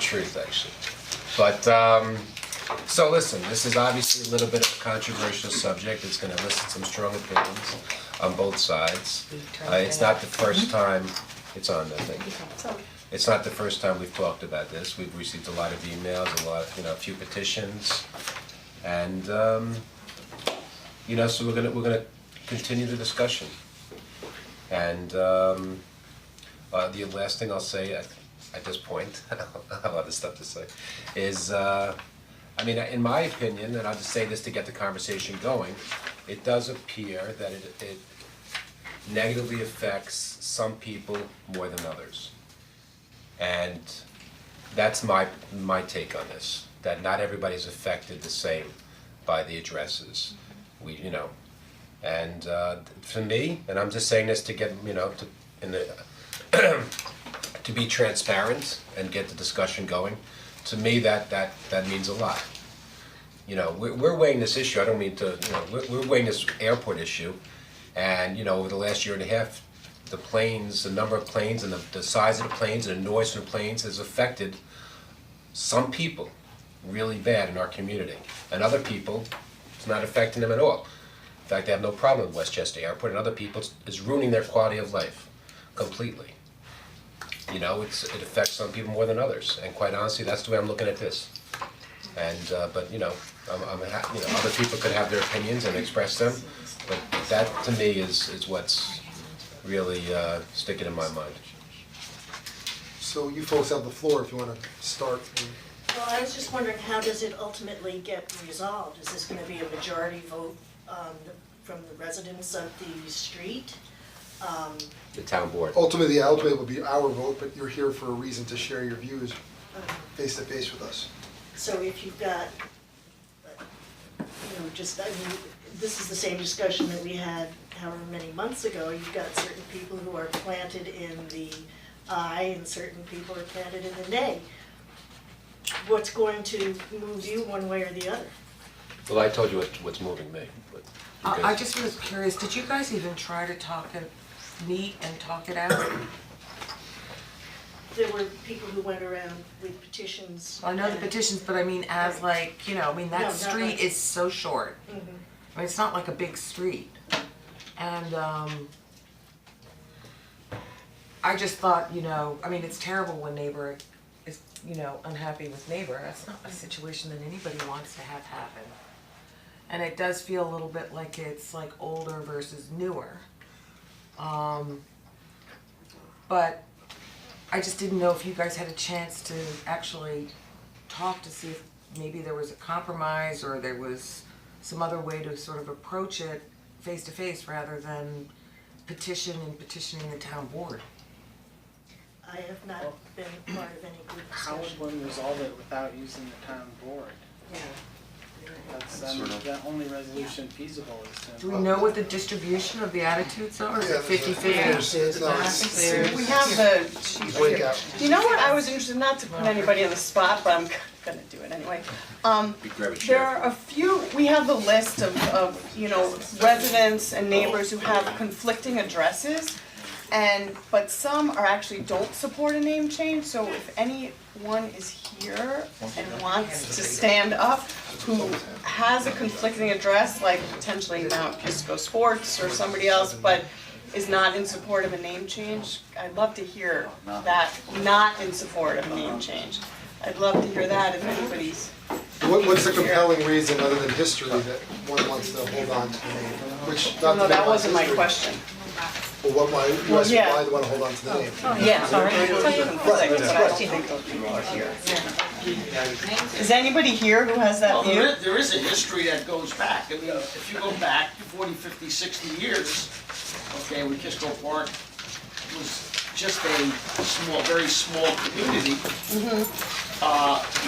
truth, actually. But, so listen, this is obviously a little bit of a controversial subject, it's gonna elicit some strong opinions on both sides. It's not the first time, it's on, I think. It's not the first time we've talked about this, we've received a lot of emails, a few petitions. And, so we're gonna continue the discussion. And, the last thing I'll say at this point, I have other stuff to say, is, in my opinion, and I'll just say this to get the conversation going, it does appear that it negatively affects some people more than others. And that's my take on this, that not everybody's affected the same by the addresses. And for me, and I'm just saying this to get, to be transparent and get the discussion going, to me that means a lot. We're weighing this issue, I don't mean to, we're weighing this airport issue, and over the last year and a half, the number of planes and the size of the planes and the noise from the planes has affected some people really bad in our community, and other people, it's not affecting them at all. In fact, they have no problem with Westchester Airport, and other people, it's ruining their quality of life completely. It affects some people more than others, and quite honestly, that's the way I'm looking at this. And other people could have their opinions and express them, but that to me is what's really sticking in my mind. So you folks have the floor if you wanna start. Well, I was just wondering, how does it ultimately get resolved? Is this gonna be a majority vote from the residents of the street? The town board. Ultimately, it would be our vote, but you're here for a reason to share your views face to face with us. So if you've got, this is the same discussion that we had however many months ago. You've got certain people who are planted in the aye and certain people are planted in the nay. What's going to move you one way or the other? Well, I told you what's moving me, but. I just was curious, did you guys even try to meet and talk it out? There were people who went around with petitions. I know the petitions, but I mean as that No, street not like- is so short. It's not like a big street. And I just thought, it's terrible when neighbor is, unhappy with neighbor. That's not a situation that anybody wants to have happen. And it does feel a little bit like it's like older versus newer. But I just didn't know if you guys had a chance to actually talk to see if maybe there was a compromise or there was some other way to sort of approach it face to face rather than petitioning the town board. I have not been part of any group How would discussion. one resolve it without using the town board? That's, the only resolution feasible is to. Do we know what the distribution of the attitudes are? Is it 50-50? We have the, Break out. you know what, I was interested, not to put anybody on the spot, but I'm gonna do it anyway. There are a few, we have the list of residents and neighbors who have conflicting addresses. But some are actually don't support a name change, so if anyone is here and wants to stand up, who has a conflicting address, like potentially Mount Kisco Sports or somebody else, but is not in support of a name change, I'd love to hear that, not in support of a name change. I'd love to hear that if anybody's. What's the compelling reason other than history that one wants to hold on to the name? Which, not to No, that minimize wasn't my history. question. Well, why do you wanna hold on to the name? Yeah, sorry. Is anybody here who has that Well, view? there is a history that goes back. If you go back 40, 50, 60 years, when Kisco Park was just a very small community.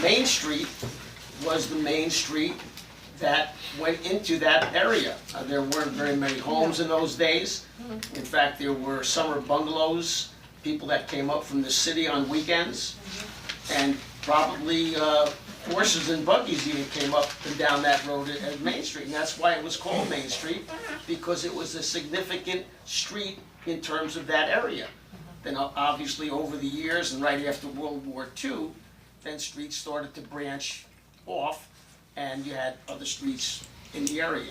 Main Street was the main street that went into that area. There weren't very many homes in those days. In fact, there were summer bungalows, people that came up from the city on weekends, and probably horses and buggies even came up and down that road at Main Street. And that's why it was called Main Street, because it was a significant street in terms of that area. Then obviously over the years and right after World War II, then streets started to branch off, and you had other streets in the area.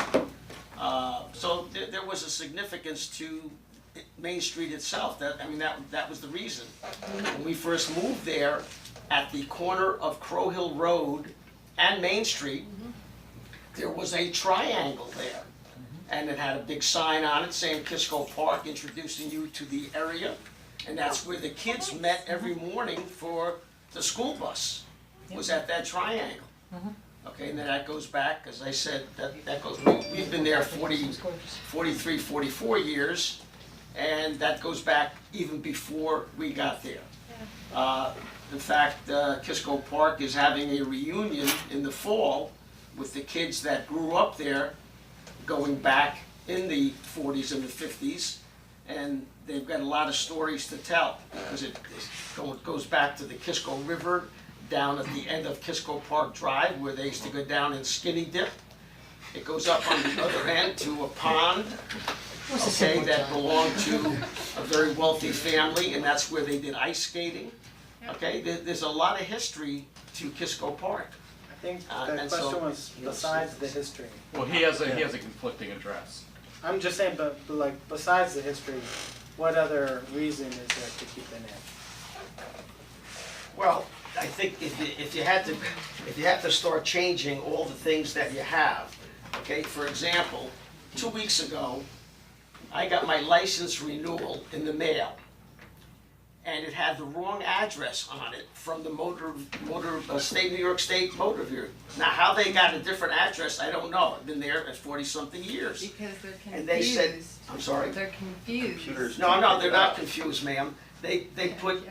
So there was a significance to Main Street itself, that was the reason. When we first moved there, at the corner of Crow Hill Road and Main Street, there was a triangle there. And it had a big sign on it saying Kisco Park, introducing you to the area. And that's where the kids met every morning for the school bus, was at that triangle. Okay, and then that goes back, as I said, we've been there 43, 44 years, and that goes back even before we got there. In fact, Kisco Park is having a reunion in the fall with the kids that grew up there, going back in the 40s and the 50s, and they've got a lot of stories to tell, because it goes back to the Kisco River, down at the end of Kisco Park Drive, where they used to go down and skinny dip. It goes up on the other end to a pond, okay, that belonged to a very wealthy family, and that's where they did ice skating. Okay, there's a lot of history to Kisco Park. I think the And so- question was besides the history. Well, he has a conflicting address. I'm just saying, but like besides the history, what other reason is there to keep it in? Well, I think if you had to start changing all the things that you have, okay, for example, 2 weeks ago, I got my license renewal in the mail, and it had the wrong address on it from the New York State Motor Bureau. Now, how they got a different address, I don't know. I've been there for 40-something years. Because they're confused. And they said, I'm sorry? They're confused. No, they're not confused, ma'am. They put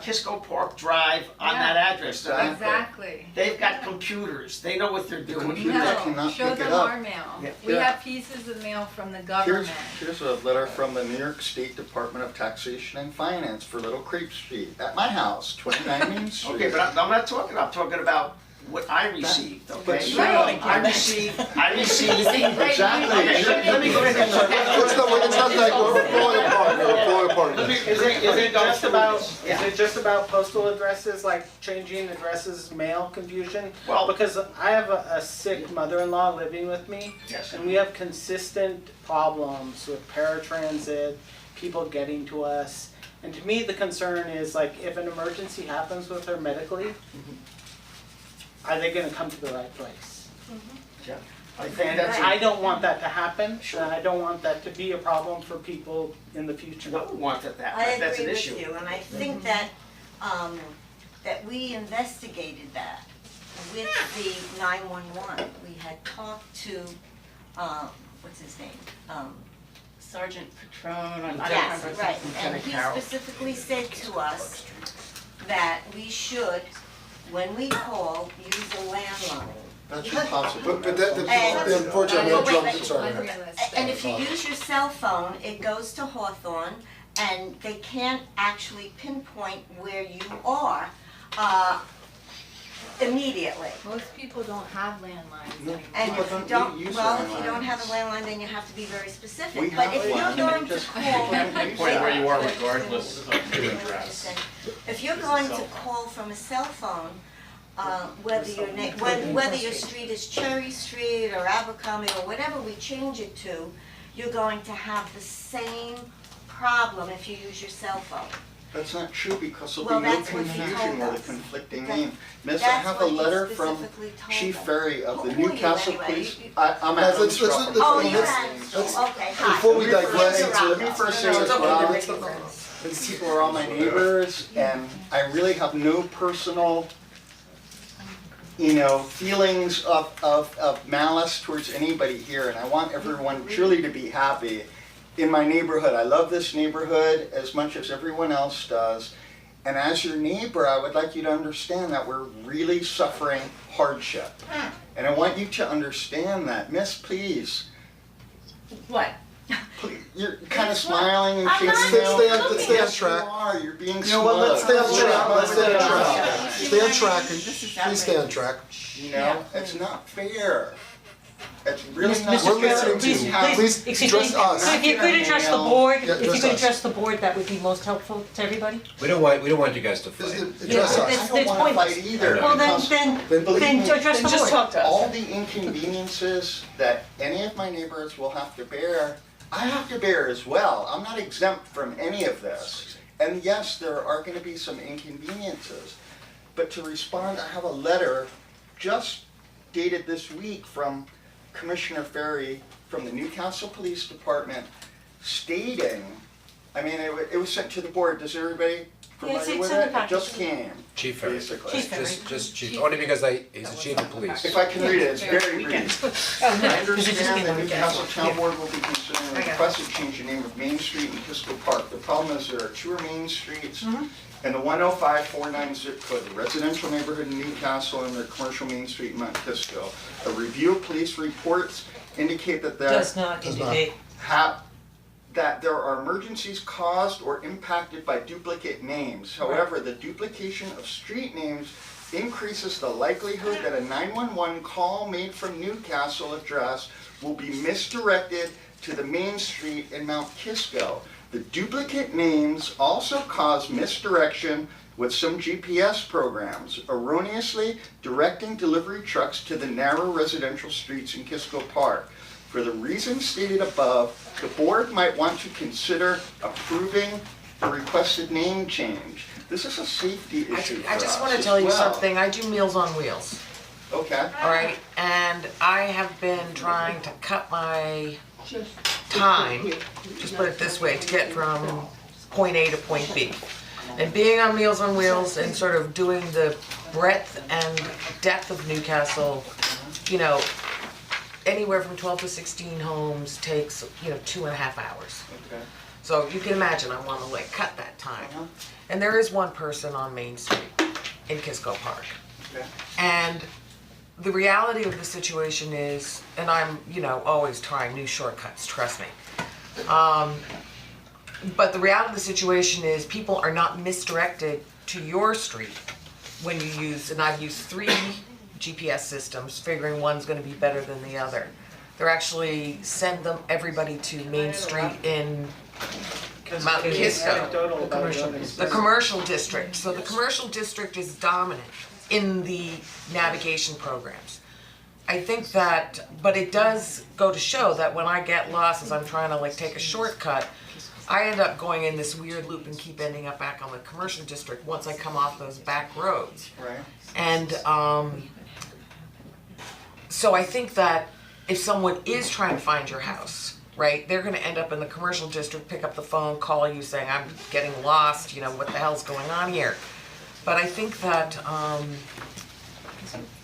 Kisco Park Drive on that address. Exactly. They've got computers, they know what they're doing. that No, cannot show pick it them up. our mail. Yeah. We Yeah. have pieces of mail from the government. Here's a letter from the New York State Department of Taxation and Finance for Little Creek Street, at my house, 29 Main Street. Okay, but I'm not talking, I'm talking about what I received, okay? Right. I received. Exactly. Let me go ahead and. It's not like, we're falling apart, we're falling apart. Let me- Is it just about, Yeah. is it just about postal addresses, like changing addresses, mail confusion? Well- Because I have a sick mother-in-law living with me. Yes. And we have consistent problems with paratransit, people getting to us. And to me, the concern is like, if an emergency happens with her medically, are they gonna come to the right place? Yeah. I think And that's. I don't want that to happen, Sure. and I don't want that to be a problem for people in the future. No one wanted that, I that's an agree issue. with you, and I think that, that we investigated that with the 911. We had talked to, what's his name? Sergeant Patron, Yes, right, and Lieutenant he Carroll. specifically said to us that we should, when we call, use a landline. That's impossible. But that, And- unfortunately, Wait, I'm drunk, wait, I'm sorry. Unrealistic. And if you use your cell phone, it goes to Hawthorne, and they can't actually pinpoint where you are immediately. Most people don't have landlines No. anymore. And People if you don't don't, use well, if you don't landlines. have a landline, then you have to be very We specific. But have if one, you're and going it to just- call, Point where you are regardless of your address. if you're going to call from a cell phone, whether your street is Cherry Street or Abercrombie or whatever we change it to, you're going to have the same problem if you use your cell phone. That's not true, because there'll Well, be no that's what he confusion told with a us. conflicting That- name. Miss, I have a That's what he letter from specifically told Chief us. Ferry of the Who are you Newcastle anyway? Police. You- I'm Guys, at let's- let's- Eavesdropping. Oh, let's- you're let's- at, okay, hi. Before we digress Interrupt into- Let me us. first say No, this, it's Rob. okay. These people are all my neighbors, and I really have no personal, feelings of malice towards anybody here, and I want everyone truly to be happy in my neighborhood. I love this neighborhood as much as everyone else does, and as your neighbor, I would like you to understand that we're really suffering hardship. And I want you to understand that. Miss, please, What? you're kind of smiling and I'm shaking not. your head. Let's stay on Yes, you track. are. You're being You know what, let's stay on smug. track, let's stay on track. Stay on track, and please stay on track. You know, it's not fair. It's really Mr. not. We're Chairman, listening to you. please, Please excuse me, address us. so if you could address the board, Yeah, if you address could us. address the board, that would be most helpful to everybody. We don't want you guys to fight. Address us. That's I don't wanna pointless. fight either, Well, because then believe me, address the Then just board. talk to us. all the inconveniences that any of my neighbors will have to bear, I have to bear as well. I'm not exempt from any of this. And yes, there are gonna be some inconveniences. But to respond, I have a letter just dated this week from Commissioner Ferry from the Newcastle Police Department stating, I mean, it was sent to the board. Does everybody familiar it's with in the it? It package. just came, Chief Ferry. basically. Chief Ferry. Just chief, only because he's the chief of police. If I can read it, it's very brief. I understand the Weekend. Newcastle Town Board will be considering a request to change the name of Main Street in Kisco Park. The problem is there are two main streets in the 10549 zip code, the residential neighborhood in Newcastle and the commercial Main Street in Mount Kisco. A review of police reports indicate that Does not indicate. that there are emergencies caused or impacted by duplicate names. However, the duplication of street names increases the likelihood that a 911 call made from Newcastle address will be misdirected to the main street in Mount Kisco. The duplicate names also cause misdirection with some GPS programs, erroneously directing delivery trucks to the narrow residential streets in Kisco Park. For the reasons stated above, the board might want to consider approving the requested name change. This is a safety issue for I us just wanna as tell you well. something, I do Meals on Wheels, Okay. alright? And I have been trying to cut my time, just put it this way, to get from point A to point B. And being on Meals on Wheels and sort of doing the breadth and depth of Newcastle, you know, anywhere from 12 to 16 homes takes, 2.5 hours. Okay. So you can imagine, I wanna like cut that time. And there is one person on Main Street in Kisco Park. Okay. And the reality of the situation is, and I'm, always trying new shortcuts, trust me. But the reality of the situation is people are not misdirected to your street when you use, and I've used 3 GPS systems, figuring one's gonna be better than the other. They're actually send everybody to Main Street in Mount Kisco. Anecdotal about The commercial district, so the commercial district is dominant in the navigation programs. I think that, but it does go to show that when I get lost as I'm trying to like take a shortcut, I end up going in this weird loop and keep ending up back on the commercial district once I come off those back roads. Right. And so I think that if someone is trying to find your house, right, they're gonna end up in the commercial district, pick up the phone, call you saying, I'm getting lost, what the hell's going on here? But I think that,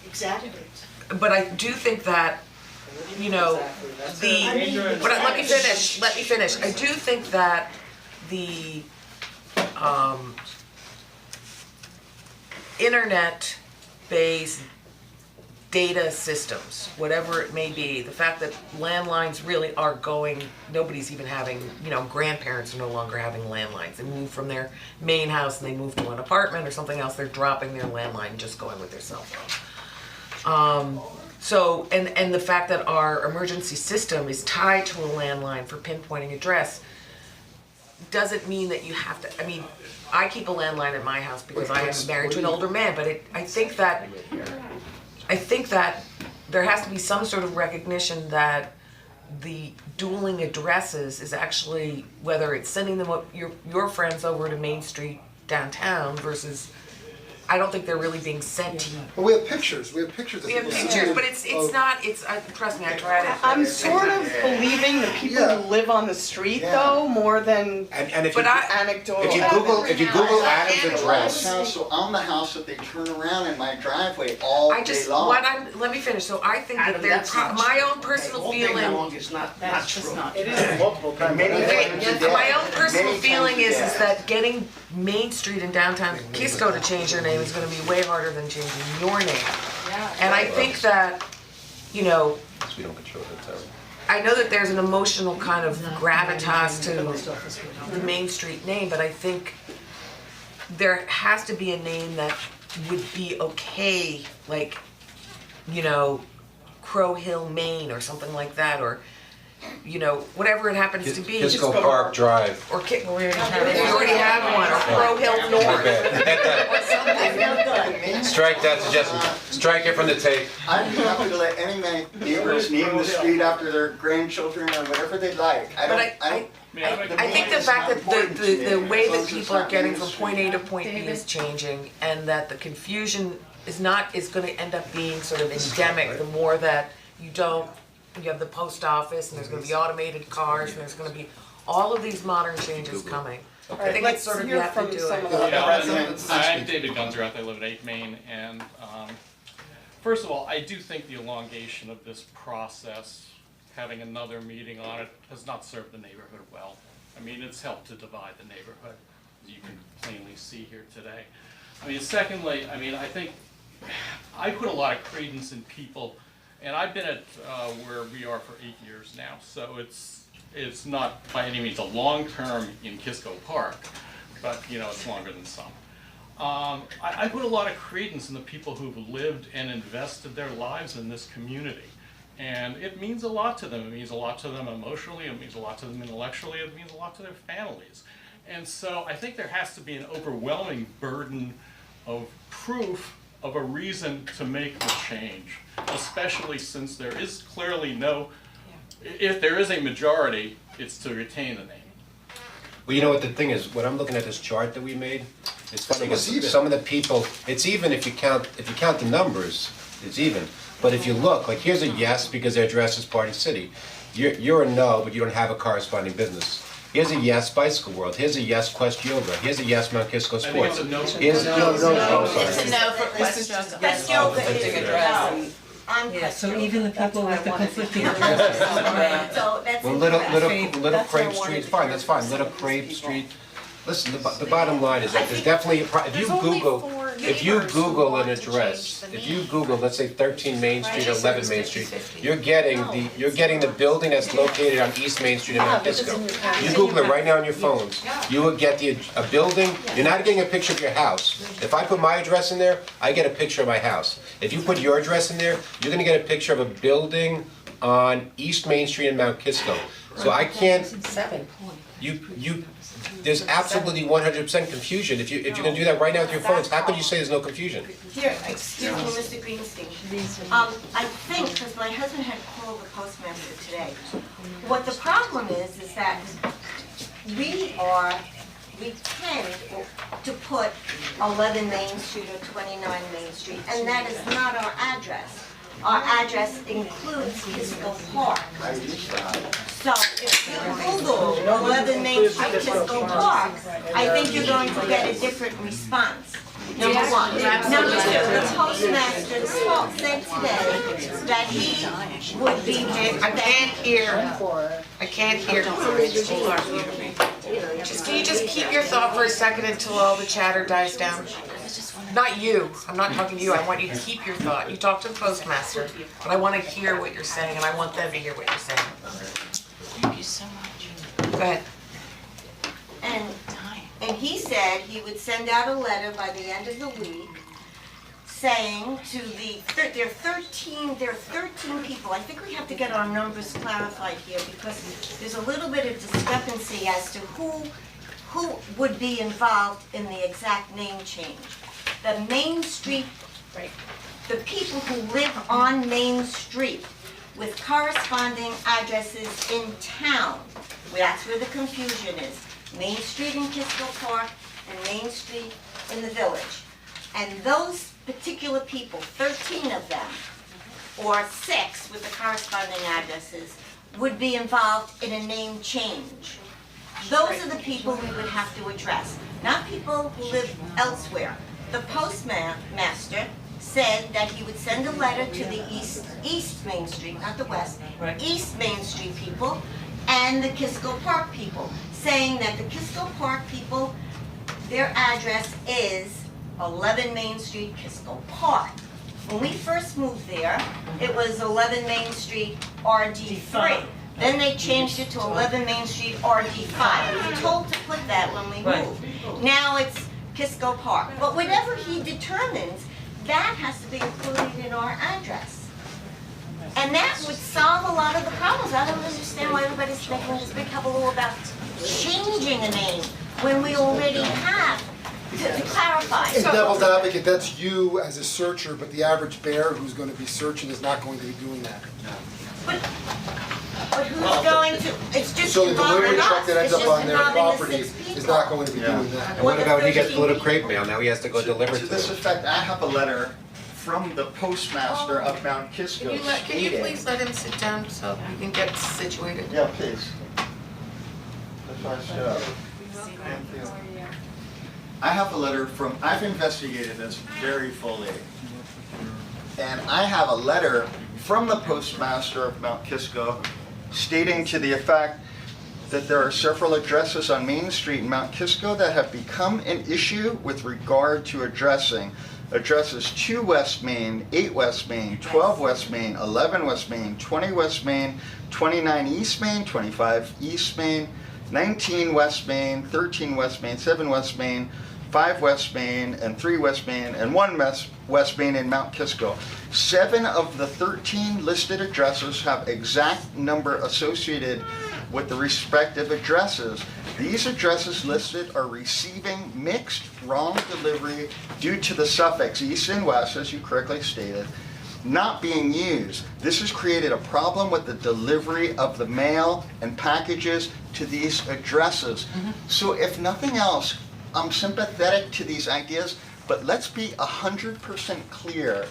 Exactly. but I do think that, let me finish. I do think that the, internet-based data systems, whatever it may be, the fact that landlines really are going, nobody's even having, grandparents are no longer having landlines. They move from their main house and they move to an apartment or something else, they're dropping their landline, just going with their cell phone. So, and the fact that our emergency system is tied to a landline for pinpointing address doesn't mean that you have to, I keep a landline at my house because I am married to an older man, but I think that there has to be some sort of recognition that the dueling addresses is actually, whether it's sending them your friends over to Main Street downtown versus, I don't think they're really being sent to you. But we have pictures that We have people pictures, send but it's of- not, trust me, I tried it. I'm sort of believing the people Yeah. who live on the street Yeah. though, more than And if you, But I- anecdotal. if you Google Adam's address, House, so I'm the house that they turn around in my driveway all day long. Let me finish, so I think that Adam, there's, that's not my true. own personal All day feeling. long is not true. It is multiple times. Many Okay, times a day. my own personal Many feeling times a is day. that getting Main Street and downtown Kisco to change their name is gonna be way harder than changing your name. And I think that, we don't control the town. I know that there's an emotional kind of gravitas to the Main Street name, but I think there has to be a name that would be okay, like, Crow Hill, Maine, or something like that, or, you know, whatever it happens to be. Kisco Park Drive. Or we already have one, or Crow Hill North, or something. Strike that suggestion, strike it from the tape. I'd be happy to let any of my neighbors name the street after their grandchildren or whatever they'd like. But I think the fact that the way that people are getting from point A to point B is changing, and that the confusion is gonna end up being sort of endemic, the more that you have the post office, and there's gonna be automated cars, and there's gonna be all of these modern changes coming. I think it's sort of, you have to do it. I'm David Gunzerath, I live at 8 Main, and first of all, I do think the elongation of this process, having another meeting on it, has not served the neighborhood well. I mean, it's helped to divide the neighborhood, as you can plainly see here today. I mean, secondly, I mean, I think I put a lot of credence in people, and I've been at where we are for 8 years now, so it's not by any means a long term in Kisco Park, but you know, it's longer than some. I put a lot of credence in the people who've lived and invested their lives in this community. And it means a lot to them. It means a lot to them emotionally, it means a lot to them intellectually, it means a lot to their families. And so I think there has to be an overwhelming burden of proof of a reason to make the change, especially since there is clearly if there is a majority, it's to retain the name. Well, you know what the thing is, when I'm looking at this chart that we made, it's funny because some of the people, it's even if you count the numbers, it's even. But if you look, like here's a yes because their address is Party City. You're a no, but you don't have a corresponding business. Here's a yes Bicycle World, here's a yes Quest Yoga, here's a yes Mount Kisco Sports. I think it's a no. Here's no, sorry. It's a no for Quest Yoga is a no. Yeah, so even the people with the conflicting addresses. So that's Well, Little Crape Street, fine, that's fine, Little Crape Street. Listen, the bottom line is that there's definitely if you Google an address, if you Google, let's say 13 Main Street or 11 Main Street, you're getting the building that's located on East Main Street in Mount Kisco. You Google it right now on your phones, you would get a building, you're not getting a picture of your house. If I put my address in there, I get a picture of my house. If you put your address in there, you're gonna get a picture of a building on East Main Street in Mount Kisco. So I can't, there's absolutely 100% confusion. If you're gonna do that right now with your phones, how can you say there's no confusion? Here, excuse me, Mr. Greenstein. I think, because my husband had called the postmaster today, what the problem is that we tend to put 11 Main Street or 29 Main Street, and that is not our address. Our address includes Kisco Park. So if you Google 11 Main Street Kisco Park, I think you're going to get a different response. Number one. Number two, the postmaster said today that he would be. I can't hear. Can you just keep your thought for a second until all the chatter dies down? Not you, I'm not talking to you, I want you to keep your thought. You talk to the postmaster, but I wanna hear what you're saying and I want them to hear what you're saying. Thank you so much. Go ahead. And he said he would send out a letter by the end of the week saying to there are 13 people, I think we have to get our numbers clarified here because there's a little bit of discrepancy as to who would be involved in the exact name change. The Main Street, the people who live on Main Street with corresponding addresses in town, that's where the confusion is. Main Street in Kisco Park and Main Street in the village. And those particular people, 13 of them, or 6 with the corresponding addresses, would be involved in a name change. Those are the people we would have to address, not people who live elsewhere. The postmaster said that he would send a letter to the East Main Street, not the West, East Main Street people and the Kisco Park people, saying that the Kisco Park people, their address is 11 Main Street, Kisco Park. When we first moved there, it was 11 Main Street, RD3. Then they changed it to 11 Main Street, RD5. We were told to put that when we moved. Now it's Kisco Park. But whatever he determines, that has to be included in our address. And that would solve a lot of the problems. I don't understand why everybody's making this big hullabaloo about changing a name when we already have, to clarify. In devil's advocate, that's you as a searcher, but the average bear who's gonna be searching is not going to be doing that. But who's going to, it's just So the involving delivery truck us, that ends it's up just on their involving the property 6 people. is not going to be doing that. And what about when he gets little crepe mail, now he has to go deliver To it this to effect, I have a letter from the postmaster of Mount Kisco Can you stating- please let him sit down so we can get situated? Yeah, please. That's why I stood up. Thank you. I have a letter from, I've investigated this very fully. And I have a letter from the postmaster of Mount Kisco stating to the effect that there are several addresses on Main Street in Mount Kisco that have become an issue with regard to addressing. Addresses 2 West Main, 8 West Main, 12 West Main, 11 West Main, 20 West Main, 29 East Main, 25 East Main, 19 West Main, 13 West Main, 7 West Main, 5 West Main, and 3 West Main, and 1 West Main in Mount Kisco. 7 of the 13 listed addresses have exact number associated with the respective addresses. These addresses listed are receiving mixed wrong delivery due to the suffix east and west, as you correctly stated, not being used. This has created a problem with the delivery of the mail and packages to these addresses. So if nothing else, I'm sympathetic to these ideas, but let's be 100% clear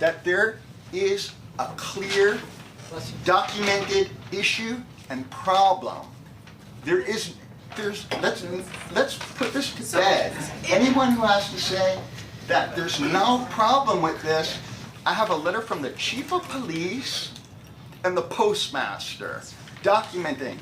that there is a clear, documented issue and problem. Let's put this to bed. Anyone who has to say that there's no problem with this, I have a letter from the chief of police and the postmaster documenting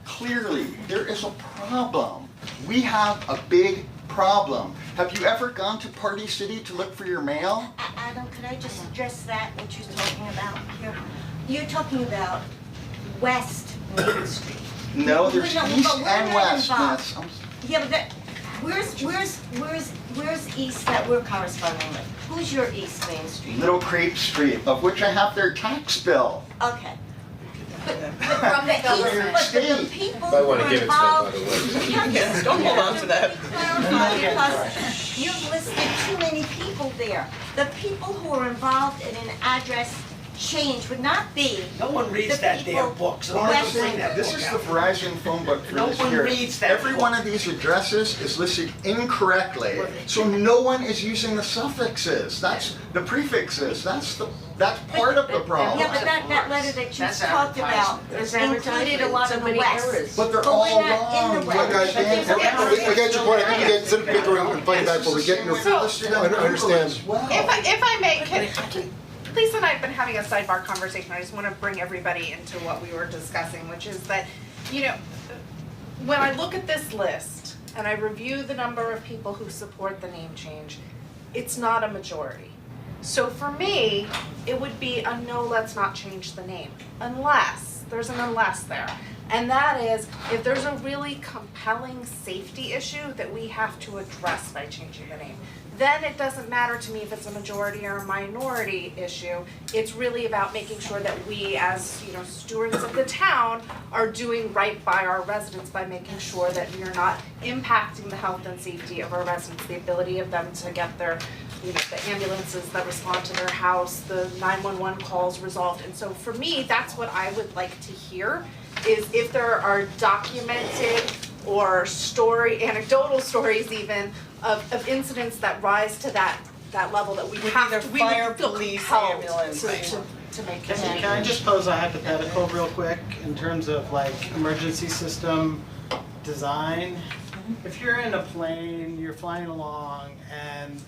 clearly there is a problem. We have a big problem. Have you ever gone to Party City to look for your mail? Adam, could I just address that, what you're talking about here? You're talking about West Main Street. No, there's No, east but we're and not west, involved. miss. Yeah, but that, where's east that we're corresponding with? Who's your East Main Street? Little Crepe Street, of which I have their tax bill. Okay. From the government. But the people Might who wanna are give it to them, by involved. the way. Yes, don't hold on to that. Clarify, because you've listed too many people there. The people who are involved in an address change would not be No one reads the that damn people book, so Well, don't I'm west- just bring that This book is out. the Verizon phone book for No this one year. reads that Every book. one of these addresses is listed incorrectly, so no one is using the suffixes. That's the prefixes. That's part of the problem. Yeah, but that letter that you That's talked about advertisement. included a lot of the west. But they're But all we're not in wrong. the west. Look, guys, But there's a west. I get your point, I think we get some bigger and fighting back, but we get your, I understand. If I may, Lisa and I have been having a sidebar conversation, I just wanna bring everybody into what we were discussing, which is that, when I look at this list and I review the number of people who support the name change, it's not a majority. So for me, it would be a no, let's not change the name, unless, there's an unless there. And that is, if there's a really compelling safety issue that we have to address by changing the name, then it doesn't matter to me if it's a majority or a minority issue. It's really about making sure that we, as stewards of the town, are doing right by our residents by making sure that we are not impacting the health and safety of our residents, the ability of them to get their, the ambulances that respond to their house, the 911 calls resolved. And so for me, that's what I would like to hear, is if there are documented or anecdotal stories even, of incidents that rise to that level that we With have either to, we fire, would feel police, compelled ambulance, to make the Can change. I just pose a hypothetical real quick in terms of emergency system design? If you're in a plane, you're flying along and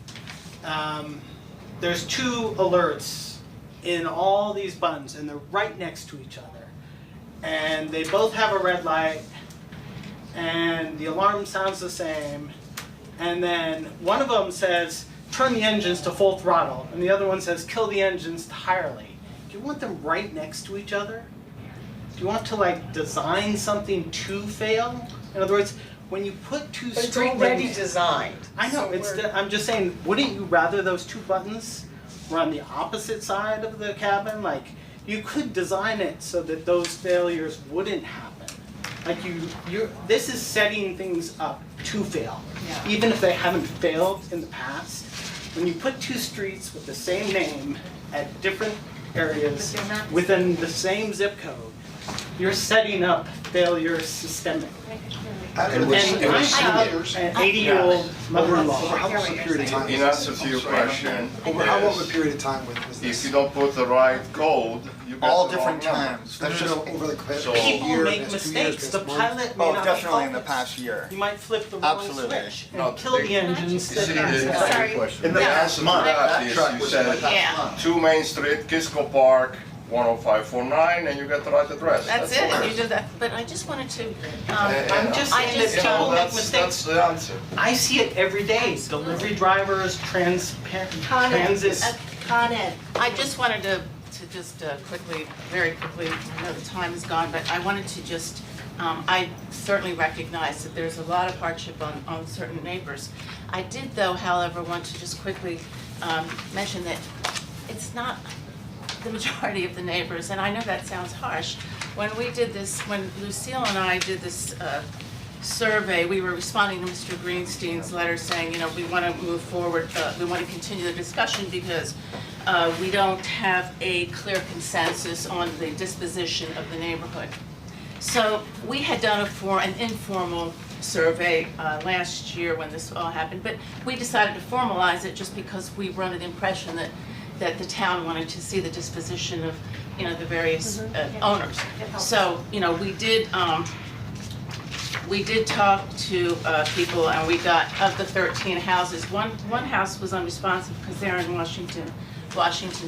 there's 2 alerts in all these buttons and they're right next to each other. And they both have a red light and the alarm sounds the same. And then one of them says, turn the engines to full throttle, and the other one says, kill the engines entirely. Do you want them right next to each other? Do you want to design something to fail? In other words, when you put 2 But it's street already lights. designed. I know, I'm just saying, wouldn't you rather those 2 buttons were on the opposite side of the cabin? you could design it so that those failures wouldn't happen. Like this is setting things up to fail, even if they haven't failed in the past. When you put two streets with the same name at different areas within the same zip code, you're setting up failure systemically. And we're I have an 80-year-old mother-in-law. Over how long a period of time? In answer to your question, Over how long a period of time was this? if you don't put the right code, you get All the wrong different number. times. That's just over the past So- People year, make past 2 years, mistakes. The past month. pilot may Oh, not definitely in the focus. past year. You might flip the wrong Absolutely. switch No, and kill the engine instead See, of. Sorry. In the The past answer to month, that that is truck you was said in the past Yeah. month. 2 Main Street, Kisco Park, 10549, and you get the right address. That's all it, there you is. did that, but I just wanted to, I'm just I saying just that people make That's mistakes. the answer. I see it every day. Delivery drivers, Con Ed, transit. Con Ed. I just wanted to just quickly, very quickly, I know the time is gone, but I wanted to just, I certainly recognize that there's a lot of hardship on certain neighbors. I did though, however, want to just quickly mention that it's not the majority of the neighbors, and I know that sounds harsh. When we did this, when Lucille and I did this survey, we were responding to Mr. Greenstein's letter saying, you know, we want to move forward, we want to continue the discussion because we don't have a clear consensus on the disposition of the neighborhood. So we had done an informal survey last year when this all happened, but we decided to formalize it just because we were under the impression that the town wanted to see the disposition of, you know, the various owners. So, you know, we did talk to people, and we got, of the 13 houses, one house was unresponsive because they're in Washington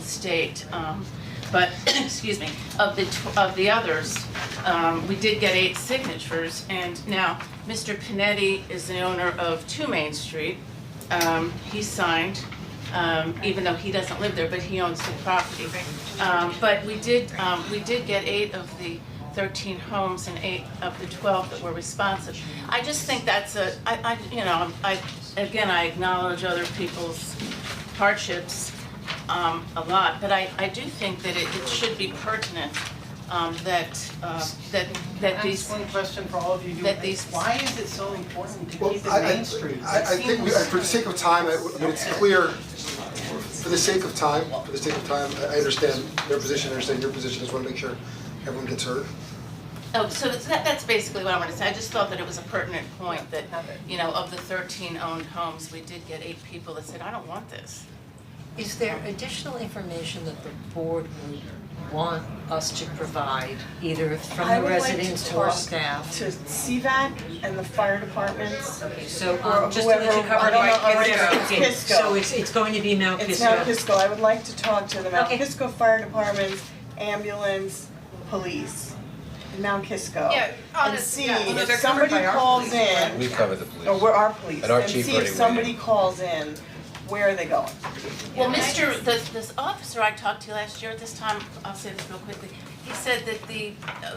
State. But, excuse me, of the others, we did get 8 signatures, and now Mr. Panetti is the owner of 2 Main Street. He signed, even though he doesn't live there, but he owns the property. But we did get 8 of the 13 homes and 8 of the 12 that were responsive. I just think that's I acknowledge other people's hardships a lot, but I do think that it should be pertinent that these. One question for all of you. Why is it so important to Well, keep it Main Street? I think, for the sake of time, I mean, it's clear, for the sake of time, I understand their position, I understand your position, I just wanna make sure everyone gets heard. Oh, so that's basically what I wanted to say. I just thought that it was a pertinent point that, you know, of the 13 owned homes, we did get 8 people that said, I don't want this. Is there additional information that the board would want us to provide, either from the residents or staff? To CVAC and the fire departments. So, Or just to let you whoever- cover I don't know, by Kisco. Kisco. So it's going to be Mount Kisco? It's Mount Kisco, I would like to talk to the Mount Okay. Kisco Fire Department, ambulance, police, in Mount Kisco. Yeah, And honest, see yeah. if they're covered somebody by our calls police. in, We cover the police. or we're our police, And our and chief see already if weighed somebody in. calls in, where are they going? Well, this officer I talked to last year at this time, I'll say this real quickly, he said that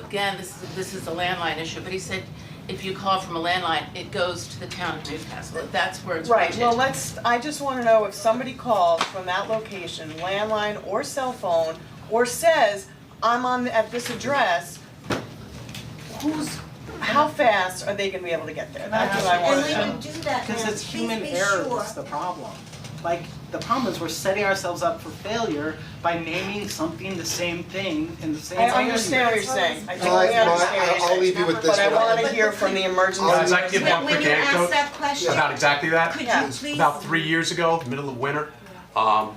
again, this is a landline issue, but he said if you call from a landline, it goes to the town of Newcastle, that's where it's Right, rated. well, I just wanna know if somebody calls from that location, landline or cell phone, or says, I'm at this address, how fast are they gonna be able to get there? That's what I And wanna know. when you do that, Because now, it's please human be error sure. that's the problem. Like, the problem is we're setting ourselves up for failure by naming something the same thing in the same I area. understand what you're saying, I All totally right, understand what you're I'll leave you with this But I one. wanna hear from the emergency. Guys, I can give one When quick you ask anecdote that question, about exactly that. could Yeah. you please? About 3 years ago, middle of winter,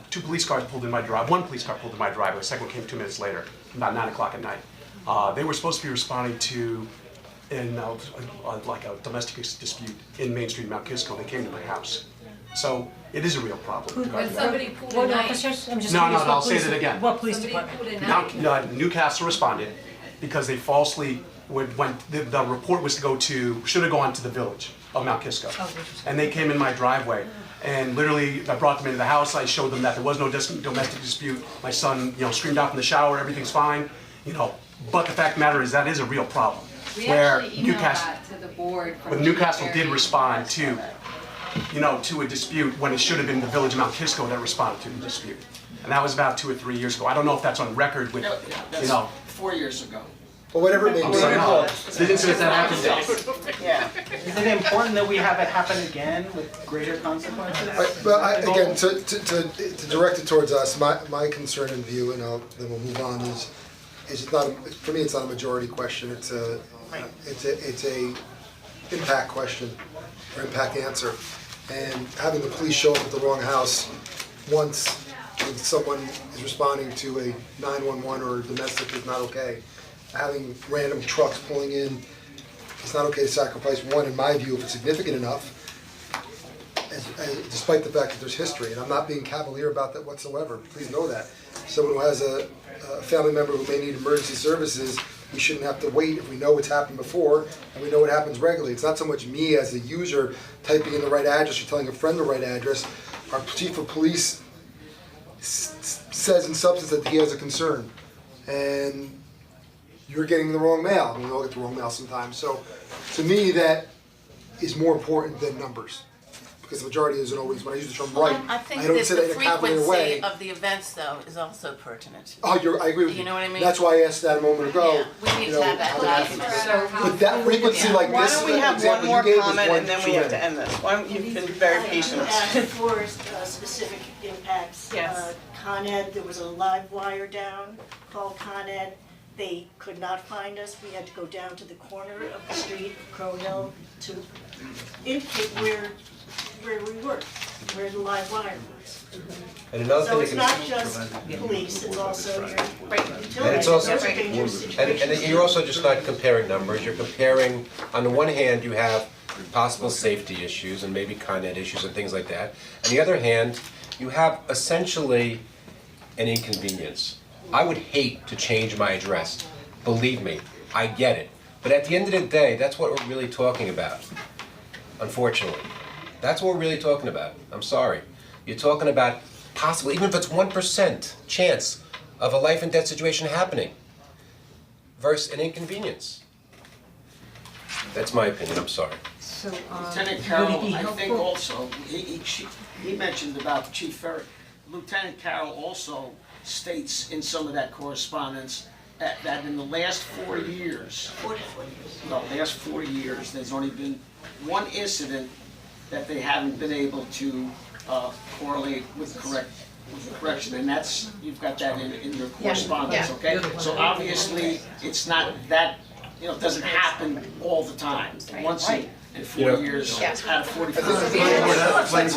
2 police cars pulled in my driveway. 1 police car pulled in my driveway. The second one came 2 minutes later, about 9 o'clock at night. They were supposed to be responding to like a domestic dispute in Main Street, Mount Kisco. They came to my house, so it is a real problem. When somebody pulled What a knife. officers? I'm just No, curious, no, what I'll say police- that again. What police Somebody department? pulled a knife. Newcastle responded because they falsely, when the report was to go to, should have gone to the village of Mount Kisco. And they came in my driveway, and literally, I brought them into the house, I showed them that there was no domestic dispute. My son, screamed out from the shower, everything's fine, but the fact of the matter is, that is a real problem. We Where actually emailed Newcastle, that to the board from but Newcastle did Chief respond Barry. to to a dispute when it should have been the Village of Mount Kisco that responded to the dispute. And that was about 2 or 3 years ago. I don't know if that's on record with, That's 4 years ago. Or whatever it may I'm be. sorry, no, the incident that happened. Yeah. Is it important that we have it happen again with greater consequences? But again, to direct it towards us, my concern and view, and then we'll move on, is it's not, for me, it's not a majority question, it's a impact question, or impact answer. And having the police show up at the wrong house once when someone is responding to a 911 or domestic is not okay. Having random trucks pulling in, it's not okay to sacrifice one, in my view, if it's significant enough, despite the fact that there's history, and I'm not being cavalier about that whatsoever, please know that. Someone who has a family member who may need emergency services, we shouldn't have to wait if we know what's happened before, and we know what happens regularly. It's not so much me as a user typing in the right address or telling a friend the right address. Our chief of police says in substance that he has a concern, and you're getting the wrong mail. I mean, we all get the wrong mail sometimes. So, to me, that is more important than numbers, because the majority isn't always. When I use the term right, I think I don't that say that the in a cavalier way. frequency of the events though is also pertinent. Oh, I agree with you. You know what I mean? That's why I asked that a moment ago. Yeah, we need you to know, have that documented. But that frequency like Why this, don't we have one example more you gave is comment one and then too we have many. to end this? Why don't you've been very patient. Asked for specific impacts. Yes. Con Ed, there was a live wire down called Con Ed. They could not find us. We had to go down to the corner of the street, Crow Hill, to indicate where we were, where the live wire was. And another So thing it's to not consider. just police, it's also your And utilities, it's also, those are dangerous situations. and you're also just not comparing numbers, you're comparing, on the one hand, you have possible safety issues and maybe Con Ed issues and things like that. On the other hand, you have essentially an inconvenience. I would hate to change my address, believe me, I get it. But at the end of the day, that's what we're really talking about, unfortunately. That's what we're really talking about, I'm sorry. You're talking about possibly, even if it's 1% chance of a life and death situation happening versus an inconvenience. That's my opinion, I'm sorry. So, Lieutenant would Carroll, it be I helpful? think also, he mentioned about Chief Ferry. Lieutenant Carroll also states in some of that correspondence that in the last 4 years, last 4 years, there's only been one incident that they haven't been able to correlate with the correction, and that's, you've got that in your correspondence, okay? So obviously, it's not that, it doesn't happen all the time. Once in 4 years, out of 45. Let's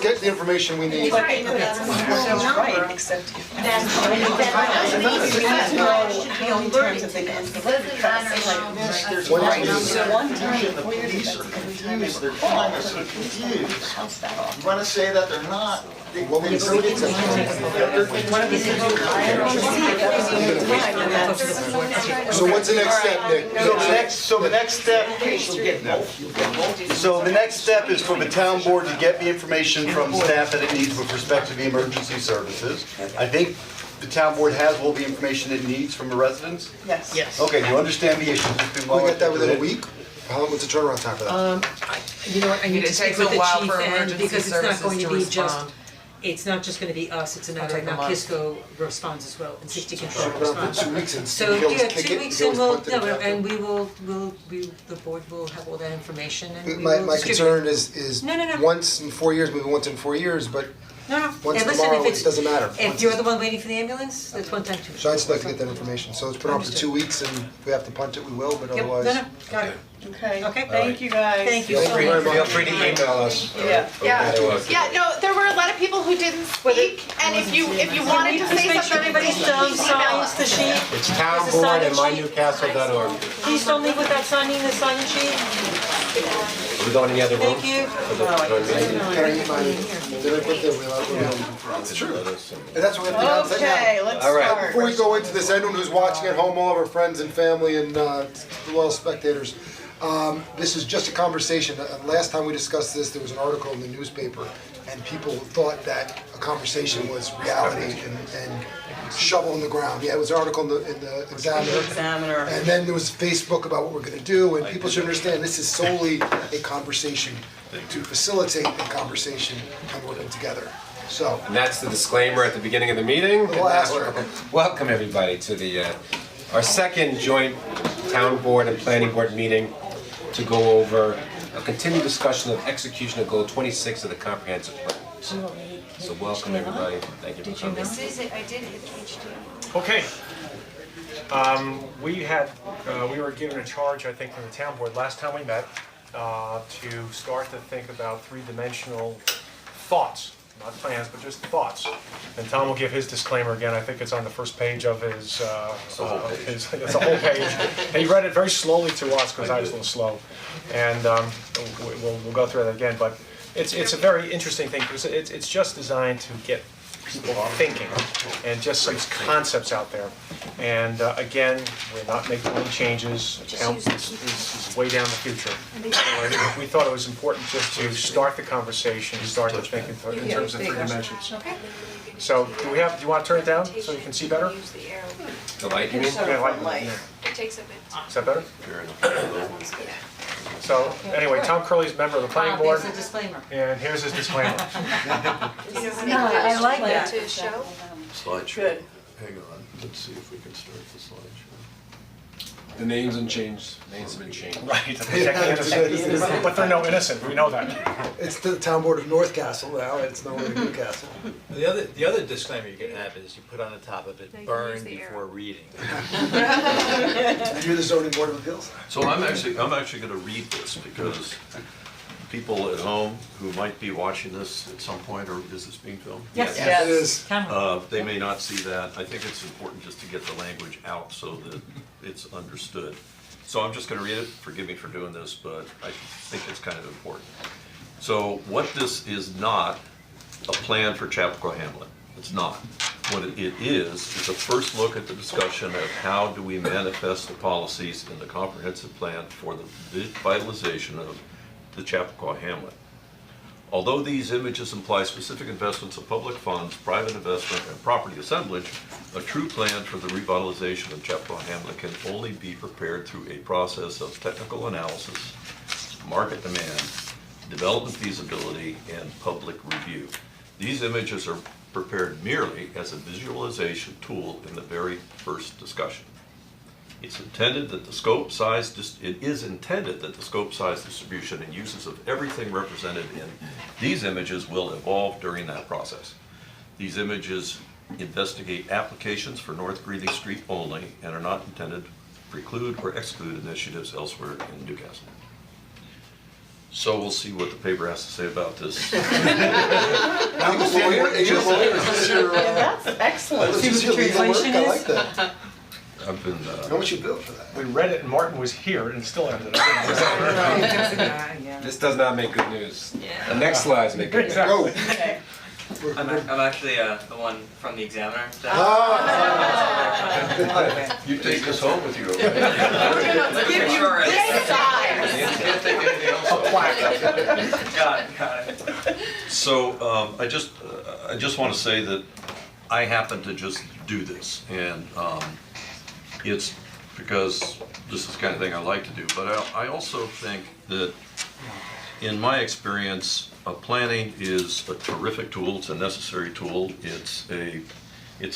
get the information we need. Right, except if. There's one confusion, the police are confused, they're calling us confused. You wanna say that they're not, they So what's the next step, Nick? So the next step, so the next step is for the town board to get the information from staff that it needs with respect to the emergency services. I think the town board has all the information it needs from the residents? Yes. Yes. Okay, you understand the issue, it's been Can well we get that within a articulated. week? How long, what's the turnaround time for that? You know what, I need It to speak takes with a the while chief for and emergency because it's not services going to to be just, respond. it's not just gonna be us, it's another, take a now month. Kisco responds as well, and safety control Put it on for responds. 2 weeks and So, we can yeah, always kick 2 it, weeks we and can we'll, always punt it no, if we have and to. the board will have all that information and we will My distribute. concern is No, no, no. once in 4 years, maybe once in 4 years, but No, no, once and listen, tomorrow, if it it's, doesn't matter. if you're the one waiting for the ambulance, that's one time too much. So I'd just like to get that information, so let's put it on for 2 weeks, and if we have to punt it, we will, but Yep, otherwise. no, no, got it. Okay, Okay. thank you guys. Thank you Feel so free, much. feel free to email us. Yeah. Yeah, no, there were a lot of people who didn't speak, and if you wanted to say something, Everybody still signs the sheet. It's townboard@mynewcastle.org. Please don't leave without signing the sign-in sheet. We go in the other room? Thank you. Can I eat mine? Did I put the, it's true. And that's what we have to have. Okay, let's All right. start. Before we go into this, anyone who's watching at home, all of our friends and family and loyal spectators, this is just a conversation. Last time we discussed this, there was an article in the newspaper, and people thought that a conversation was reality, and shovel in the ground. Yeah, it was an article in the Examiner. Examiner. And then there was Facebook about what we're gonna do, and people should understand this is solely a conversation to facilitate a conversation and working together. So, And that's the disclaimer at the beginning of the meeting. Little asterisk. Welcome everybody to our second joint town board and planning board meeting to go over a continued discussion of execution of goal 26 of the comprehensive plan. So welcome everybody, thank you for coming. I did hit page 2. Okay. We were given a charge, I think, from the town board last time we met, to start to think about three-dimensional thoughts, not plans, but just thoughts. And Tom will give his disclaimer again, I think it's on the first page of his, it's a whole page. And he read it very slowly to us, because I was a little slow. And we'll go through that again, but it's a very interesting thing, because it's just designed to get people thinking and just some concepts out there. And again, we're not making any changes. This is way down the future. So we thought it was important just to start the conversation, start to think in terms of 3 dimensions. So do you want to turn it down so you can see better? The light, you mean? Yeah, light. It takes a bit. Is that better? So anyway, Tom Curley's a member of the planning board. There's a disclaimer. And here's his disclaimer. I like that. To show? Slideshow. Good. Hang on, let's see if we can start the slideshow. The names have been changed. Right, but they're no innocent, we know that. it's the town board of North Castle now, it's no longer Newcastle. The other disclaimer you can have is you put on the top of it, burn before reading. You're the zoning board of appeals? So I'm actually gonna read this because people at home who might be watching this at some point, or is this being filmed? Yes. It is. They may not see that. I think it's important just to get the language out so that it's understood. So I'm just gonna read it, forgive me for doing this, but I think it's kind of important. So what this is not a plan for Chappaqua Hamlet. It's not. What it is a first look at the discussion of how do we manifest the policies in the comprehensive plan for the vitalization of the Chappaqua Hamlet. Although these images imply specific investments of public funds, private investment, and property assemblage, a true plan for the revitalization of Chappaqua Hamlet can only be prepared through a process of technical analysis, market demand, development feasibility, and public review. These images are prepared merely as a visualization tool in the very first discussion. It is intended that the scope, size, distribution, and uses of everything represented in these images will evolve during that process. These images investigate applications for North Greeley Street only and are not intended to preclude or exclude initiatives elsewhere in Newcastle. So we'll see what the paper has to say about this. I'm a lawyer, is this your, That's excellent. is this your legal work? I like that. I've been, How much you billed for that? We read it and Martin was here and still ended up. This does not make good news. The next slides make good news. Exactly. Okay. I'm actually the one from the Examiner. you take this home with you. Give you this size. Can't take anything else home. Got it. So I just want to say that I happen to just do this, and it's because this is the kind of thing I like to do. But I also think that, in my experience, planning is a terrific tool. It's a necessary tool. It's a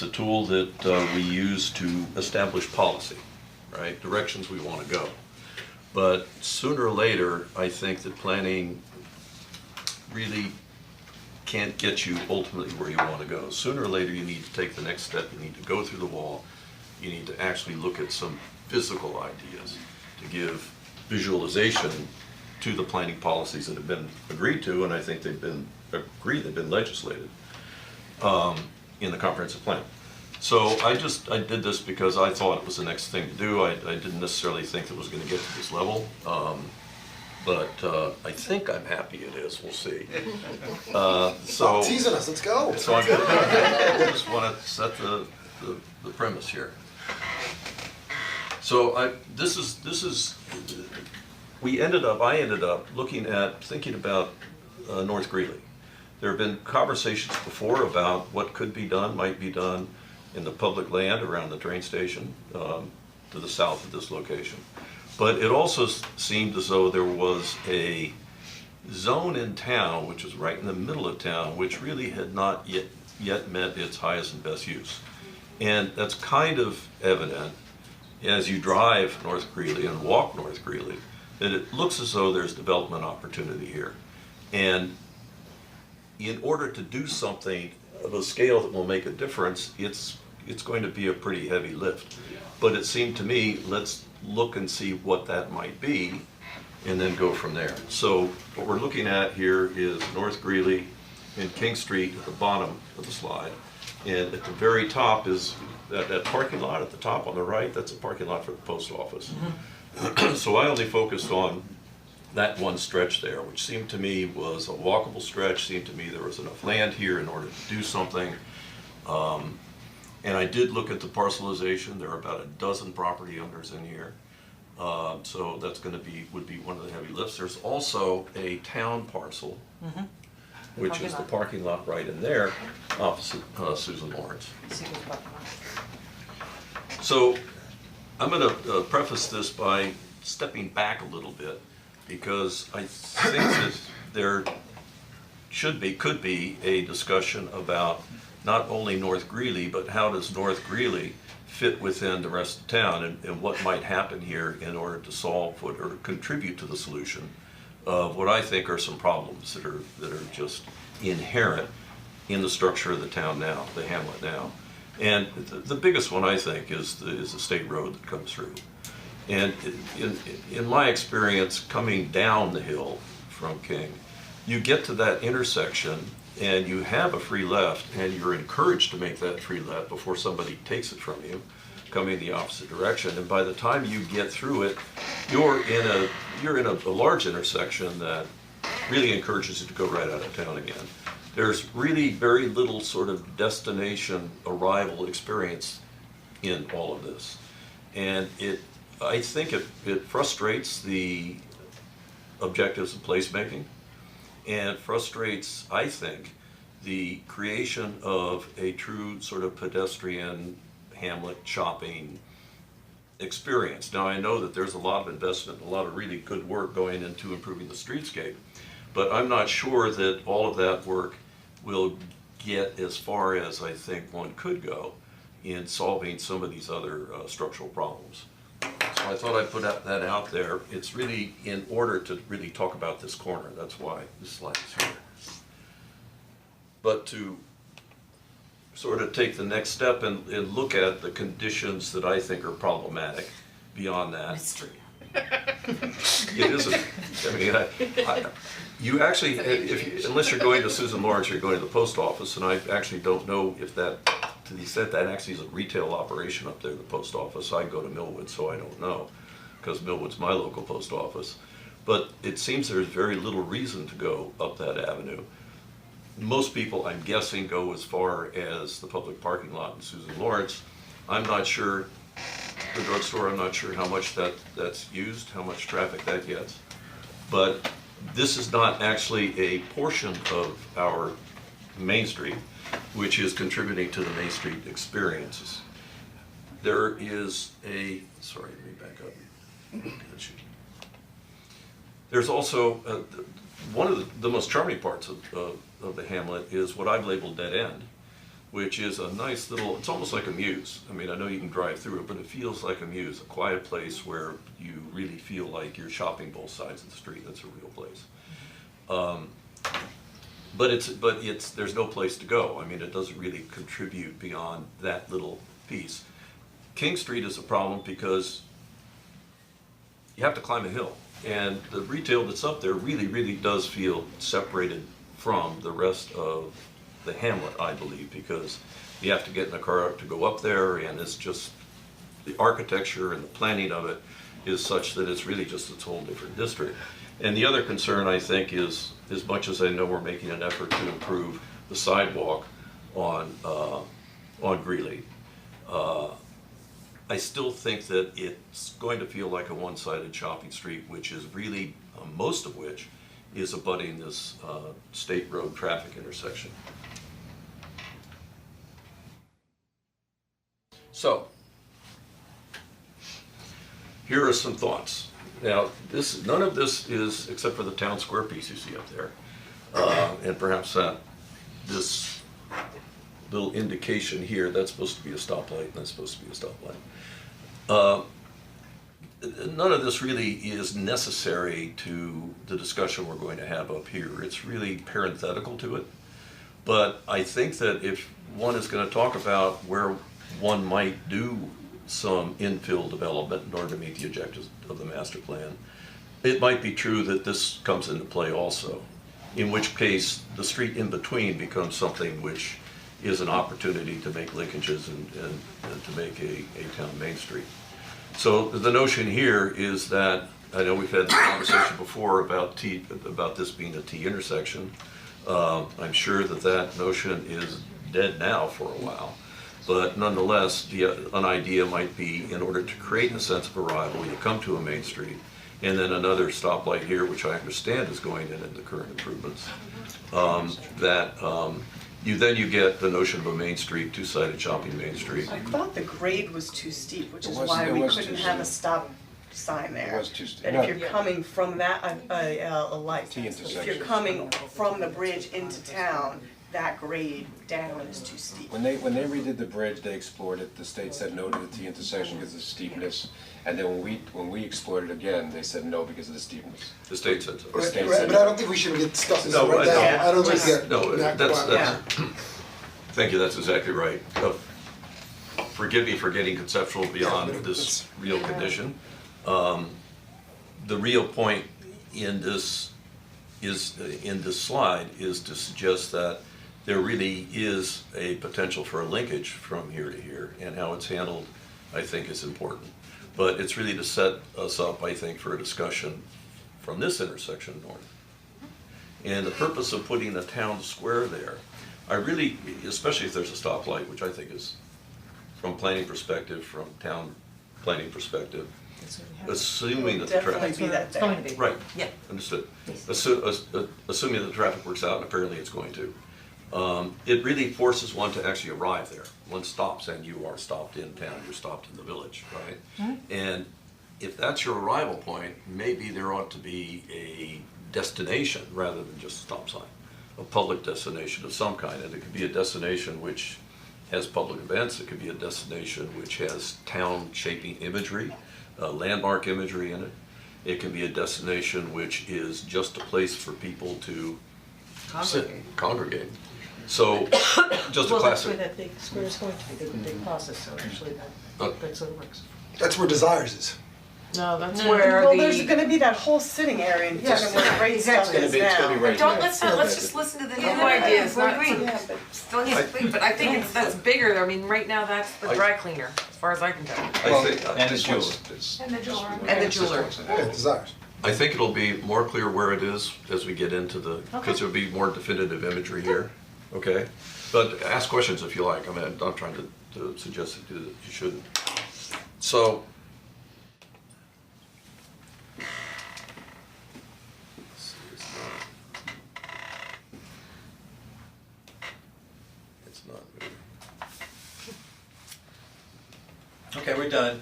tool that we use to establish policy, right? Directions we want to go. But sooner or later, I think that planning really can't get you ultimately where you want to go. Sooner or later, you need to take the next step. You need to go through the wall. You need to actually look at some physical ideas to give visualization to the planning policies that have been agreed to, and I think they've been legislated in the comprehensive plan. So I did this because I thought it was the next thing to do. I didn't necessarily think it was going to get to this level, but I think I'm happy it is. We'll see. Stop teasing us, let's go. So I just want to set the premise here. So I ended up thinking about North Greeley. There have been conversations before about what could be done, might be done. in the public land around the train station to the south of this location. But it also seemed as though there was a zone in town, which was right in the middle of town, which really had not yet met its highest and best use. And that's kind of evident as you drive North Greeley and walk North Greeley, that it looks as though there's development opportunity here. And in order to do something of a scale that will make a difference, it's going to be a pretty heavy lift. But it seemed to me, let's look and see what that might be, and then go from there. So what we're looking at here is North Greeley and King Street at the bottom of the slide. And at the very top is that parking lot at the top on the right, that's a parking lot for the post office. So I only focused on that one stretch there, which seemed to me was a walkable stretch, seemed to me there was enough land here in order to do something. And I did look at the parcelization. There are about a dozen property owners in here. So that's would be one of the heavy lifts. There's also a town parcel, which is the parking lot right in there, opposite Susan Lawrence. So I'm going to preface this by stepping back a little bit, because I think that there could be a discussion about not only North Greeley, but how does North Greeley fit within the rest of town, and what might happen here in order to solve or contribute to the solution of what I think are some problems that are just inherent in the structure of the town now, the hamlet now. And the biggest one, I think, is the state road that comes through. And in my experience, coming down the hill from King, you get to that intersection and you have a free left, and you're encouraged to make that free left before somebody takes it from you, coming the opposite direction. And by the time you get through it, you're in a large intersection that really encourages you to go right out of town again. There's really very little sort of destination arrival experience in all of this. And I think it frustrates the objectives of placemaking, and frustrates, I think, the creation of a true sort of pedestrian hamlet shopping experience. Now, I know that there's a lot of investment, a lot of really good work going into improving the streetscape, but I'm not sure that all of that work will get as far as I think one could go in solving some of these other structural problems. So I thought I'd put that out there. It's really in order to really talk about this corner. That's why this slide is here. But to sort of take the next step and look at the conditions that I think are problematic beyond that. Mystery. It isn't. I mean, you actually, unless you're going to Susan Lawrence, you're going to the post office, and I actually don't know if that, to the extent that actually is a retail operation up there, the post office. I go to Millwood, so I don't know, because Millwood's my local post office. But it seems there's very little reason to go up that avenue. Most people, I'm guessing, go as far as the public parking lot in Susan Lawrence. I'm not sure, the drugstore, I'm not sure how much that's used, how much traffic that gets. But this is not actually a portion of our Main Street, which is contributing to the Main Street experiences. There is a, sorry, let me back up. There's also, one of the most charming parts of the hamlet is what I've labeled dead end, which is a nice little, it's almost like a muse. I mean, I know you can drive through it, but it feels like a muse, a quiet place where you really feel like you're shopping both sides of the street. That's a real place. But there's no place to go. I mean, it doesn't really contribute beyond that little piece. King Street is a problem because you have to climb a hill, and the retail that's up there really, really does feel separated from the rest of the hamlet, I believe, because you have to get in a car to go up there, and it's just, the architecture and the planning of it is such that it's really just its whole different district. And the other concern, I think, is, as much as I know we're making an effort to improve the sidewalk on Greeley, I still think that it's going to feel like a one-sided shopping street, which is really, most of which is abutting this state road traffic intersection. So, here are some thoughts. Now, none of this is, except for the town square piece you see up there, and perhaps this little indication here, that's supposed to be a stoplight, and that's supposed to be a stoplight. None of this really is necessary to the discussion we're going to have up here. It's really parenthetical to it. But I think that if one is going to talk about where one might do some infill development in order to meet the objectives of the master plan, it might be true that this comes into play also, in which case the street in between becomes something which is an opportunity to make linkages and to make a town main street. So the notion here is that, I know we've had this conversation before about this being a T intersection. I'm sure that notion is dead now for a while. But nonetheless, an idea might be, in order to create a sense of arrival, you come to a main street, and then another stoplight here, which I understand is going in the current improvements, you get the notion of a main street, two-sided shopping main street. I thought the grade was too steep, which is It was- why it we was couldn't too have a steep. stop sign there. It was too steep. That No. if you're coming from that, a light, T if intersection. you're coming from the bridge into town, that grade down is too steep. When they redid the bridge, they explored it, the state said no to the T intersection because of the steepness. And then when we explored it again, they said no because of the steepness. The state said so. The state Right, said but I don't think we should get stuck in this No, right I now. don't. I don't think we get. No, knocked that's, around. thank you, that's exactly right. Forgive me for getting conceptual beyond this real condition. The real point in this slide is to suggest that there really is a potential for a linkage from here to here, and how it's handled, I think, is important. But it's really to set us up, I think, for a discussion from this intersection north. And the purpose of putting the town square there, I really, especially if there's a stoplight, which I think is, from planning perspective, from town planning perspective, assuming that the traffic. Definitely be that day. Right, Yeah. understood. Assuming that the traffic works out, and apparently it's going to, it really forces one to actually arrive there. One stops and you are stopped in town, you're stopped in the village, right? And if that's your arrival point, maybe there ought to be a destination rather than just a stop sign. A public destination of some kind, and it could be a destination which has public events, it could be a destination which has town shaping imagery, landmark imagery in it. It can be a destination which is just a place for people to congregate. So, just a Well, that's classic. where that big square is going to be, the big plaza, so actually that sort of works. That's where Desires is. No, that's where Well, there's gonna be that whole sitting area in front Yes, of where the great stuff exactly. is It's gonna be now. right Don't, here. let's just listen to the new Yeah, ideas, we're not agreeing. some, still needs to think, but I think that's bigger, I mean, right now, that's the dry cleaner, as far as I can tell. And the jeweler. And the jeweler. And the jeweler. Yeah, Desires. I think it'll be more clear where it is as we get into because there'll be more definitive imagery here, okay? But ask questions if you like, I mean, I'm not trying to suggest that you shouldn't. So, it's not moving. Okay, we're done.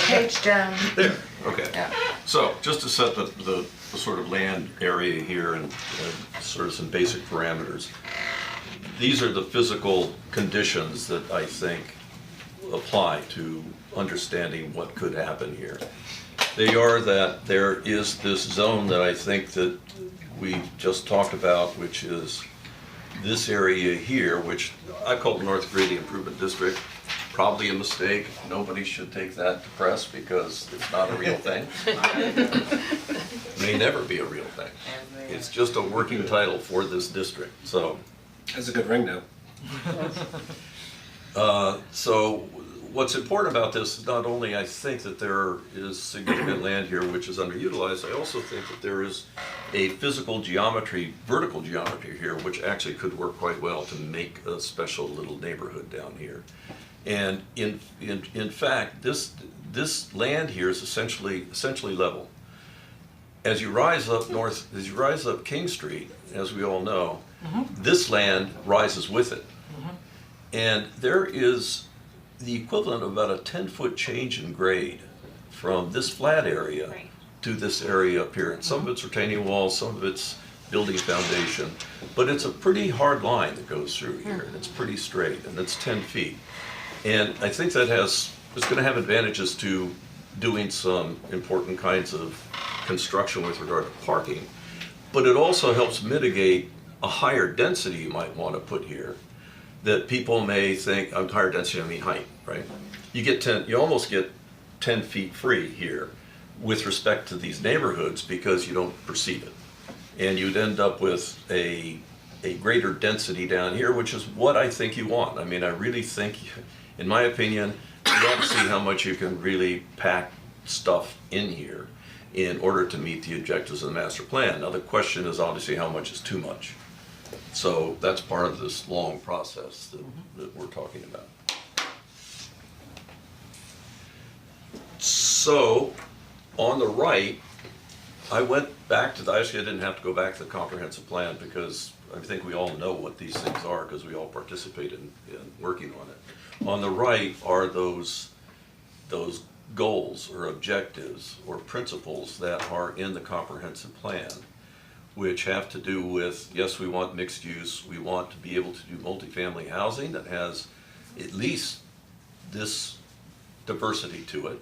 Page down. There, okay. Yeah. So, just to set the sort of land area here and sort of some basic parameters. These are the physical conditions that I think apply to understanding what could happen here. They are that there is this zone that I think that we just talked about, which is this area here, which I call the North Grady Improvement District. Probably a mistake. Nobody should take that to press because it's not a real thing. May never be a real thing. It's just a working title for this district, so. That's a good ring now. So what's important about this is not only I think that there is significant land here which is underutilized, I also think that there is a physical geometry, vertical geometry here, which actually could work quite well to make a special little neighborhood down here. And in fact, this land here is essentially level. As you rise up north, as you rise up King Street, as we all know, this land rises with it. And there is the equivalent of about a 10-foot change in grade from this flat area to this area up here. And some of it's retaining walls, some of it's building foundation, but it's a pretty hard line that goes through here, and it's pretty straight, and it's 10 feet. And I think that it's gonna have advantages to doing some important kinds of construction with regard to parking, but it also helps mitigate a higher density you might want to put here that people may think, higher density, I mean height, right? You almost get 10 feet free here with respect to these neighborhoods because you don't perceive it. And you'd end up with a greater density down here, which is what I think you want. I mean, I really think, in my opinion, you ought to see how much you can really pack stuff in here in order to meet the objectives of the master plan. Now the question is obviously how much is too much. So that's part of this long process that we're talking about. So on the right, I went back to actually I didn't have to go back to the comprehensive plan because I think we all know what these things are because we all participate in working on it. On the right are those goals or objectives or principles that are in the comprehensive plan, which have to do with, yes, we want mixed use, we want to be able to do multifamily housing that has at least this diversity to it.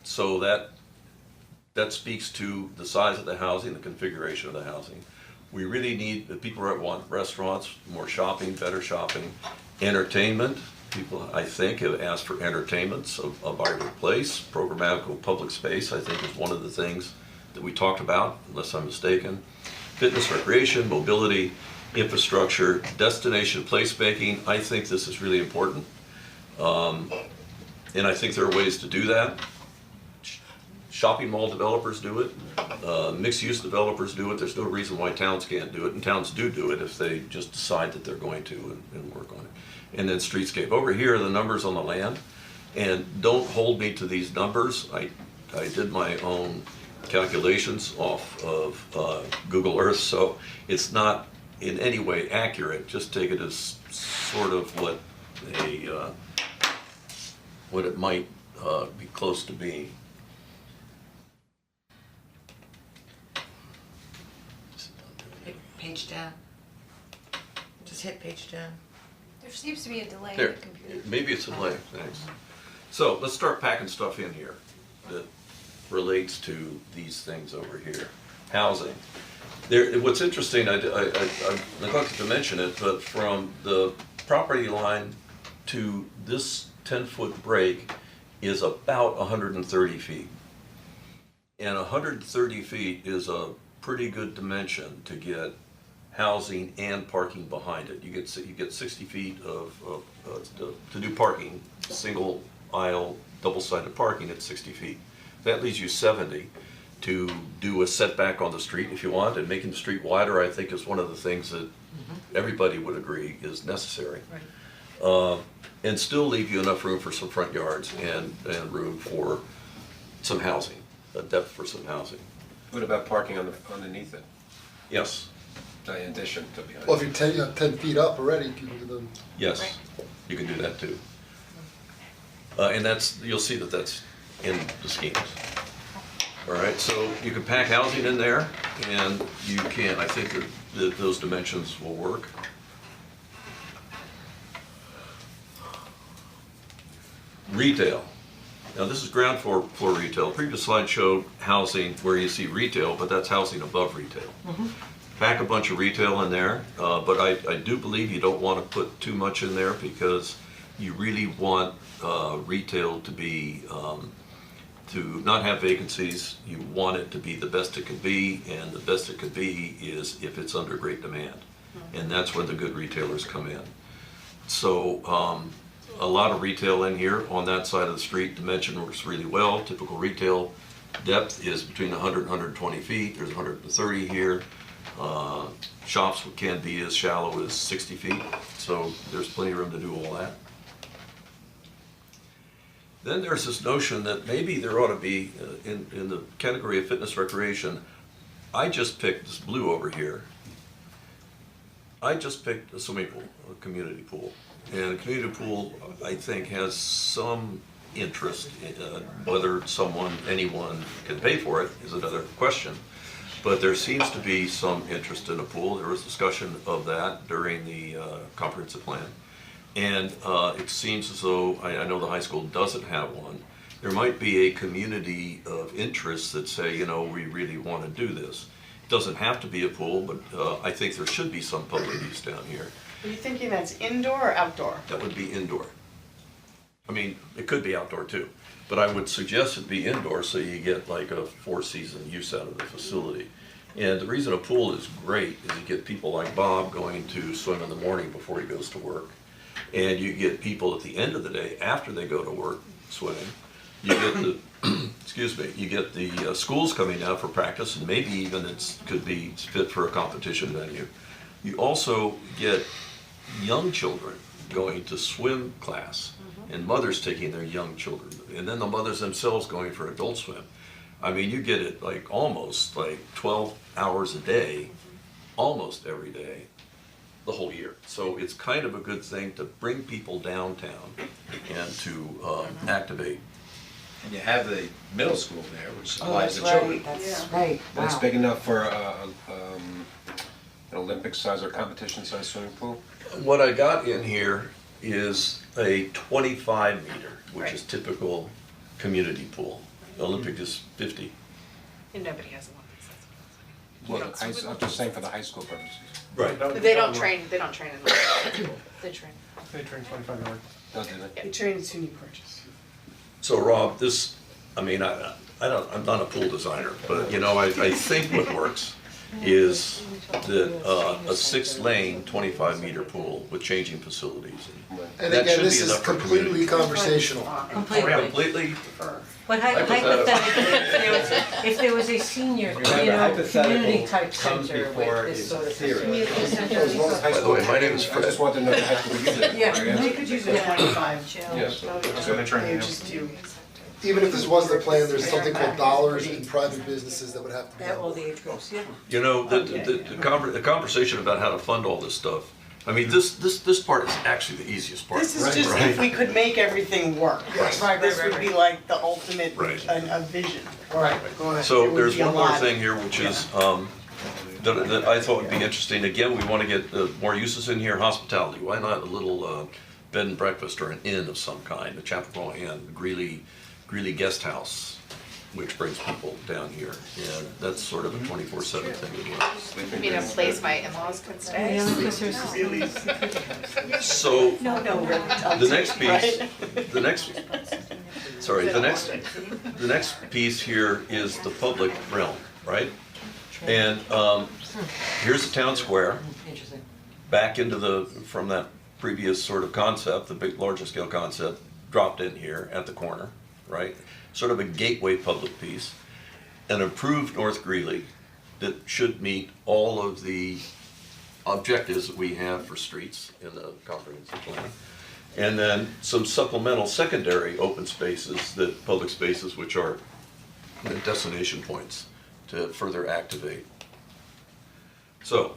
So that speaks to the size of the housing, the configuration of the housing. We really need, the people want restaurants, more shopping, better shopping, entertainment. People, I think, have asked for entertainments, a vibrant place, programmatical public space, I think is one of the things that we talked about, unless I'm mistaken. Fitness, recreation, mobility, infrastructure, destination placemaking. I think this is really important. And I think there are ways to do that. Shopping mall developers do it. Mixed-use developers do it. There's no reason why towns can't do it, and towns do it if they just decide that they're going to and work on it. And then streetscape. Over here are the numbers on the land, and don't hold me to these numbers. I did my own calculations off of Google Earth, so it's not in any way accurate. Just take it as sort of what it might be close to being. Hit page down. Just hit page down. There seems to be a delay in There, the computer. maybe it's a delay, thanks. So let's start packing stuff in here that relates to these things over here. Housing. What's interesting, I neglected to mention it, but from the property line to this 10-foot break is about 130 feet. And 130 feet is a pretty good dimension to get housing and parking behind it. You get 60 feet to do parking, single aisle, double-sided parking at 60 feet. That leaves you 70 to do a setback on the street if you want, and making the street wider, I think, is one of the things that everybody would agree is necessary. Right. And still leave you enough room for some front yards and room for some housing, a depth for some housing. What about parking underneath it? Yes. In addition to behind. Well, if you're 10 feet up already, you can do them. Yes, you can do that too. And you'll see that that's in the schemes. All right, so you can pack housing in there, and you can, I think that those dimensions will work. Retail. Now this is ground floor retail. Previous slide showed housing where you see retail, but that's housing above retail. Pack a bunch of retail in there, but I do believe you don't want to put too much in there because you really want retail to be, to not have vacancies. You want it to be the best it can be, and the best it could be is if it's under great demand. And that's when the good retailers come in. So a lot of retail in here on that side of the street. Dimension works really well. Typical retail depth is between 100 and 120 feet. There's 130 here. Shops can be as shallow as 60 feet, so there's plenty of room to do all that. Then there's this notion that maybe there ought to be, in the category of fitness recreation, I just picked this blue over here. I just picked a swimming pool, a community pool. And a community pool, I think, has some interest, whether anyone can pay for it is another question. But there seems to be some interest in a pool. There was discussion of that during the comprehensive plan. And it seems as though, I know the high school doesn't have one. There might be a community of interests that say, you know, we really want to do this. It doesn't have to be a pool, but I think there should be some public use down here. Are you thinking that's indoor or outdoor? That would be indoor. I mean, it could be outdoor too, but I would suggest it be indoor so you get like a 4-season use out of the facility. And the reason a pool is great is you get people like Bob going to swim in the morning before he goes to work. And you get people at the end of the day, after they go to work, swimming. You get the, excuse me, you get the schools coming out for practice, and maybe even could be fit for a competition venue. You also get young children going to swim class, and mothers taking their young children, and then the mothers themselves going for adult swim. I mean, you get it like almost like 12 hours a day, almost every day, the whole year. So it's kind of a good thing to bring people downtown and to activate. And you have the middle school there, which Oh, supplies that's the right, children. that's right, That's wow. big enough for an Olympic size or competition size swimming pool? What I got in here is a 25 meter, which Right. is typical community pool. Olympic is 50. And nobody has one. Well, I'm just saying for the high school purposes. Right. They don't train in the school. They train. They train 25 yards. Don't do that. They train in SUNY purchase. So Rob, this, I mean, I'm not a pool designer, but you know, I think what works is that a 6-lane, 25 meter pool with changing facilities. And That again, should this be is enough for community. completely conversational. Completely. But hypothetically, if there was a senior, community type center with this sort of facility. By the way, my name is Fred. I just wanted to know the high school could use it. Yeah, they could use a 25. Yes. So they train They you. just do. Even if this was the plan, there's something called dollars in private businesses that would have to be. At all the age groups, yeah. You know, the conversation about how to fund all this stuff, I mean, this part is actually the easiest part. This is just if we could make everything work. This would be like the ultimate, a vision. Right. So there's one more thing here, which is, that I thought would be interesting. Again, we want to get more uses in here, hospitality. Why not a little bed and breakfast or an inn of some kind, a Chappaqua Inn, Greeley Guest House, which brings people down here. And that's sort of a 24/7 thing as well. You mean a place my in-laws could stay? So, No, the next piece, the next piece here is the public realm, right? And here's the town square, back into from that previous sort of concept, the big, larger scale concept, dropped in here at the corner, right? Sort of a gateway public piece, an improved North Greeley that should meet all of the objectives that we have for streets in the comprehensive plan. And then some supplemental secondary open spaces, public spaces, which are the destination points to further activate. So,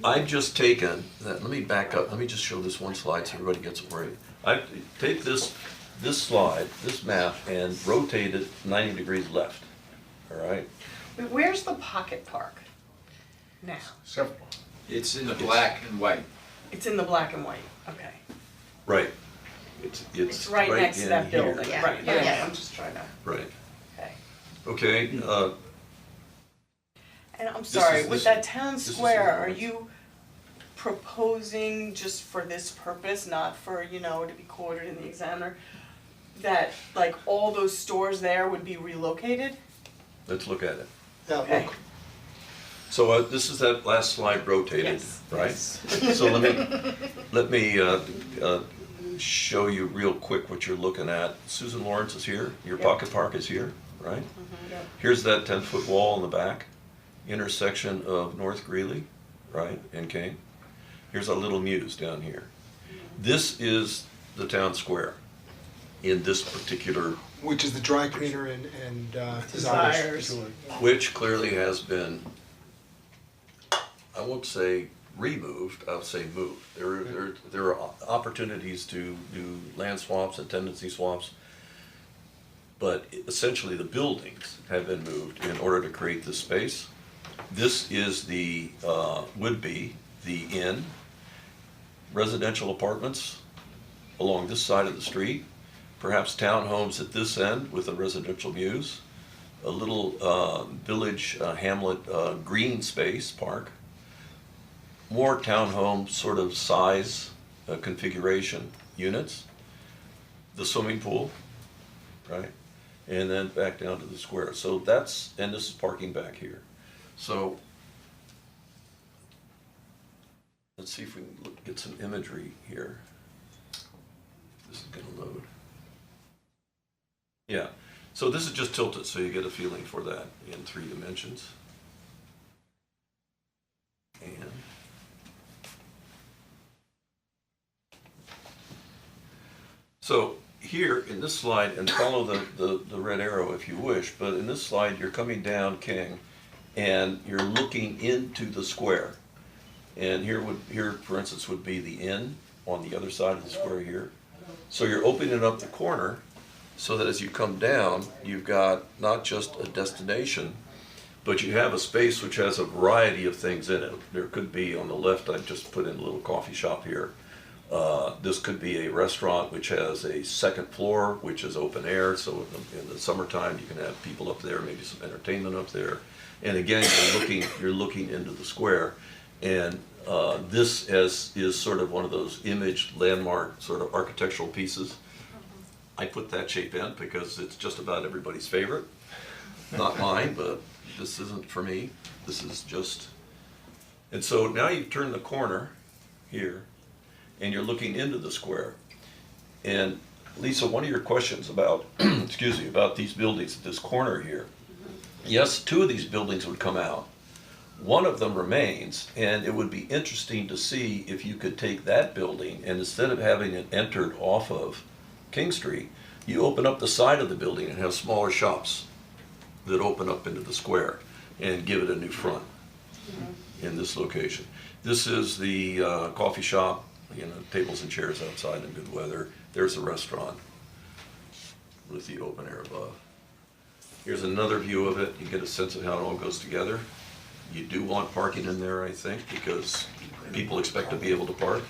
I've just taken, let me back up, let me just show this one slide so everybody gets it right. I take this slide, this map, and rotate it 90 degrees left, all right? Where's the pocket park now? It's in the black and white. It's in the black and white, okay. Right. It's right next to in that here. building, right, yeah, I'm just trying to, Right. okay. Okay, And I'm sorry, is- with that town this is square, the- are you proposing just for this purpose, not for, to be quoted in the Examiner, that like all those stores there would be relocated? let's look at it. Yeah, Okay. look, So this is that last slide rotated, Yes, right? yes. So let me show you real quick what you're looking at. Susan Lawrence is here, your Yep. pocket park is here, right? Yep. Here's that 10-foot wall in the back, intersection of North Greeley, right, and Kane. Here's a little muse down here. This is the town square in this particular, which is the dry cleaner and Desires. which clearly has been, I won't say removed, I'll say moved. There are opportunities to do land swaps and tendency swaps, but essentially the buildings have been moved in order to create this space. This is the, would be the inn, residential apartments along this side of the street, perhaps townhomes at this end with the residential views, a little village Hamlet green space park, more townhome sort of size configuration units, the swimming pool, right? And then back down to the square. So that's, and this is parking back here. So let's see if we can get some imagery here. This is gonna load. Yeah, so this is just tilted, so you get a feeling for that in 3 dimensions. And so here in this slide, and follow the red arrow if you wish, but in this slide you're coming down King and you're looking into the square. And here for instance would be the inn on the other side of the square here. So you're opening up the corner so that as you come down, you've got not just a destination, but you have a space which has a variety of things in it. There could be, on the left, I've just put in a little coffee shop here. This could be a restaurant which has a second floor, which is open air, so in the summertime you can have people up there, maybe some entertainment up there. And again, you're looking into the square. And this is sort of one of those image landmark sort of architectural pieces. I put that shape in because it's just about everybody's favorite. Not mine, but this isn't for me. This is just, and so now you turn the corner here and you're looking into the square. And Lisa, one of your questions about, excuse me, about these buildings at this corner here. Yes, 2 of these buildings would come out. One of them remains, and it would be interesting to see if you could take that building and instead of having it entered off of King Street, you open up the side of the building and have smaller shops that open up into the square and give it a new front in this location. This is the coffee shop, you know, tables and chairs outside in good weather. There's a restaurant with the open air above. Here's another view of it. You get a sense of how it all goes together. You do want parking in there, I think, because people expect to be able to park.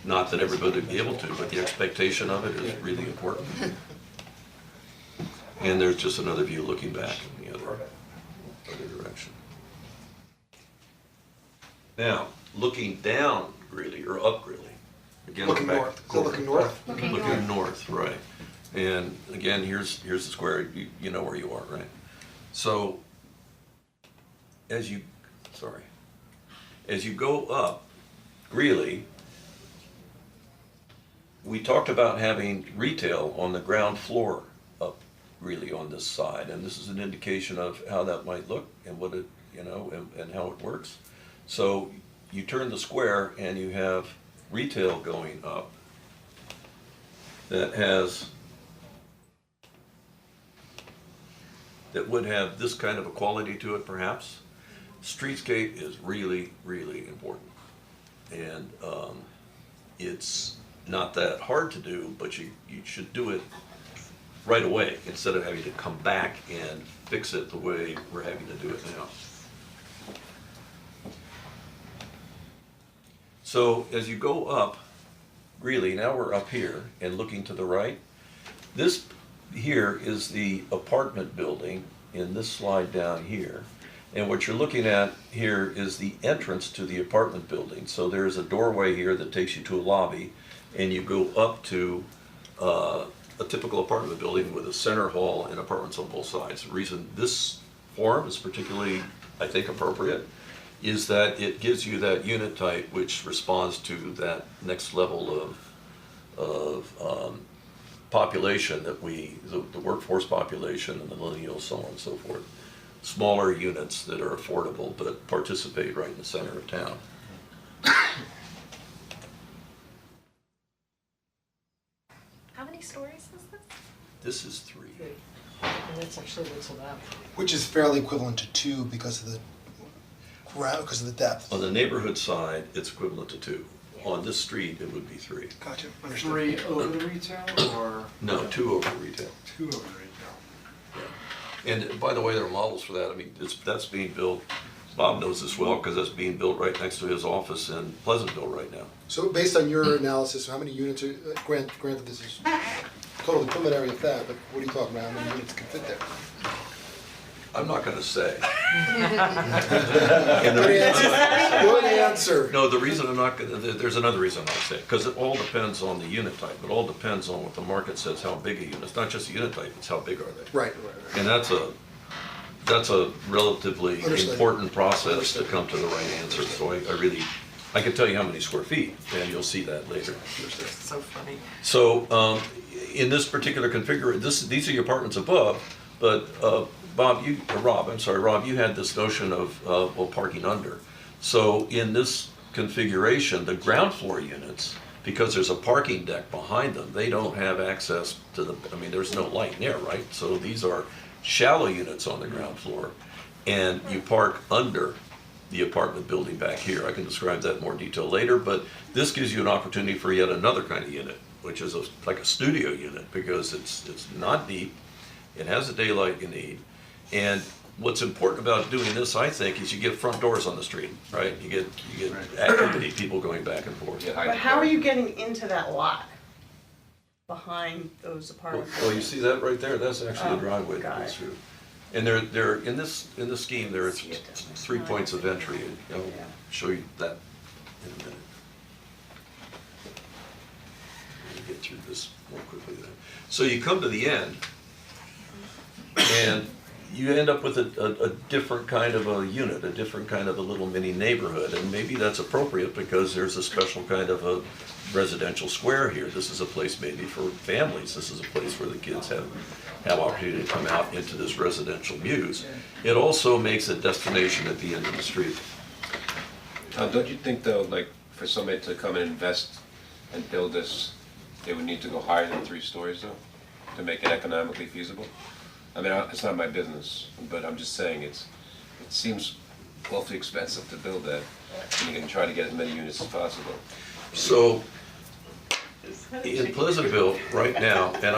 Not that everybody would be able to, but the expectation of it is really important. And there's just another view looking back in the other direction. Now, looking down Greeley, or up Greeley. Again, Looking back north. to the corner. Looking north? Looking north, right. And again, here's the square, you know where you are, right? So, as you go up Greeley, we talked about having retail on the ground floor up Greeley on this side, and this is an indication of how that might look and what it, you know, and how it works. So you turn the square and you have retail going up that would have this kind of a quality to it perhaps. Streetscape is really, really important. And it's not that hard to do, but you should do it right away instead of having to come back and fix it the way we're having to do it now. So as you go up, really, now we're up here and looking to the right. This here is the apartment building in this slide down here. And what you're looking at here is the entrance to the apartment building. So there's a doorway here that takes you to a lobby, and you go up to a typical apartment building with a center hall and apartments on both sides. The reason this form is particularly, I think, appropriate is that it gives you that unit type which responds to that next level of population that the workforce population and the millennials, so on and so forth. Smaller units that are affordable but participate right in the center of town. How many stories is this? This is 3. And that's actually what's allowed. Which is fairly equivalent to 2 because of the Right, because of the depth. On the neighborhood side, it's equivalent to 2. On this street, it would be 3. Gotcha, understood. 3 over the retail or? No, 2 over retail. 2 over the retail. And by the way, there are models for that. I mean, that's being built, Bob knows this well, because that's being built right next to his office in Pleasantville right now. So based on your analysis, how many units are, granted this is totally preliminary at that, but what are you talking about, how many units can fit there? I'm not gonna say. Good answer, good answer. No, the reason I'm not gonna, there's another reason I'm not saying, because it all depends on the unit type. It all depends on what the market says, how big a unit. It's not just the unit type, it's how big are they. Right. And that's a relatively Understood. important process to come to the right answer. So I can tell you how many square feet, and you'll see that later. So funny. So, in this particular configuration, these are your apartments above, but, Rob, you had this notion of, well, parking under. So in this configuration, the ground floor units, because there's a parking deck behind them, they don't have access to the, I mean, there's no light in there, right? So these are shallow units on the ground floor, and you park under the apartment building back here. I can describe that in more detail later, but this gives you an opportunity for yet another kind of unit, which is like a studio unit, because it's not deep, it has the daylight you need, and what's important about doing this, I think, is you get front doors on the street, right? You get activity, people going back and forth. But how are you getting into that lot behind those apartments? Well, you see that right there, that's actually the driveway that got goes it. through. And there, in this scheme, there are 3 points of entry, and I'll show you that in a minute. Let me get through this more quickly then. So you come to the end, and you end up with a different kind of a unit, a different kind of a little mini neighborhood, and maybe that's appropriate because there's a special kind of a residential square here. This is a place maybe for families. This is a place where the kids have opportunity to come out into this residential muse. It also makes a destination at the end of the street. Don't you think though, like, for somebody to come and invest and build this, they would need to go higher than 3 stories though, to make it economically feasible? I mean, it's not my business, but I'm just saying it seems awfully expensive to build that, and you can try to get as many units as possible. So, in Pleasantville right now, and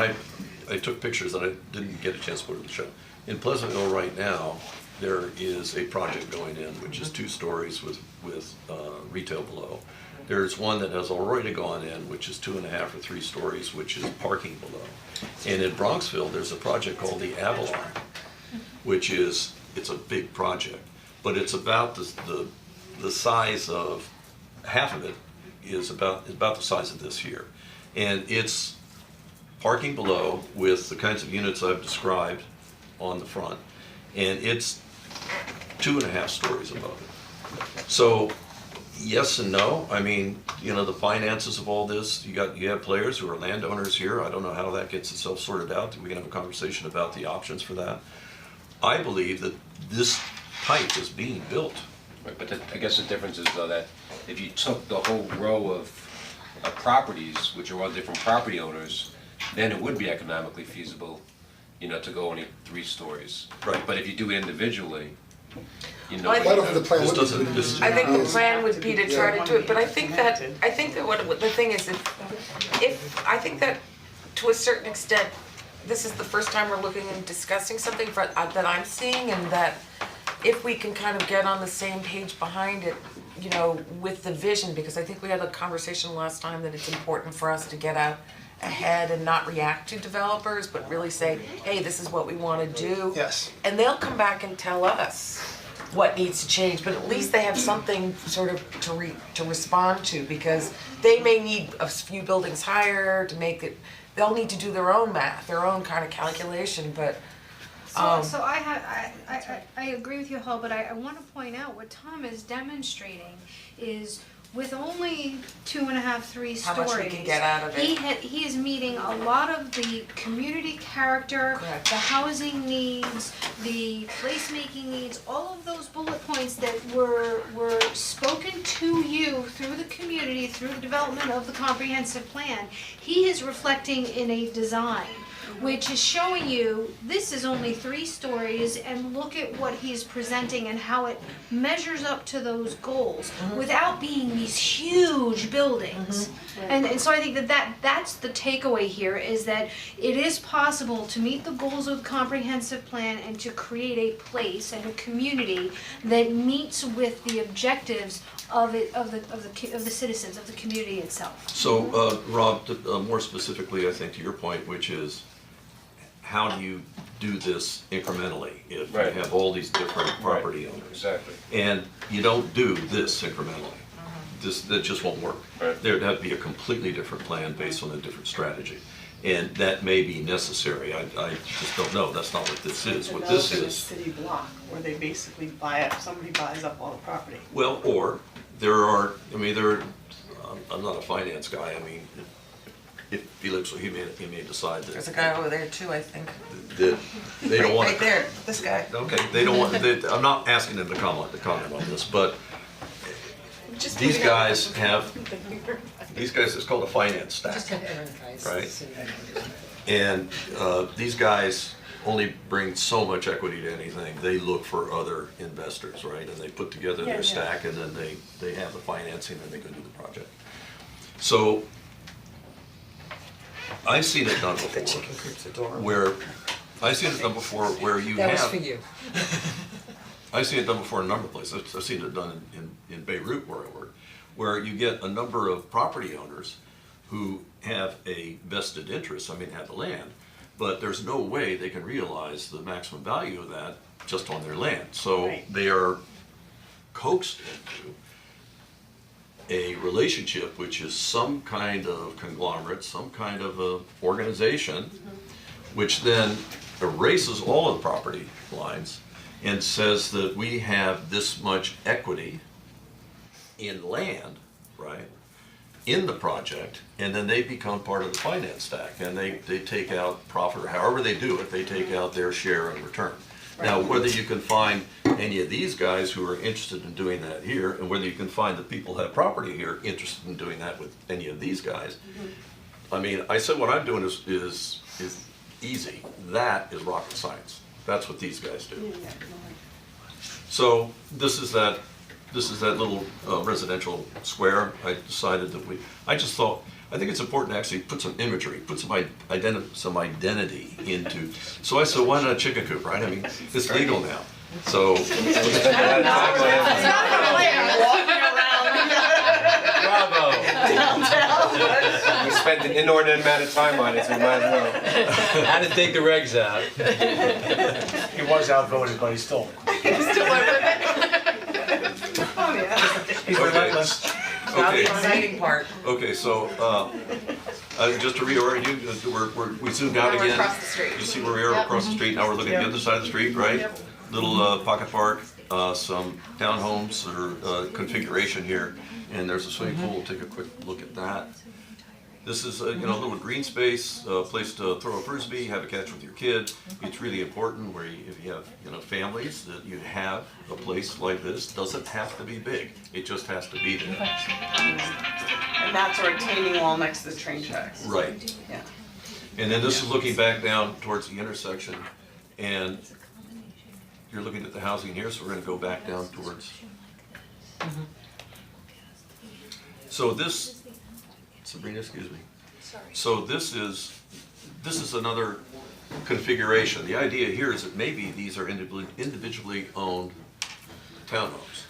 I took pictures and I didn't get a chance to put it in the show. In Pleasantville right now, there is a project going in, which is 2 stories with retail below. There's one that has already gone in, which is 2.5 or 3 stories, which is parking below. And in Bronxville, there's a project called the Avalon, which is, it's a big project, but it's about the size of, half of it is about the size of this here. And it's parking below with the kinds of units I've described on the front, and it's 2.5 stories above it. So, yes and no. I mean, you know, the finances of all this, you have players who are landowners here. I don't know how that gets itself sorted out. We can have a conversation about the options for that. I believe that this type is being built. Right, but I guess the difference is though that if you took the whole row of properties, which are all different property owners, then it would be economically feasible, you know, to go only 3 stories. Right. But if you do it indivially, you know. Well, I I don't think the plan would be doesn't- to this- I think the plan would be to try to do it, but I think that what the thing is, if, I think that to a certain extent, this is the first time we're looking and discussing something that I'm seeing, and that if we can kind of get on the same page behind it, you know, with the vision, because I think we had a conversation last time that it's important for us to get out ahead and not react to developers, but really say, hey, this is what we wanna do. Yes. And they'll come back and tell us what needs to change, but at least they have something sort of to respond to, because they may need a few buildings higher to make it, they'll need to do their own math, their own kind of calculation, but So I agree with you, Hull, but I wanna point out what Tom is demonstrating is with only 2.5, 3 stories. How much we can get out of it. He is meeting a lot of the community character, Correct. the housing needs, the placemaking needs, all of those bullet points that were spoken to you through the community, through the development of the comprehensive plan. He is reflecting in a design. which is showing you, this is only 3 stories, and look at what he's presenting and how it measures up to those goals, without being these huge buildings. And so I think that's the takeaway here, is that it is possible to meet the goals of the comprehensive plan and to create a place and a community that meets with the objectives of the citizens, of the community itself. So, Rob, more specifically, I think to your point, which is, how do you do this incrementally if you Right. have all these different property owners? Exactly. And you don't do this incrementally. That just won't work. Right. There'd have to be a completely different plan based on a different strategy. And that may be necessary, I just don't know, that's not what this is. What this Develop in a is, city block where they basically buy up, somebody buys up all the property. well, or there are, I mean, I'm not a finance guy, I mean, if Felix, he may decide that. There's a guy over there too, I think. That they don't want. Right there, this guy. Okay, they don't want, I'm not asking them to comment on this, but these guys have, it's called a finance stack. Just have Aaron guys. Right. And these guys only bring so much equity to anything. They look for other investors, right? And they put together their stack, and then they have the financing, and they go do the project. So I've seen it done before. The chicken coop's adorable. Where, I've seen it done before where you That have. was for you. I've seen it done before in a number of places. I've seen it done in Beirut where I work, where you get a number of property owners who have a vested interest, I mean, have the land, but there's no way they can realize the maximum value of that just on their land. So Right. they are coaxed into a relationship which is some kind of conglomerate, some kind of a organization, which then erases all of the property lines and says that we have this much equity in land, right, in the project, and then they become part of the finance stack, and they take out profit, or however they do it, they take out their share in return. Now, whether you can find any of these guys who are interested in doing that here, and whether you can find the people who have property here interested in doing that with any of these guys, I mean, I said what I'm doing is easy. That is rocket science. That's what these guys do. So this is that little residential square. I decided that I think it's important to actually put some imagery, put some identity into. So I said, why not a chicken coop, right? I mean, it's legal now. So. Bravo. We spent an inordinate amount of time on it, so we might as well. How to take the regs out. He was outvoted, but he's still. He's relentless. Now the Okay. exciting part. Okay, so, just to reorient you, we zoomed out Now we're again. across the street. You see where we are across the street, now we're looking at the other side of the street, right? Little pocket park, some townhomes or configuration here, and there's a swimming pool, take a quick look at that. This is a little green space, a place to throw a frisbee, have a catch with your kid. It's really important where if you have families, that you have a place like this. Doesn't have to be big, it just has to be there. And that's a retaining wall next to the train tracks. Right. Yeah. And then this is looking back down towards the intersection, and you're looking at the housing here, so we're gonna go back down towards. So this, Sabrina, excuse me. So this is another configuration. The idea here is that maybe these are individually owned townhomes,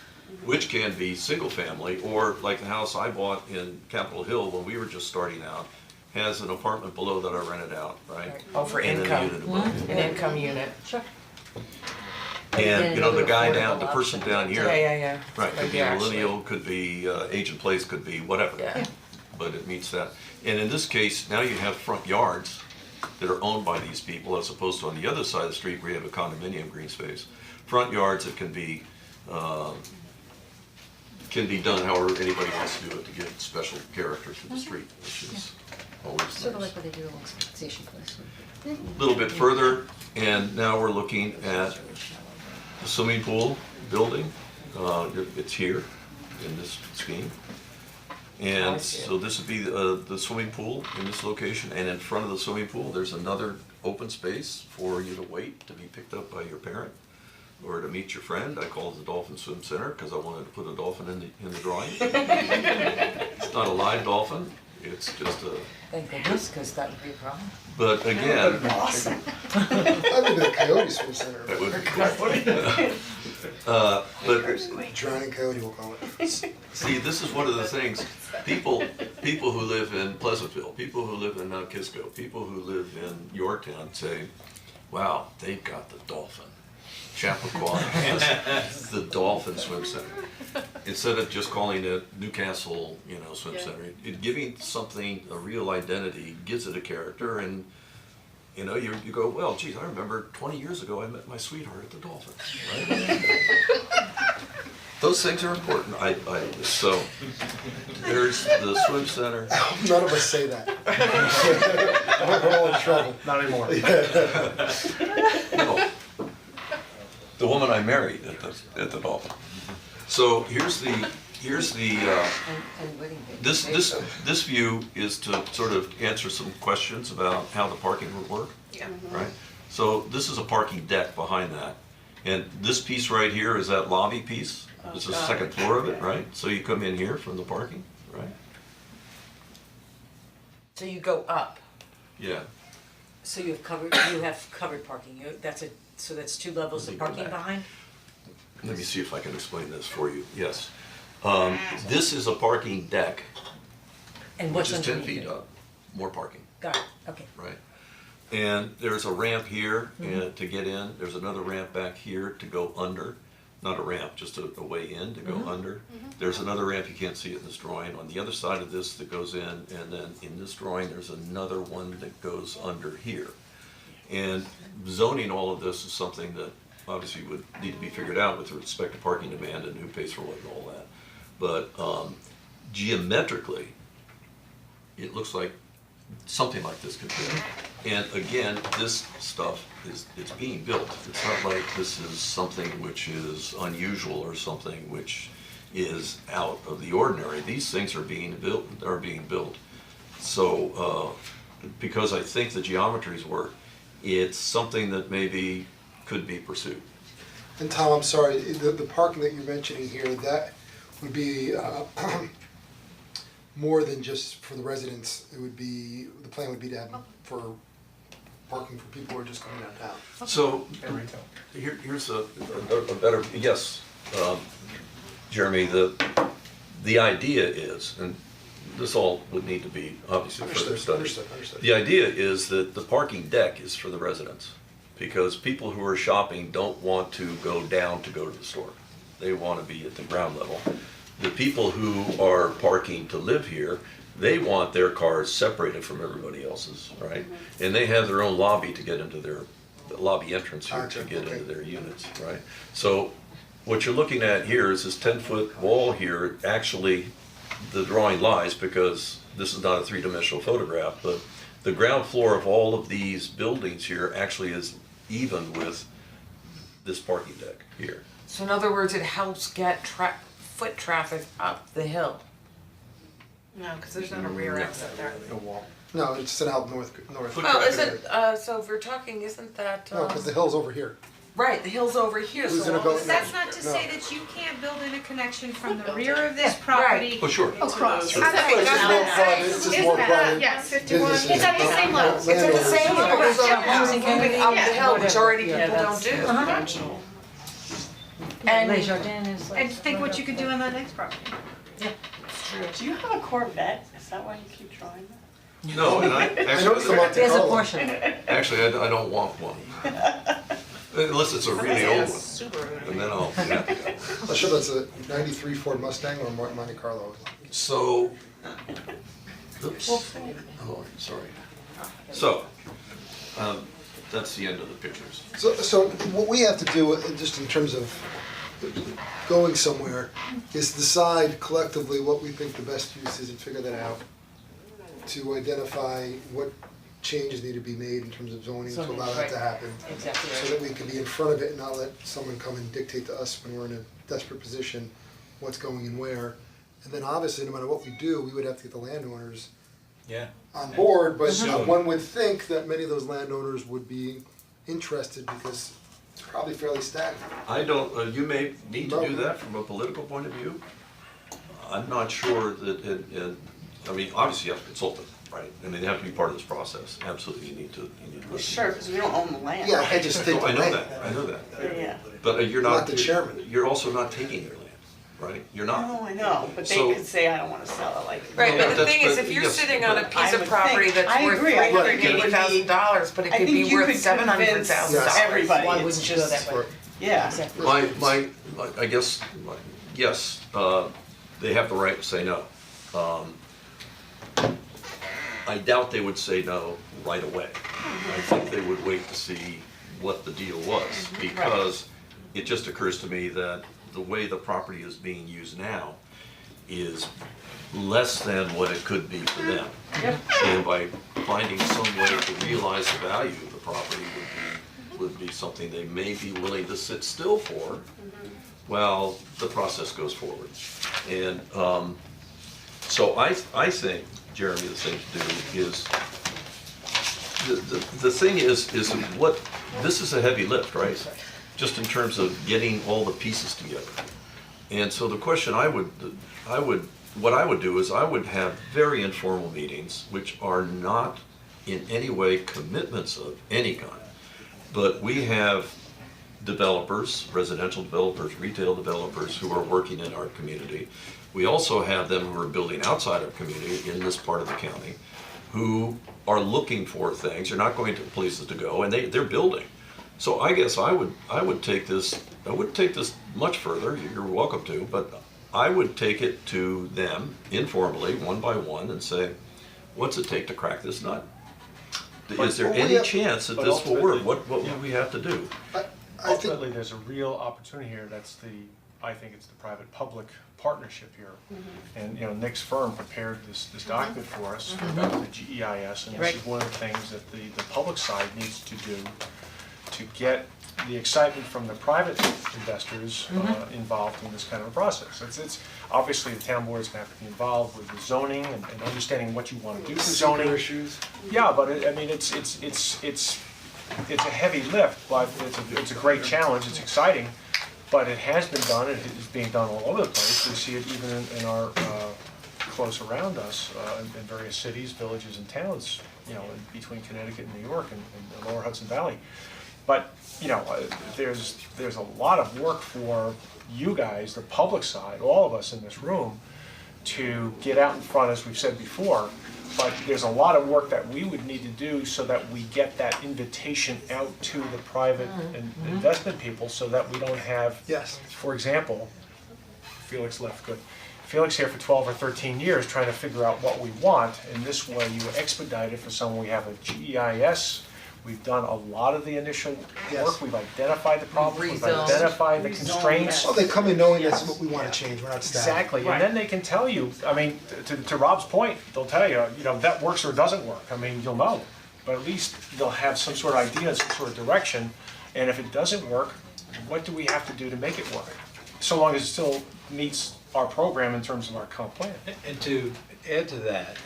which can be single family, or like the house I bought in Capitol Hill when we were just starting out, has an apartment below that I rented out, right? Oh, for And then a income. unit above. An income unit. Sure. And, the guy down, the person down here. Yeah. Right, could be a Actually. millennial, could be age in place, could be whatever. Yeah. But it meets that. And in this case, now you have front yards that are owned by these people, as opposed to on the other side of the street where you have a condominium green space. Front yards that can be done however anybody wants to do it to give special character to the street, which is always Sort of nice. like what they do along Station Place. A little bit further, and now we're looking at the swimming pool building. It's here in this scheme. And so this would be the swimming pool in this location, and in front of the swimming pool, there's another open space for you to wait to be picked up by your parent or to meet your friend. I call it the Dolphin Swim Center because I wanted to put a dolphin in the drawing. It's not a live dolphin, it's just a, Thank goodness, cause that would be a problem. but again, Awesome. I live in a coyote swim center. that would be cool. But Drowning coyote, we'll call it. see, this is one of the things, people who live in Pleasantville, people who live in Mount Kisco, people who live in Yorktown say, wow, they've got the dolphin. Chappaqua has the Dolphin Swim Center. Instead of just calling it Newcastle, swim center, giving something a real identity, gives it a character, and you go, well, geez, I remember 20 years ago I met my sweetheart at the Dolphin, right? Those things are important. So there's the swim center. None of us say that. We're all in trouble. Not anymore. No. The woman I married at the Dolphin. So here's the this view is to sort of answer some questions about how the parking would work. Yeah. Right? So this is a parking deck behind that. And this piece right here is that lobby piece. This is the second floor of it, right? So you come in here from the parking, right? So you go up, Yeah. So you have covered parking, so that's 2 levels Let of me go parking back. behind? Let me see if I can explain this for you. Yes. This is a parking deck, And which what's is 10 underneath feet it? up, more parking. Got it, okay. Right. And there's a ramp here to get in, there's another ramp back here to go under, not a ramp, just a way in to go under. There's another ramp, you can't see it in this drawing, on the other side of this that goes in, and then in this drawing, there's another one that goes under here. And zoning all of this is something that obviously would need to be figured out with respect to parking demand and who pays for what and all that. But geometrically, it looks like something like this could fit. And again, this stuff it's being built. It's not like this is something which is unusual or something which is out of the ordinary. These things are being built. So because I think the geometries work, it's something that maybe could be pursued. And Tom, I'm sorry, the parking that you're mentioning here, that would be more than just for the residents. It would be, the plan would be to have for parking for people who are just coming downtown. So here's a better, yes, Jeremy, the idea is, and this all would need to be obviously further studied. Understood. The idea is that the parking deck is for the residents, because people who are shopping don't want to go down to go to the store. They want to be at the ground level. The people who are parking to live here, they want their cars separated from everybody else's, right? And they have their own lobby to get into their, the lobby entrance here to get into their units, right? So what you're looking at here is this 10-foot wall here. Actually, the drawing lies because this is not a three-dimensional photograph, but the ground floor of all of these buildings here actually is even with this parking deck here. so in other words, it helps get foot traffic up the hill. No, cause there's not a rear exit there. No, it's to help north. Well, isn't, so if we're talking, isn't that, No, cause the hill's over here. right, the hill's over here, Who's so gonna all go- this- That's not to say that you can't build in a connection from the rear of this property. Oh, sure. Across. It's just more private, it's just more private. Yes, 51. businesses. It's at the same level. It's at the same level, Landowners. so housing moving up the hill, which already Yeah, people don't that's do. conventional. And Les Jardins is like. And think what you could do on that next property. Do you have a Corvette? Is that why you keep trying that? No, and I noticed the Monte There's a Carlo. portion. actually, I don't want one. Unless it's a really old one, and then I'll be happy. I'm sure that's a '93 Ford Mustang or Monte Carlo. So, oops, oh, sorry. So, that's the end of the pictures. So what we have to do, just in terms of going somewhere, is decide collectively what we think the best use is and figure that out. To identify what changes need to be made in terms of zoning to allow that to happen. Exactly So that we can be in front of it and not let someone come and dictate to us when we're in a desperate position, what's going and where. And then obviously, no matter what we do, we would have to get the landowners Yeah. on board, but Soon. one would think that many of those landowners would be interested because it's probably fairly stagnant. I don't, you may need to do that from a political point of view. I'm not sure that, I mean, obviously you have to consult them, right? I mean, they have to be part of this process, absolutely, you need to Well, sure, because we don't own the land. Yeah, I can't just take the I know land. that, I know that. Yeah. But you're Not not, the chairman. you're also not taking their land, right? You're not. No, I know, but they So- could say, I don't wanna sell it, like. Right, Yeah, but the that's- thing is, but if you're yes, sitting on a but- piece I of would property think- that's I worth agree, three I think hundred it would eighty be- thousand dollars, but it I could think be you worth could seven hundred convince thousand dollars. everybody, Why it's wouldn't you go just, that way? yeah. My, I guess, yes, they have the right to say no. I doubt they would say no right away. I think they would wait to see what the deal was, because it just occurs to me that the way the property is being used now is less than what it could be for them. And by finding some way to realize the value of the property would be something they may be willing to sit still for while the process goes forward. And so I think, Jeremy, the thing to do is, the thing is what, this is a heavy lift, right? Just in terms of getting all the pieces together. And so the question what I would do is I would have very informal meetings, which are not in any way commitments of any kind. But we have developers, residential developers, retail developers who are working in our community. We also have them who are building outside our community in this part of the county, who are looking for things, they're not going to places to go, and they're building. So I guess I would take this much further, you're welcome to, but I would take it to them informally, one by one, and say, what's it take to crack this nut? Is there any chance that But this will work? ultimately- What would we have to do? Ultimately, there's a real opportunity here, I think it's the private-public partnership here. And, Nick's firm prepared this document for us about the GEIS, and this is one of the things that the public side needs to do to get the excitement from the private investors involved in this kind of a process. It's obviously the town board is gonna have to be involved with the zoning and understanding what you wanna do for zoning. issues. Yeah, but it's a heavy lift, but it's a great challenge, it's exciting, but it has been done, it is being done all over the place. We see it even in our close around us, in various cities, villages and towns, in between Connecticut and New York and the lower Hudson Valley. But, there's a lot of work for you guys, the public side, all of us in this room, to get out in front, as we've said before. But there's a lot of work that we would need to do so that we get that invitation out to the private investment people, so that we don't have, for example, Felix left, good. Felix here for 12 or 13 years trying to figure out what we want, and this way you expedite it for someone. We have a GEIS, we've done a lot of the initial work, we've identified the problems, we've Rezoned. identified the constraints. Well, they come in knowing that's what we wanna change, we're not static. Exactly, and then they can tell you, to Rob's point, they'll tell you, that works or doesn't work, you'll know. But at least they'll have some sort of idea, some sort of direction, and if it doesn't work, what do we have to do to make it work? So long as it still meets our program in terms of our comp plan. And to add to that,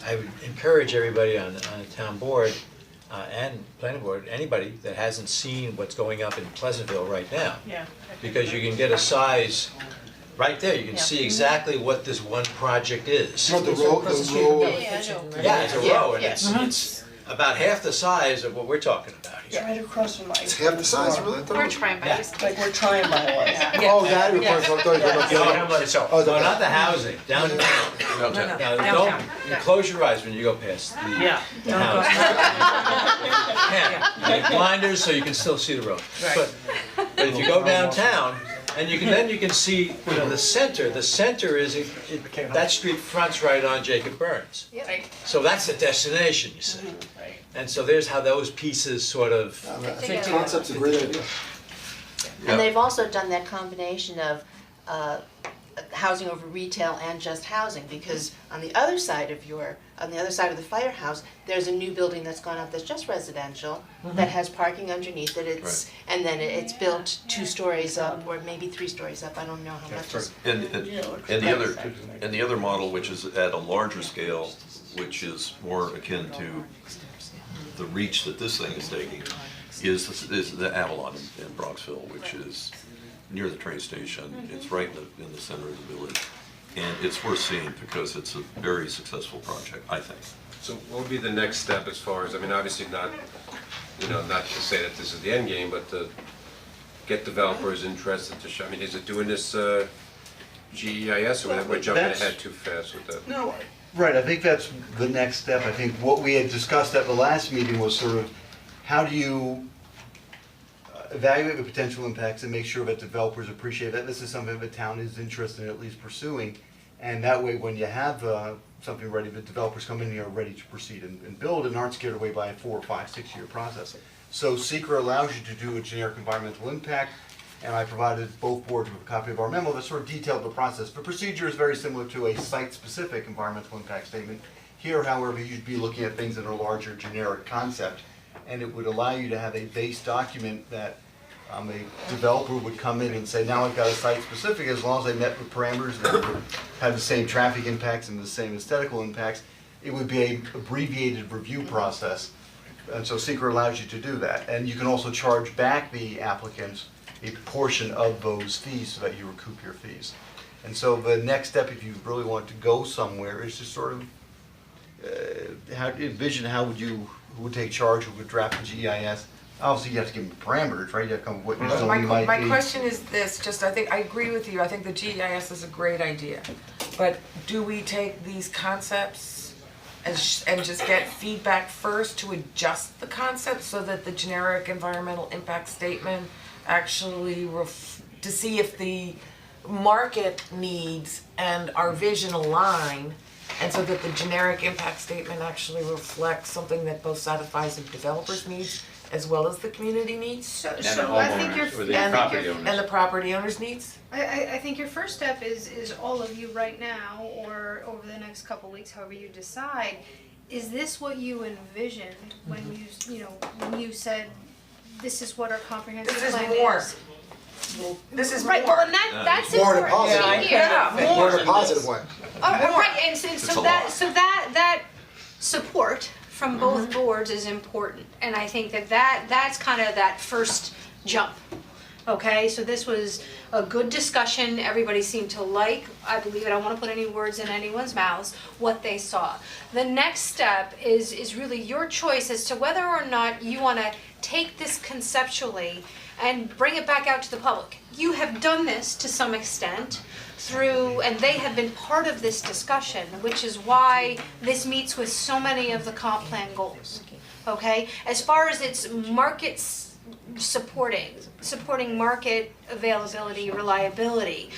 I would encourage everybody on the town board and planning board, anybody that hasn't seen what's going up in Pleasantville right now. Yeah. Because you can get a size, right there, you can see exactly what this one project is. You know, the row. Yeah, it's a row, and it's about half the size of what we're talking about here. It's right across from my. It's half the size, really? We're trying by this. Like, we're trying by it. Oh, that, of course, I thought you were talking about. Hamlet itself. Oh, No, not the housing, downtown. Now, don't, you close your eyes when you go past the Yeah. house. Yeah, you get blinders so you can still see the road. But if you go downtown, and you can see, the center is, that street fronts right on Jacob Burns. Right. So that's the destination, you see. And so there's how those pieces sort of, I think concept's a great idea. And they've also done that combination of housing over retail and just housing, because on the other side of the firehouse, there's a new building that's gone up that's just residential, that has parking underneath it, and then it's built 2 stories up, or maybe 3 stories up, I don't know how much is. And the other model, which is at a larger scale, which is more akin to the reach that this thing is taking, is the Avalon in Bronxville, which is near the train station. It's right in the center of the village, and it's worth seeing because it's a very successful project, I think. So what would be the next step as far as, I mean, obviously not, not to say that this is the end game, but to get developers interested to show, I mean, is it doing this GEIS, or we're jumping ahead too fast with that? No, right, I think that's the next step. I think what we had discussed at the last meeting was sort of, how do you evaluate the potential impacts and make sure that developers appreciate that this is something the town is interested in at least pursuing. And that way, when you have something ready, the developers come in and are ready to proceed and build and aren't scared away by a 4 or 5, 6 year process. So SECR allows you to do a generic environmental impact, and I provided both boards with a copy of our memo that sort of detailed the process. The procedure is very similar to a site-specific environmental impact statement. Here, however, you'd be looking at things in a larger generic concept, and it would allow you to have a base document that a developer would come in and say, now I've got a site-specific, as long as they met the parameters that would have the same traffic impacts and the same aesthetical impacts, it would be an abbreviated review process. And so SECR allows you to do that. And you can also charge back the applicants a portion of those fees so that you recoup your fees. And so the next step, if you really want to go somewhere, is to sort of envision who would take charge, who would draft the GEIS. Obviously, you have to give them parameters, right? You have to come up with what your zoning might be. My question is this, I think, I agree with you, I think the GEIS is a great idea. But do we take these concepts and just get feedback first to adjust the concept so that the generic environmental impact statement actually to see if the market needs and our vision align, and so that the generic impact statement actually reflects something that both satisfies the developer's needs as well as the community needs? So I think your, And the property owner's needs? I think your first step is all of you right now, or over the next couple weeks, however you decide, is this what you envisioned when when you said, this is what our comprehensive This is plan more. is? This is Right, more. well, and that's More in a important positive to hear. way. More in a positive way. Right, and so It's a that support from both boards is important, and I think that's kind of that first jump. Okay, so this was a good discussion, everybody seemed to like, I believe, I don't wanna put any words in anyone's mouths, what they saw. The next step is really your choice as to whether or not you wanna take this conceptually and bring it back out to the public. You have done this to some extent through, and they have been part of this discussion, which is why this meets with so many of the comp plan goals. Okay, as far as its markets supporting market availability, reliability.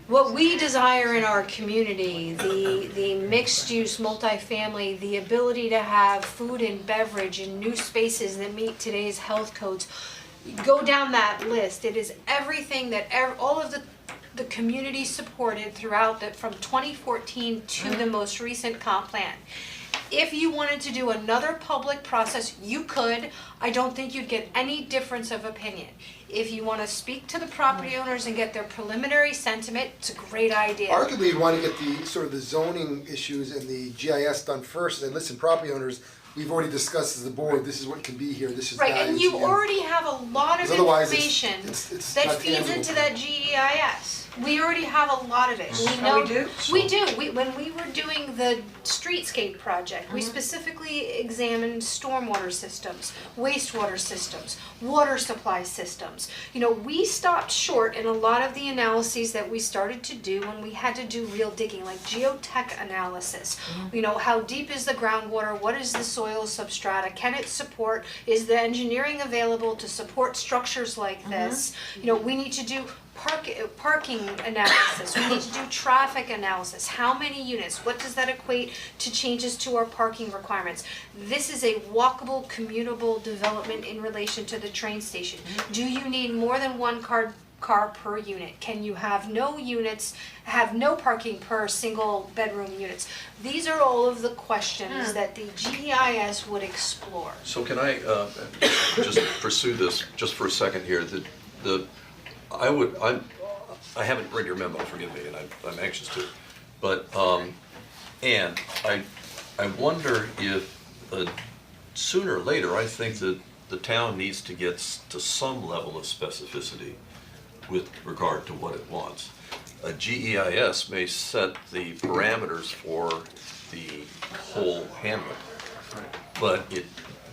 What we desire in our community, the mixed use multifamily, the ability to have food and beverage in new spaces that meet today's health codes, go down that list. It is everything that all of the community supported throughout from 2014 to the most recent comp plan. If you wanted to do another public process, you could. I don't think you'd get any difference of opinion. If you wanna speak to the property owners and get their preliminary sentiment, it's a great idea. Arguably, you'd wanna get the sort of the zoning issues and the GIS done first, and then listen, property owners, we've already discussed as a board, this is what can be here, this is Right, value and to you already have a lot of 'Cause otherwise information it's that not feeds tangible. into that GEIS. We already have a lot of it. We Oh, know. we do? We do. When we were doing the streetscape project, we specifically examined stormwater systems, wastewater systems, water supply systems. We stopped short in a lot of the analyses that we started to do when we had to do real digging, like geotech analysis. How deep is the groundwater? What is the soil substrata? Can it support? Is the engineering available to support structures like this? We need to do parking analysis, we need to do traffic analysis, how many units, what does that equate to changes to our parking requirements? This is a walkable, commutable development in relation to the train station. Do you need more than one car car per unit? Can you have no units, have no parking per single bedroom units? These are all of the questions that the GEIS would explore. So can I just pursue this just for a second here? I haven't read your memo, forgive me, and I'm anxious to. But, and I wonder if sooner or later, I think that the town needs to get to some level of specificity with regard to what it wants. A GEIS may set the parameters for the whole hamlet, but it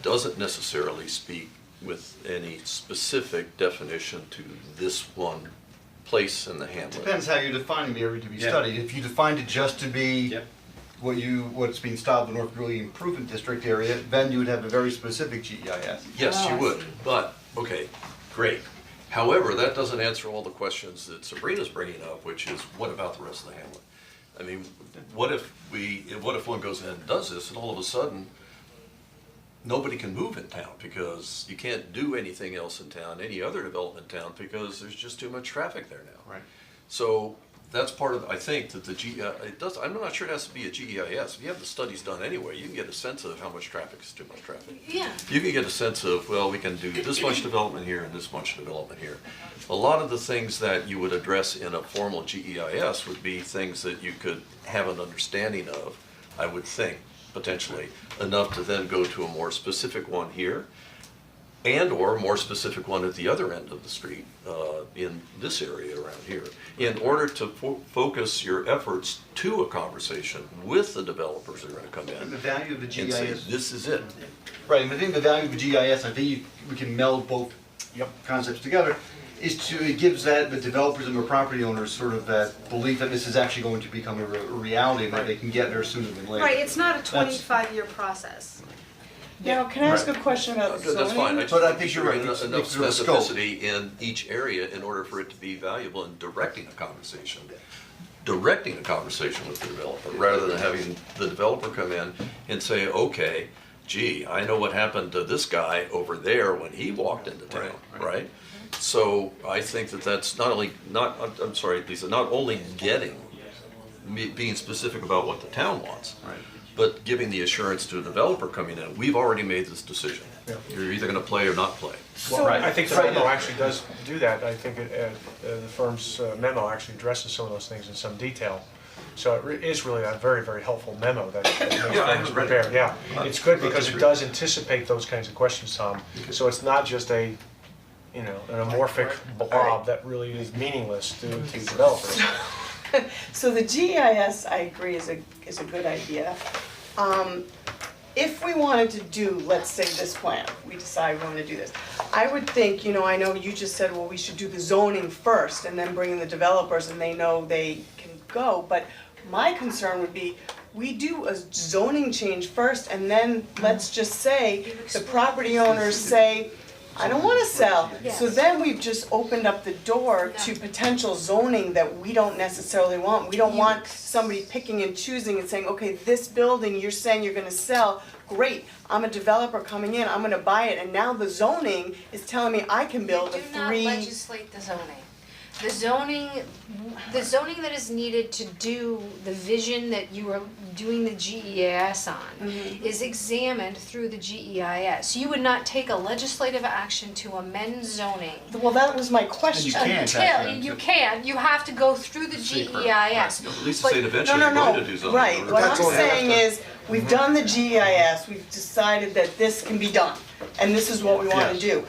doesn't necessarily speak with any specific definition to this one place in the hamlet. Depends how you're defining the area to be Yeah. studied. If you defined it just to be what's being styled the North Greeley Improvement District area, then you would have a very specific GEIS. Yes, you would, but, okay, great. However, that doesn't answer all the questions that Sabrina's bringing up, which is, what about the rest of the hamlet? I mean, what if one goes ahead and does this, and all of a sudden, nobody can move in town, because you can't do anything else in town, any other development in town, because there's just too much traffic there now. Right. So, that's part of, I think, that I'm not sure it has to be a GEIS. If you have the studies done anyway, you can get a sense of how much traffic is too much traffic. Yeah. You can get a sense of, well, we can do this much development here and this much development here. A lot of the things that you would address in a formal GEIS would be things that you could have an understanding of, I would think, potentially, enough to then go to a more specific one here, and or a more specific one at the other end of the street, in this area around here, in order to focus your efforts to a conversation with the developers that are gonna come in. And the value of the And say, GIS. this is it. Right, and I think the value of the GIS, I think we can meld both concepts together, it gives the developers and the property owners sort of that belief that this is actually going to become a reality, and that they can get there sooner than later. Right, it's not a That's- 25-year process. Now, can I ask a question about zoning? That's fine, I just But I think think there you're should be right. enough It's the scope. specificity in each area in order for it to be valuable in directing a conversation. Directing a conversation with the developer, rather than having the developer come in and say, okay, gee, I know what happened to this guy over there when he walked into town, right? So I think that that's not only, I'm sorry, Lisa, not only being specific about what the town wants, but giving the assurance to a developer coming in, we've already made this decision. You're either gonna play or not play. Well, I think the memo actually does do that. I think the firm's memo actually addresses some of those things in some detail. So it is really a very, very helpful memo that makes Yeah, I firms haven't read it. prepare. Yeah, it's good because it does anticipate those kinds of questions, Tom. So it's not just an amorphic blob that really is meaningless to developers. So the GIS, I agree, is a good idea. If we wanted to do, let's say this plan, we decide we wanna do this, I would think, I know you just said, well, we should do the zoning first and then bring in the developers and they know they can go, but my concern would be, we do a zoning change first and then let's just say, the property owners say, I don't wanna sell. So then we've just opened up the door to potential zoning that we don't necessarily want. We don't want somebody picking and choosing and saying, okay, this building, you're saying you're gonna sell, great, I'm a developer coming in, I'm gonna buy it, and now the zoning is telling me I can build a You do not three. legislate the zoning. The zoning that is needed to do the vision that you are doing the GEIS on is examined through the GEIS. You would not take a legislative action to amend zoning. Well, that was my question. You have to go through the GEIS. At least But- say eventually No, you're no, going to do no, zoning. right, what I'm saying is, we've done the GEIS, we've decided that this can be done, and this is what we wanna Yes. do.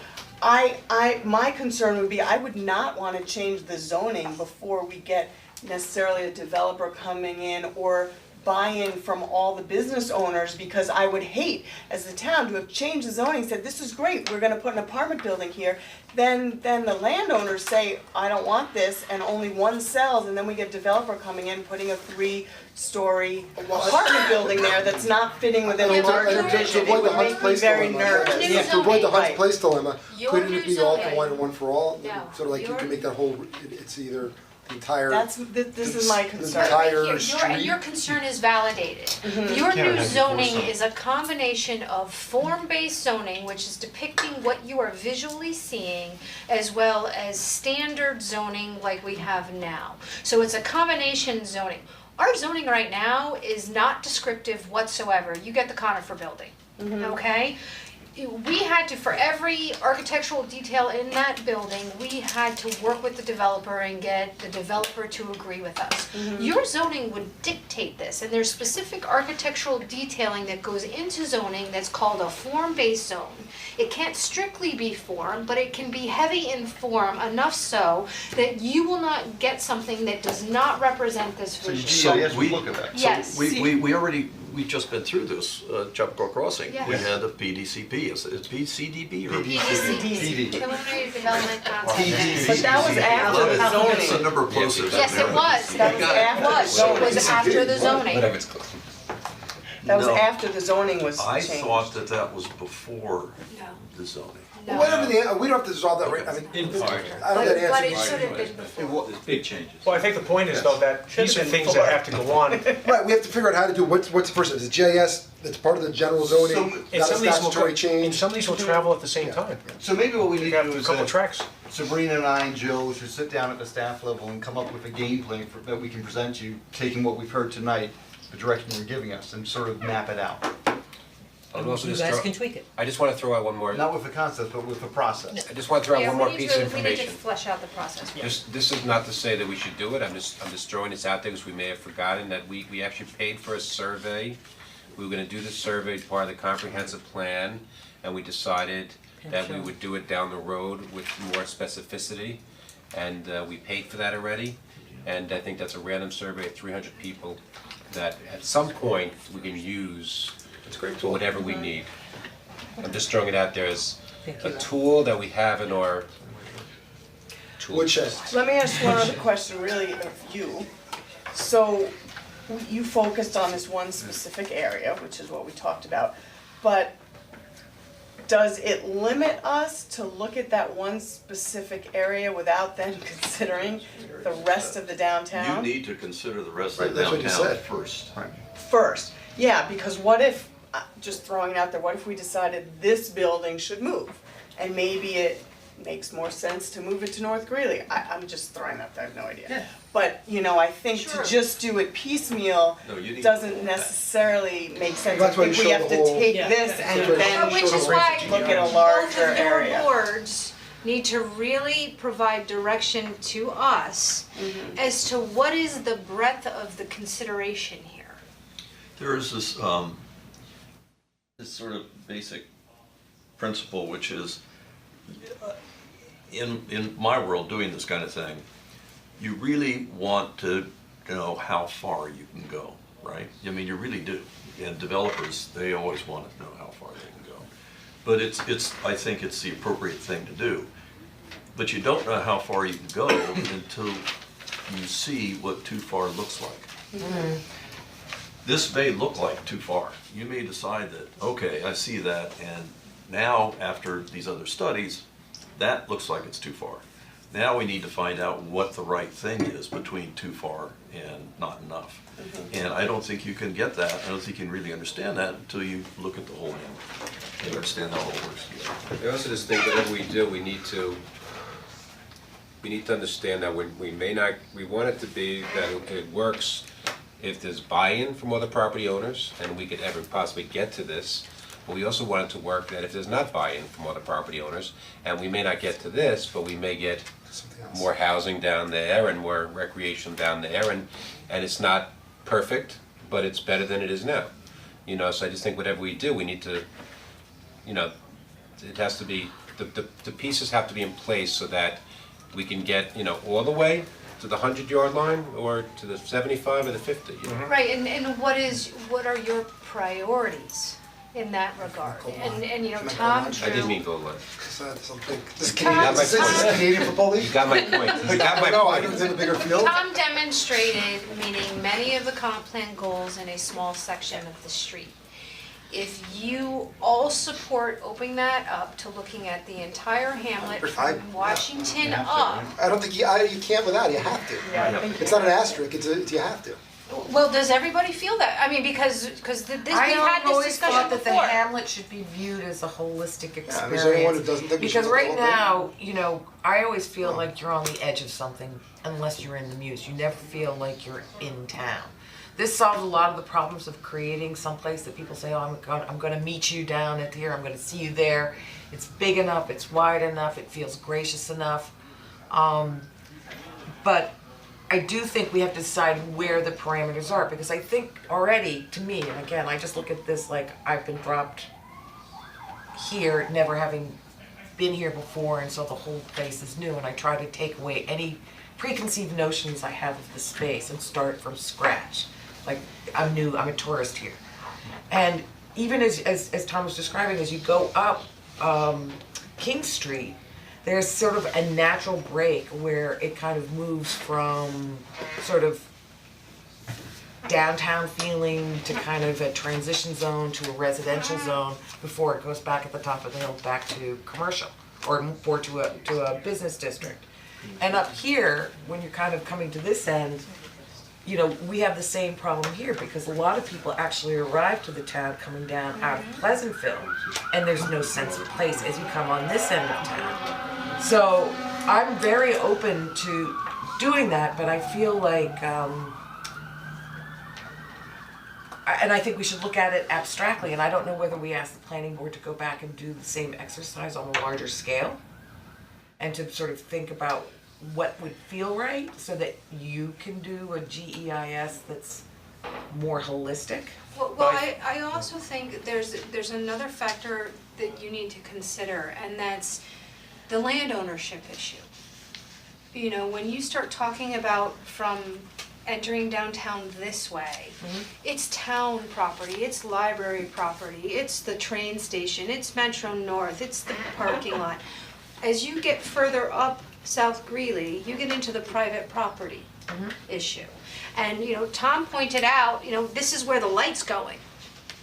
My concern would be, I would not wanna change the zoning before we get necessarily a developer coming in or buy-in from all the business owners, because I would hate, as the town, to have changed the zoning, said, this is great, we're gonna put an apartment building here, then the landowners say, I don't want this, and only one sells, and then we get a developer coming in, putting a three-story apartment building there that's not fitting within a And larger to vision, it avoid the would Hunt's make me Place very dilemma, nervous. yeah, to avoid the Hunt's Right. Place dilemma, Your couldn't it new be all for zoning. one and one for all? No, Sort of like you your- can make that whole, it's either the entire, this is my concern. entire Here, street. your concern is validated. Your Karen, new have you zoning foresight? is a combination of form-based zoning, which is depicting what you are visually seeing, as well as standard zoning like we have now. So it's a combination zoning. Our zoning right now is not descriptive whatsoever. You get the conifer building, okay? We had to, for every architectural detail in that building, we had to work with the developer and get the developer to agree with us. Your zoning would dictate this, and there's specific architectural detailing that goes into zoning that's called a form-based zone. It can't strictly be form, but it can be heavy in form, enough so that you will not get something that does not represent this So vision. GIS we- would look at that. Yes. We already, we've just been through this, Chapel Crossing. We Yes. had a PDCP, it's PCDB or? PDC, preliminary development concept. But that was after the It's a zoning. number closest. Yes, it was, That was after it was after the zoning. Whatever it's called. That was No. after the zoning was I changed. thought that that was before No. the zoning. Well, whatever the, we don't have to resolve that right, I mean, In part. I don't get an But answer. it should have been before. There's big changes. Well, I think the point is though that these are things that have to go on. Right, we have to figure out how to do, what's the first, is it GIS, that's part of the general zoning, And not a some of these will, statutory and change? some of these will travel at the same time. So maybe what we need You to got do a is couple that tracks. Sabrina and I and Jill should sit down at the staff level and come up with a game plan that we can present you, taking what we've heard tonight, the direction you're giving us, and sort of map it out. I would also You just guys throw- can tweak it. I just wanna throw out one more, Not with the concept, but with the process. I just wanna throw out Yeah, one more we need piece of to, we need information. to flesh out the process. Just, this is not to say that we should do it, I'm just throwing this out there because we may have forgotten that we actually paid for a survey. We were gonna do the survey as part of the comprehensive plan, and we decided that we would do it down the road with more specificity. And we paid for that already, and I think that's a random survey of 300 people that at some point we can use for whatever we need. I'm just throwing it out there as a tool that we have in our tool Woodshed. chest. Let me ask one other question, really, of you. So, you focused on this one specific area, which is what we talked about, but does it limit us to look at that one specific area without then considering the rest of the You downtown? need to consider the rest of Right, the that's what you downtown said. first. First, yeah, because what if, just throwing it out there, what if we decided this building should move? And maybe it makes more sense to move it to North Greeley, I'm just throwing that, I have no idea. But, you know, I think Sure. to just do it piecemeal No, you need. doesn't necessarily make sense, I That's why you think we show have the to whole- take Yeah. this and Situation. then Which is why look at a both larger of your area. boards need to really provide direction to us as to what is the breadth of the consideration here. There is this, this sort of basic principle, which is, in my world, doing this kind of thing, you really want to know how far you can go, right? I mean, you really do. And developers, they always want to know how far they can go. But I think it's the appropriate thing to do. But you don't know how far you can go until you see what too far looks like. This may look like too far. You may decide that, okay, I see that, and now, after these other studies, that looks like it's too far. Now we need to find out what the right thing is between too far and not enough. And I don't think you can get that, I don't think you can really understand that until you look at the whole animal and understand how it all works together. I also just think whatever we do, we need to understand that we may not, we want it to be that it works if there's buy-in from other property owners, and we could ever possibly get to this. But we also want it to work that if there's not buy-in from other property owners, and we may not get to this, but we may get more housing down there and more recreation down there, and it's not perfect, but it's better than it is now. You know, so I just think whatever we do, we need to, you know, it has to be, the pieces have to be in place so that we can get, you know, all the way to the 100-yard line or to the 75 or the 50, you know? Right, and what are your priorities in that regard? And you know, Tom drew. I didn't mean goal line. Something, this You got my Is this point. Canadian Football League? You got my point, you got my No, I point. don't think a bigger field. Tom demonstrated meeting many of the comp plan goals in a small section of the street. if you all support opening that up to looking at the entire hamlet from Washington up. I don't think you can't without it, you have to. Yeah, I think It's not an asterisk, it's you have to. Well, does everybody feel that? I mean, because this, we've had I've this always discussion thought that the before. Hamlet should be viewed as a holistic experience. Yeah, is there anyone who doesn't think we should Because look right at all of it? now, you know, I always feel like you're on the edge of something unless you're in the muse. You never feel like you're in town. This solves a lot of the problems of creating someplace that people say, oh, I'm gonna meet you down at here, I'm gonna see you there. It's big enough, it's wide enough, it feels gracious enough. But I do think we have to decide where the parameters are, because I think already, to me, and again, I just look at this like I've been dropped here, never having been here before, and so the whole place is new, and I try to take away any preconceived notions I have of the space and start from scratch. Like, I'm new, I'm a tourist here. And even as Tom was describing, as you go up King Street, there's sort of a natural break where it kind of moves from sort of downtown feeling to kind of a transition zone to a residential zone before it goes back at the top of the hill back to commercial or to a business district. And up here, when you're kind of coming to this end, you know, we have the same problem here because a lot of people actually arrive to the town coming down out of Pleasantville, and there's no sense of place as you come on this end of town. So I'm very open to doing that, but I feel like, and I think we should look at it abstractly, and I don't know whether we ask the planning board to go back and do the same exercise on a larger scale, and to sort of think about what would feel right, so that you can do a GEIS that's more holistic. Well, I also think there's another factor that you need to consider, and that's the land ownership issue. You know, when you start talking about from entering downtown this way, it's town property, it's library property, it's the train station, it's Metro North, it's the parking lot. As you get further up South Greeley, you get into the private property issue. And, you know, Tom pointed out, you know, this is where the light's going,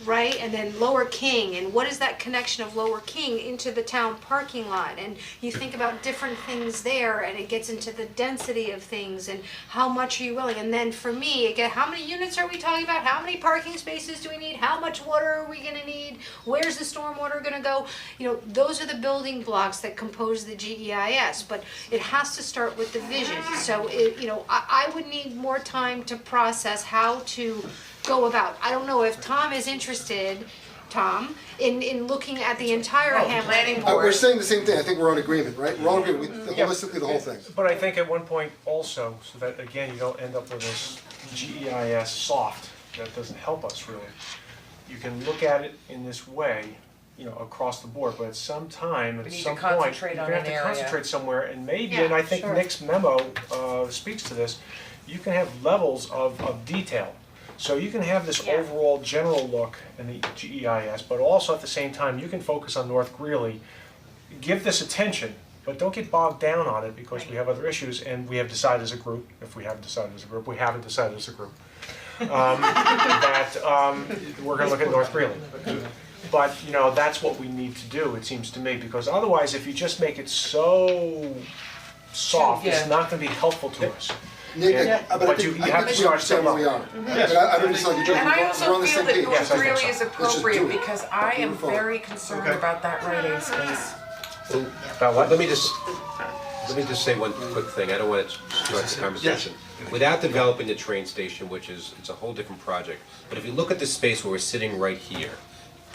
right? And then Lower King, and what is that connection of Lower King into the town parking lot? And you think about different things there, and it gets into the density of things, and how much are you willing? And then for me, again, how many units are we talking about? How many parking spaces do we need? How much water are we gonna need? Where's the stormwater gonna go? You know, those are the building blocks that compose the GEIS, but it has to start with the vision. So it, you know, I would need more time to process how to go about. I don't know if Tom is interested, Tom, in looking at the entire Hamlet. We're saying the same thing, I think we're on agreement, right? We're all in agreement, holistically the whole thing. But I think at one point also, so that again, you don't end up with this GEIS soft, that doesn't help us really. You can look at it in this way, you know, across the board, but at some time, at some point, you're gonna have to concentrate somewhere, and maybe, and I think Nick's memo speaks to this, you can have levels of detail. So you can have this overall general look in the GEIS, but also at the same time, you can focus on North Greeley, give this attention, but don't get bogged down on it because we have other issues, and we have decided as a group, if we haven't decided as a group, we haven't decided as a group, that we're gonna look at North Greeley. But, you know, that's what we need to do, it seems to me, because otherwise, if you just make it so soft, it's not gonna be helpful to us. Nick, But you have to start somewhere we are. But I don't dislike you, And I we're also on the feel same that page. North Greeley is Let's just do appropriate it. because I am Move forward. very concerned about that Rite Aid space. Let me just say one quick thing, I don't wanna start the conversation. Without developing the train station, which is, it's a whole different project, but if you look at the space where we're sitting right here,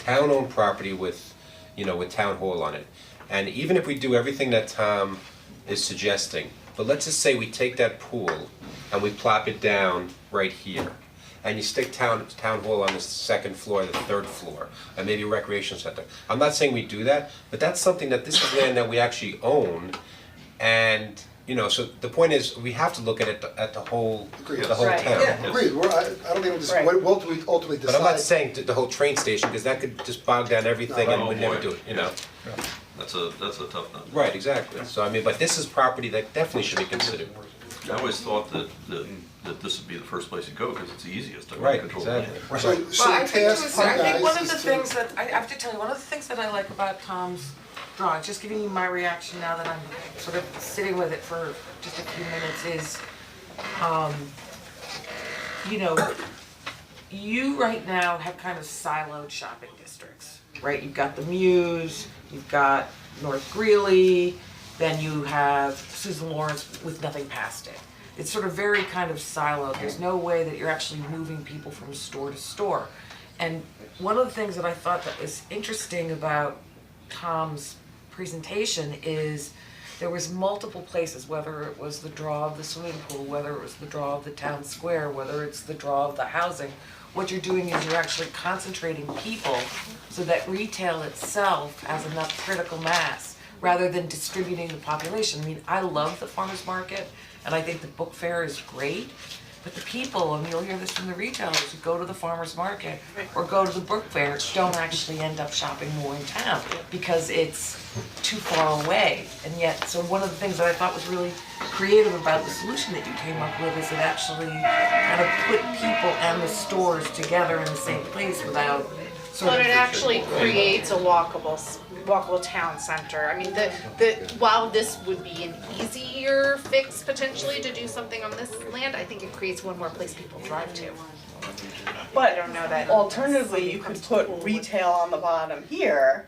town-owned property with, you know, with town hall on it, and even if we do everything that Tom is suggesting, but let's just say we take that pool and we plop it down right here, and you stick town hall on the second floor, the third floor, and maybe a recreation center. I'm not saying we do that, but that's something that this is land that we actually own, and, you know, so the point is, we have to look at it, at the whole town. Yeah, agreed, I don't think we'll ultimately decide. But I'm not saying the whole train station, because that could just bog down everything and we'd never do it, you know? That's a tough nut. Right, exactly, so I mean, but this is property that definitely should be considered. I always thought that this would be the first place to go, because it's the easiest to Right, control. exactly. So, Well, I think it task was, for I think guys one of is the to- things that, I have to tell you, one of the things that I like about Tom's drawing, just giving you my reaction now that I'm sort of sitting with it for just a few minutes is, you know, you right now have kind of siloed shopping districts, right? You've got the Muse, you've got North Greeley, then you have Susan Lawrence with nothing past it. It's sort of very kind of siloed, there's no way that you're actually moving people from store to store. And one of the things that I thought that was interesting about Tom's presentation is there was multiple places, whether it was the draw of the swimming pool, whether it was the draw of the town square, whether it's the draw of the housing. What you're doing is you're actually concentrating people so that retail itself has enough critical mass rather than distributing the population. I mean, I love the farmer's market and I think the book fair is great, but the people, and you'll hear this from the retailers who go to the farmer's market or go to the book fair, don't actually end up shopping more in town because it's too far away. And yet, so one of the things that I thought was really creative about the solution that you came up with is it actually kind of put people and the stores together in the same place without sort But of. it actually creates a walkable town center. I mean, while this would be an easier fix potentially to do something on this land, I think it creates one more place people drive to. But don't know that. alternatively, you could put retail on the bottom here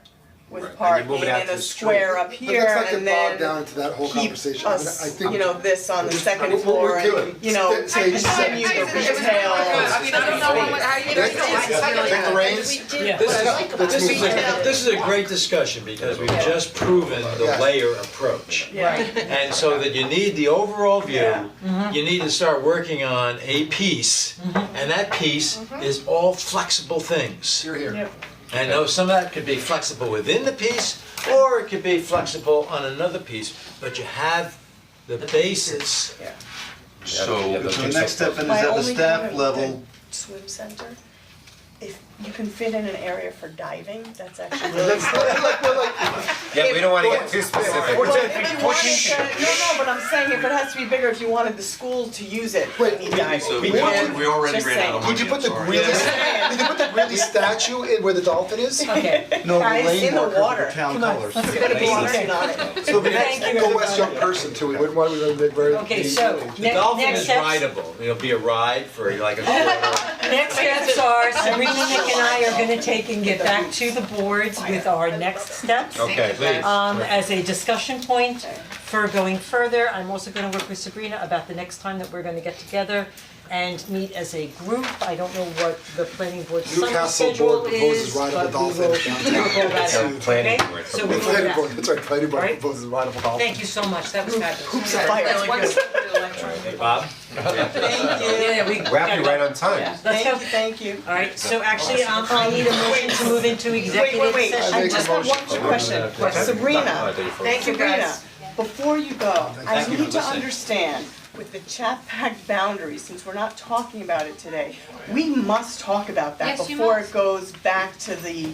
with Right. And parking you move it out and to a the square street. up But here let's not get and bogged down then into that whole keep conversation. I mean, I us, think. you know, this on the second We're floor good. and, you know, Say- continue the It was really retail. good. I mean, I don't know how you Take the reins. This is a great discussion because we've just proven the Yeah. layer approach. Yeah. And so that you need the overall view, you need to start working on a piece, and that piece is all flexible things. You're here. Yep. And though some of that could be flexible within the piece, or it could be flexible on another piece, but you have the basis. So, So the next step then is My at the only staff comment with level, the swim center, if you can fit in an area for diving, that's actually really Yeah, we don't wanna get too specific. Well, if you wanted to, no, but I'm saying if it has to be bigger, if you wanted the school to use it, Wait, we need diving. so We we can- already just ran out of saying. money. Could you put the I'm sorry. Greeley, could you put the Greeley statue in where the dolphin is? Okay, no, the Guys, lane in the marker water. for town Come on, colors. let's get a base on it. So the Thank next, you, go West everybody. young person too, we wouldn't want, we would make very. okay, so The next dolphin next is steps. rideable, it'll be a ride for like a Next steps are Sabrina, Nick and I are gonna take and get back to the boards with our next steps. Okay, please. As a discussion point for going further, I'm also gonna work with Sabrina about the next time that we're gonna get together and meet as a group. I don't know what the planning board summer Newcastle schedule board proposes is, rideable but we will dolphin downtown. we'll go about it, Planning okay? board. So we will do Planning that. board, that's right, planning board Right. proposes rideable dolphin. Thank you so much, that was fabulous. Fire. Hey, Bob? Thank you. Yeah, we Wrap you right on time. Let's Thank go. you, thank you. Alright, so actually, I need a motion to move into executive Wait, session. I just have one quick question. Sabrina, Thank you, Sabrina, guys. before you go, I Thank you for need to listening. understand, with the chat pack boundaries, since we're not talking about it today, we must talk about that Yes, you before must. it goes back to the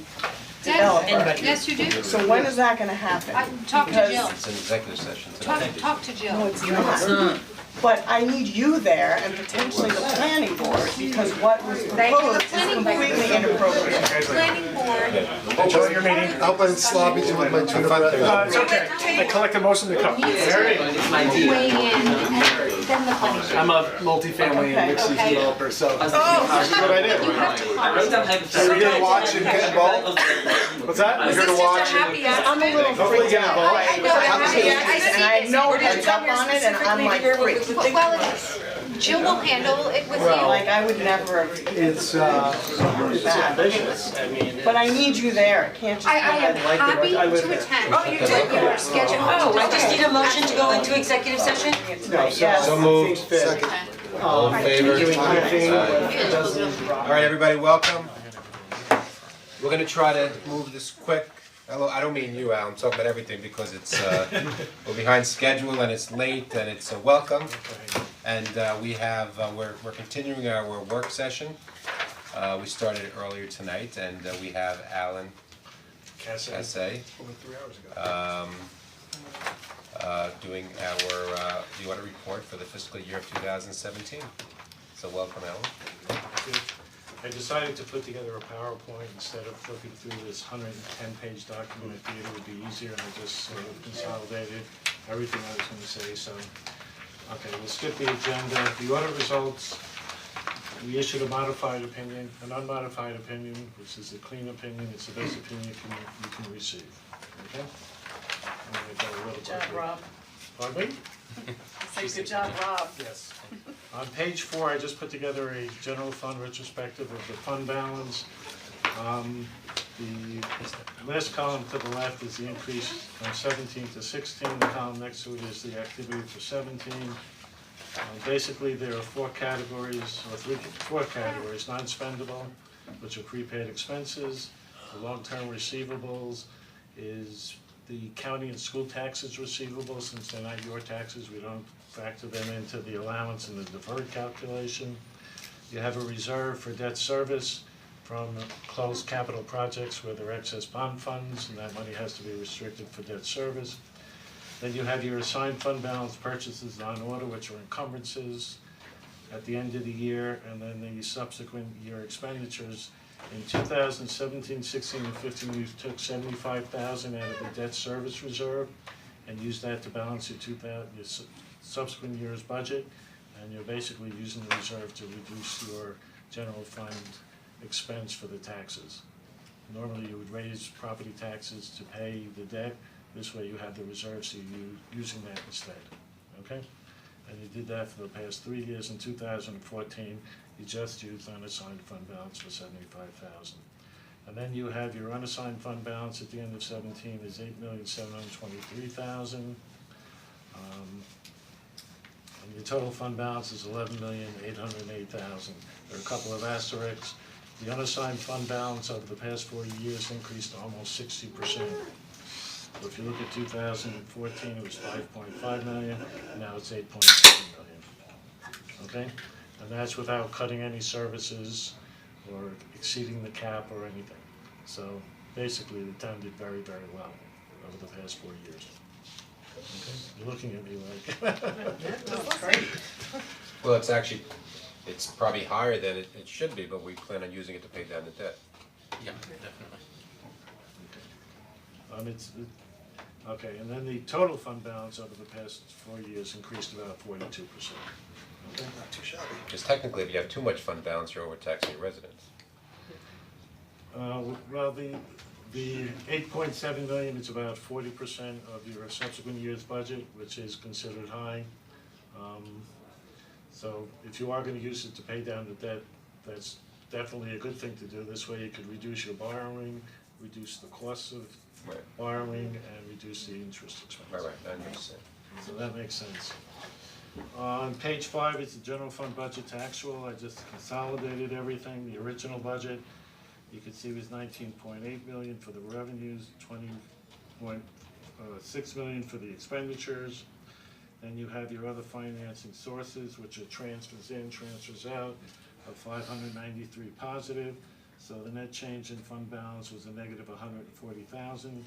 Yes, developer. yes, you do. So when is that gonna happen? Talk to Because- Jill, It's an executive session today. talk to Jill. No, it's not. But I need you there and potentially the planning board, because what was proposed is Planning board. completely inappropriate. Planning board Enjoy your meeting. I hope I didn't sloppy to my tuna bread. It's okay, I collected most of the cup. needs to weigh in and then the planning board. I'm a multifamily and mixed use Okay. developer, so Oh. that's what I do. You have to comment. So we're gonna watch and get involved? What's that? We're here to watch and. I'm a little Hopefully freaked get out involved. by know, I see and I have no heads up on it, and I'm like freaked. Well, it is. Jill will handle it with you. Like, I would never have It's ambitious, I mean. But I need you there, it can't just I be am like. happy I live to there. attend. Oh, you did? Your schedule. Oh, I just need a motion to go into executive session? No, Yes. So moved. Second. All in favor? Doing my thing, Aye. it doesn't. Alright, everybody, welcome. We're gonna try to move this quick. I don't mean you, Al, I'm talking about everything because it's, we're behind schedule and it's late and it's welcome. And we have, we're continuing our work session. We started it earlier tonight and we have Alan Casse Over 3 hours ago. doing our, the the audit report for the fiscal year of 2017. So welcome, Alan. I decided to put together a PowerPoint instead of flipping through this 110-page document. I figured it would be easier, and I just sort of consolidated everything I was gonna say, so. Okay, we'll skip the agenda. The audit results, we issued a modified opinion, an unmodified opinion, which is a clean opinion. It's the best opinion you can receive, okay? I'm gonna go a little Good job, quickly. Rob. Pardon me? Say good job, Rob. Yes. On page 4, I just put together a general fund retrospective of the fund balance. The last column to the left is the increase from 17 to 16, the column next to it is the activity for 17. Basically, there are four categories, non-spendable, which are prepaid expenses. The long-term receivables is the county and school taxes receivable. Since they're not your taxes, we don't factor them into the allowance and the deferred calculation. You have a reserve for debt service from closed capital projects where there are excess bond funds, and that money has to be restricted for debt service. Then you have your assigned fund balance purchases on order, which are encumbrances at the end of the year, and then the subsequent year expenditures. In 2017, 16, and 15, you took 75,000 out of the debt service reserve and used that to balance your subsequent year's budget, and you're basically using the reserve to reduce your general fund expense for the taxes. Normally, you would raise property taxes to pay the debt. This way you have the reserve, so you're using that instead, okay? And you did that for the past 3 years. In 2014, you just used unassigned fund balance for 75,000. And then you have your unassigned fund balance at the end of 17 is 8,723,000. And your total fund balance is 11,808,000. There are a couple of asterisks. The unassigned fund balance over the past 4 years increased almost 60%. So if you look at 2014, it was 5.5 million, and now it's 8.7 million. Okay? And that's without cutting any services or exceeding the cap or anything. So basically, the town did very, very well over the past 4 years. Okay? You're looking at me like. That's great. Well, it's probably higher than it should be, but we plan on using it to pay down the debt. Yeah, definitely. Okay, and then the total fund balance over the past 4 years increased about 42%. Okay? Not too shabby. Because technically, if you have too much fund balance, you're overtaxing your residents. Well, the 8.7 million is about 40% of your subsequent year's budget, which is considered high. So if you are gonna use it to pay down the debt, that's definitely a good thing to do. This way you could reduce your borrowing, reduce the costs of borrowing, and reduce the interest expense. Right, I understand. So that makes sense. On page 5 is the general fund budget to actual. I just consolidated everything. The original budget, you can see, was 19.8 million for the revenues, 20.6 million for the expenditures. Then you have your other financing sources, which are transfers in, transfers out, of 593 positive. So the net change in fund balance was a negative 140,000.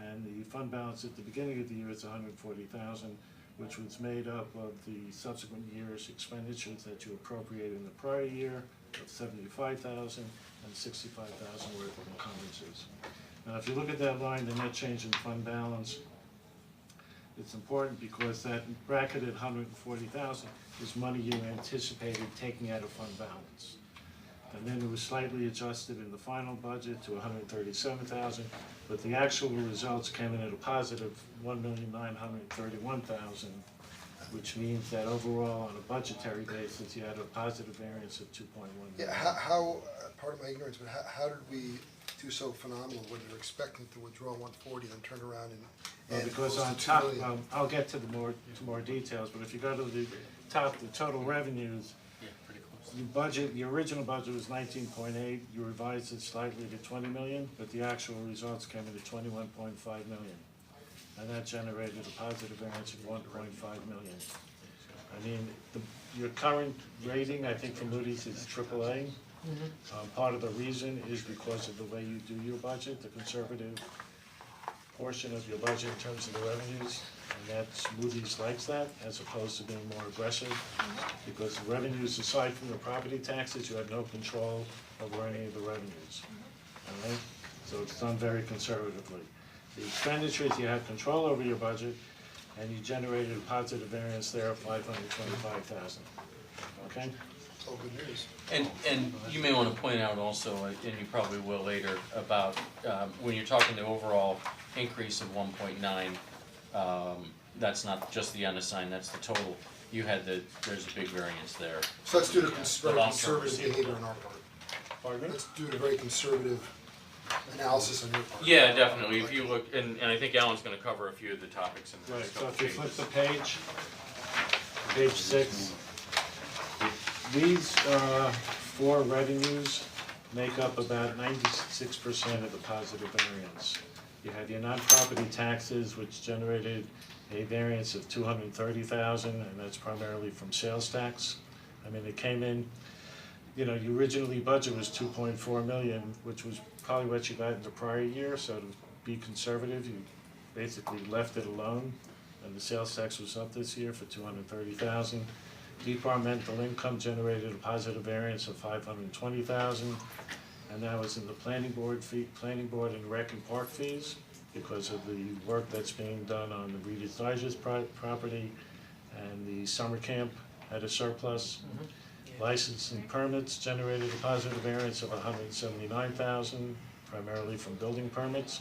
And the fund balance at the beginning of the year is 140,000, which was made up of the subsequent year's expenditures that you appropriated in the prior year of 75,000 and 65,000 worth of encumbrances. Now, if you look at that line, the net change in fund balance, it's important because that bracketed 140,000 is money you anticipated taking out of fund balance. And then it was slightly adjusted in the final budget to 137,000, but the actual results came in at a positive 1,931,000, which means that overall, on a budgetary basis, you had a positive variance of 2.1 million. Yeah, how, pardon my ignorance, but how did we do so phenomenal when you're expecting to withdraw 140 and turn around and Because close on to 2 top, million? I'll get to more details, but if you go to the top, the total revenues, the budget, the original budget was 19.8, you revised it slightly to 20 million, but the actual results came in at 21.5 million. And that generated a positive variance of 1.5 million. I mean, your current rating, I think, for Moody's is AAA. Part of the reason is because of the way you do your budget, the conservative portion of your budget in terms of the revenues, and that's, Moody's likes that, as opposed to being more aggressive. Because the revenues, aside from the property taxes, you have no control over any of the revenues. Alright, so it's done very conservatively. The expenditures, you have control over your budget, and you generated a positive variance there of $525,000, okay? All good news. And you may wanna point out also, and you probably will later, about when you're talking the overall increase of 1.9, that's not just the unassigned, that's the total. You had there's a big variance there. So let's do the The very long-term conservative receivable. behavior on our part. Pardon me? Let's do the very conservative analysis on your part. Yeah, definitely, if you look, and I think Alan's gonna cover a few of the topics in the Right, next so couple if you pages. flip the page 6, these four revenues make up about 96% of the positive variance. You had your non-property taxes, which generated a variance of $230,000, and that's primarily from sales tax. I mean, it came in, you know, your originally budget was 2.4 million, which was probably what you got in the prior year, so to be conservative, you basically left it alone. And the sales tax was up this year for $230,000. Departmental income generated a positive variance of $520,000, and that was in the planning board and rec and park fees, because of the work that's being done on the Reader's Digest property, and the summer camp had a surplus. Licensing permits generated a positive variance of $179,000, primarily from building permits,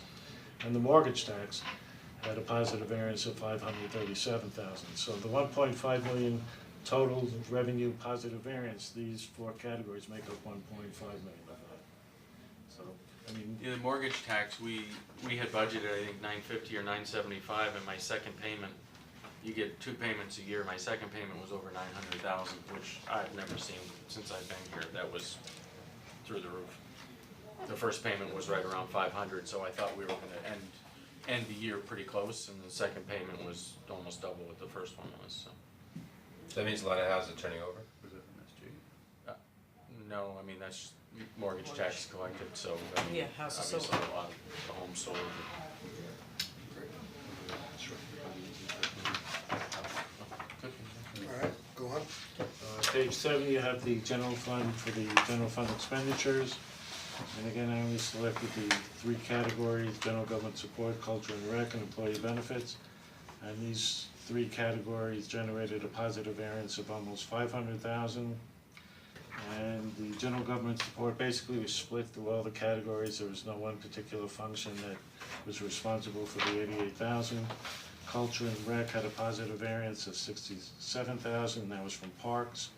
and the mortgage tax had a positive variance of $537,000. So the 1.5 million total revenue positive variance, these four categories make up 1.5 million of that. So, I mean, Yeah, the mortgage tax, we had budgeted, I think, $950 or $975, and my second payment, you get 2 payments a year, my second payment was over $900,000, which I've never seen since I've been here, that was through the roof. The first payment was right around 500, so I thought we were gonna end the year pretty close, and the second payment was almost double what the first one was, so. That means a lot of houses are turning over? No, I mean, that's mortgage tax collected, so, I mean, Yeah, houses sold. obviously a lot of the homes sold. Alright, go on. Page 7, you have the general fund for the general fund expenditures. And again, I only selected the 3 categories: general government support, culture and rec, and employee benefits. And these 3 categories generated a positive variance of almost 500,000. And the general government support basically was split through all the categories. There was no one particular function that was responsible for the 88,000. Culture and rec had a positive variance of 67,000, and that was from parks.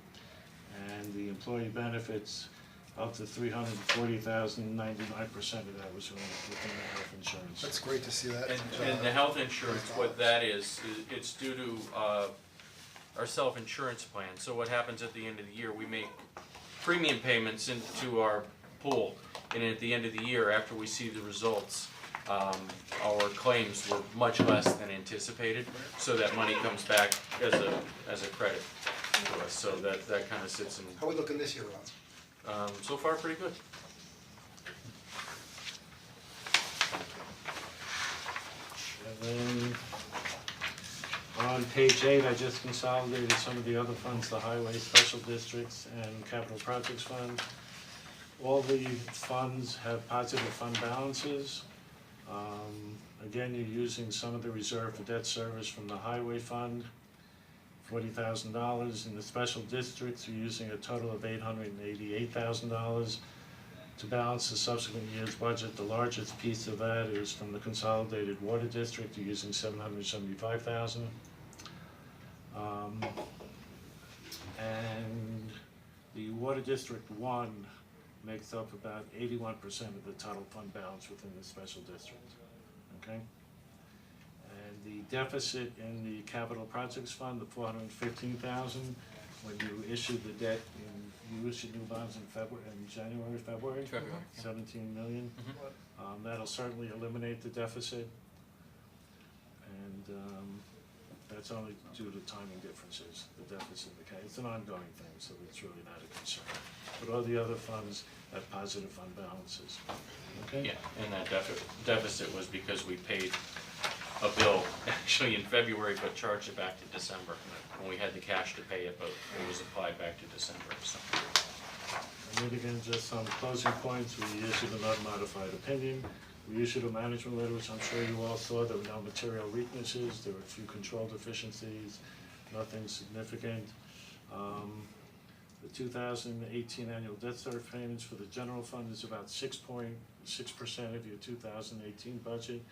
And the employee benefits, up to 340,000, 99% of that was within the health insurance. That's great to see that. And the health insurance, what that is, it's due to our self-insurance plan. So what happens at the end of the year, we make premium payments into our pool, and at the end of the year, after we see the results, our claims were much less than anticipated, so that money comes back as a credit to us, so that kind of sits in. How are we looking this year, Ron? So far, pretty good. And then on page 8, I just consolidated some of the other funds, the highway, special districts, and capital projects fund. All the funds have positive fund balances. Again, you're using some of the reserve for debt service from the highway fund, $40,000. In the special districts, you're using a total of $888,000 to balance the subsequent year's budget. The largest piece of that is from the consolidated water district, you're using $775,000. And the water district 1 makes up about 81% of the total fund balance within the special district, okay? And the deficit in the capital projects fund, the $415,000, when you issued the debt, you issued new bonds in January, February? February. 17 million. That'll certainly eliminate the deficit. And that's only due to timing differences, the deficit, okay, it's an ongoing thing, so it's really not a concern. But all the other funds have positive fund balances, okay? Yeah, and that deficit was because we paid a bill actually in February, but charged it back to December. When we had the cash to pay it, but it was applied back to December, so. And then again, just some closing points, we issued an unmodified opinion. We issued a management letter, which I'm sure you all saw. There were no material weaknesses, there were a few control deficiencies, nothing significant. The 2018 annual debt service payments for the general fund is about 6.6% of your 2018 budget,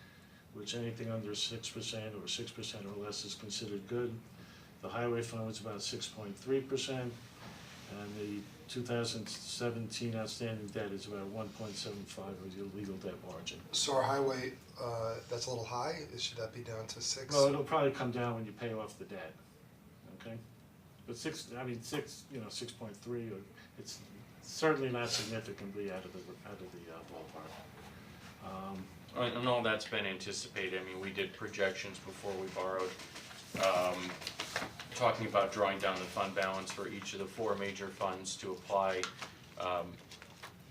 which anything under 6% or 6% or less is considered good. The highway fund was about 6.3%, and the 2017 outstanding debt is about 1.75 of your legal debt margin. So our highway, that's a little high, should that be down to 6? Well, it'll probably come down when you pay off the debt, okay? But 6.3, or it's certainly not significantly out of the ballpark. And all that's been anticipated. I mean, we did projections before we borrowed, talking about drawing down the fund balance for each of the 4 major funds to apply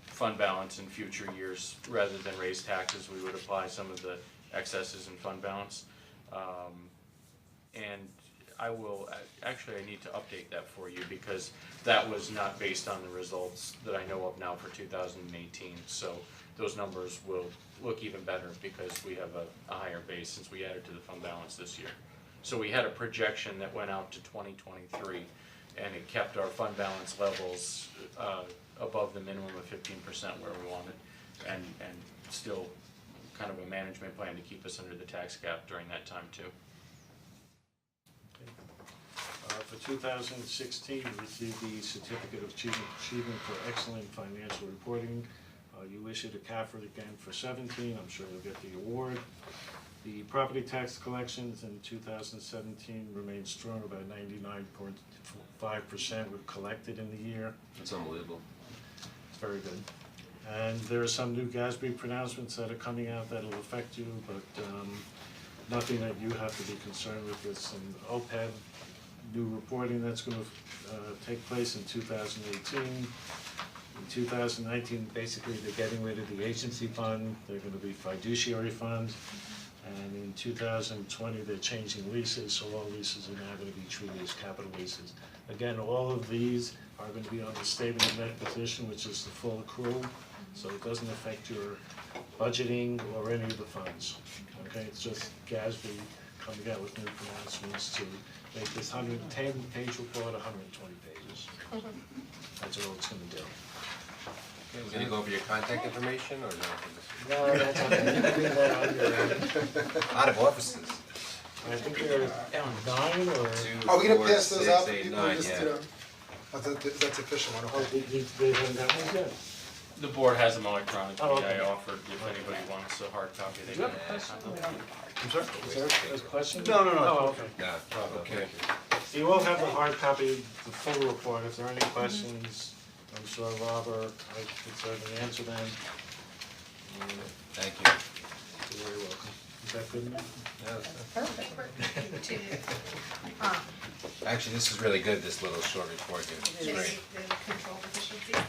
fund balance in future years. Rather than raise taxes, we would apply some of the excesses in fund balance. And I will, actually I need to update that for you because that was not based on the results that I know of now for 2018. So those numbers will look even better because we have a higher base since we added to the fund balance this year. So we had a projection that went out to 2023 and it kept our fund balance levels above the minimum of 15% where we wanted, and still kind of a management plan to keep us under the tax cap during that time too. For 2016, we received the Certificate of Achievement for Excellent Financial Reporting. You issued a CAFR again for 17, I'm sure you'll get the award. The property tax collections in 2017 remained strong, about 99.5% were collected in the year. That's unbelievable. It's very good. And there are some new GASB pronouncements that are coming out that'll affect you, but nothing that you have to be concerned with. There's some OPEB new reporting that's going to take place in 2018. In 2019, basically they're getting rid of the agency fund, they're going to be fiduciary funds. And in 2020, they're changing leases, so all leases are now going to be treated as capital leases. Again, all of these are going to be on the statement of net position, which is the full accrual, so it doesn't affect your budgeting or any of the funds. Okay, it's just GASB coming out with new pronouncements to make this 110-page report 120 pages. That's all it's going to do. Okay, we're gonna go over your contact information or no? No, that's okay. You can bring that on your own. Out of offices. I think there are 9 or... Are we gonna pass those out for 6, 8, people, 9, just, yeah. you know, that's official, I don't Oh, they haven't got one yet? The board has them electronically. Oh, okay. I offered if anybody wants a hard copy, they Do you can. have a question? I'm sorry? Is there a question? No, no, no. Oh, okay. No, okay. So you all have the hard copy, the full report. If there are any questions, I'm sure Rob or I could certainly answer them. Thank you. You're very welcome. Is that good enough? Actually, this is really good, this little short report here. It's great.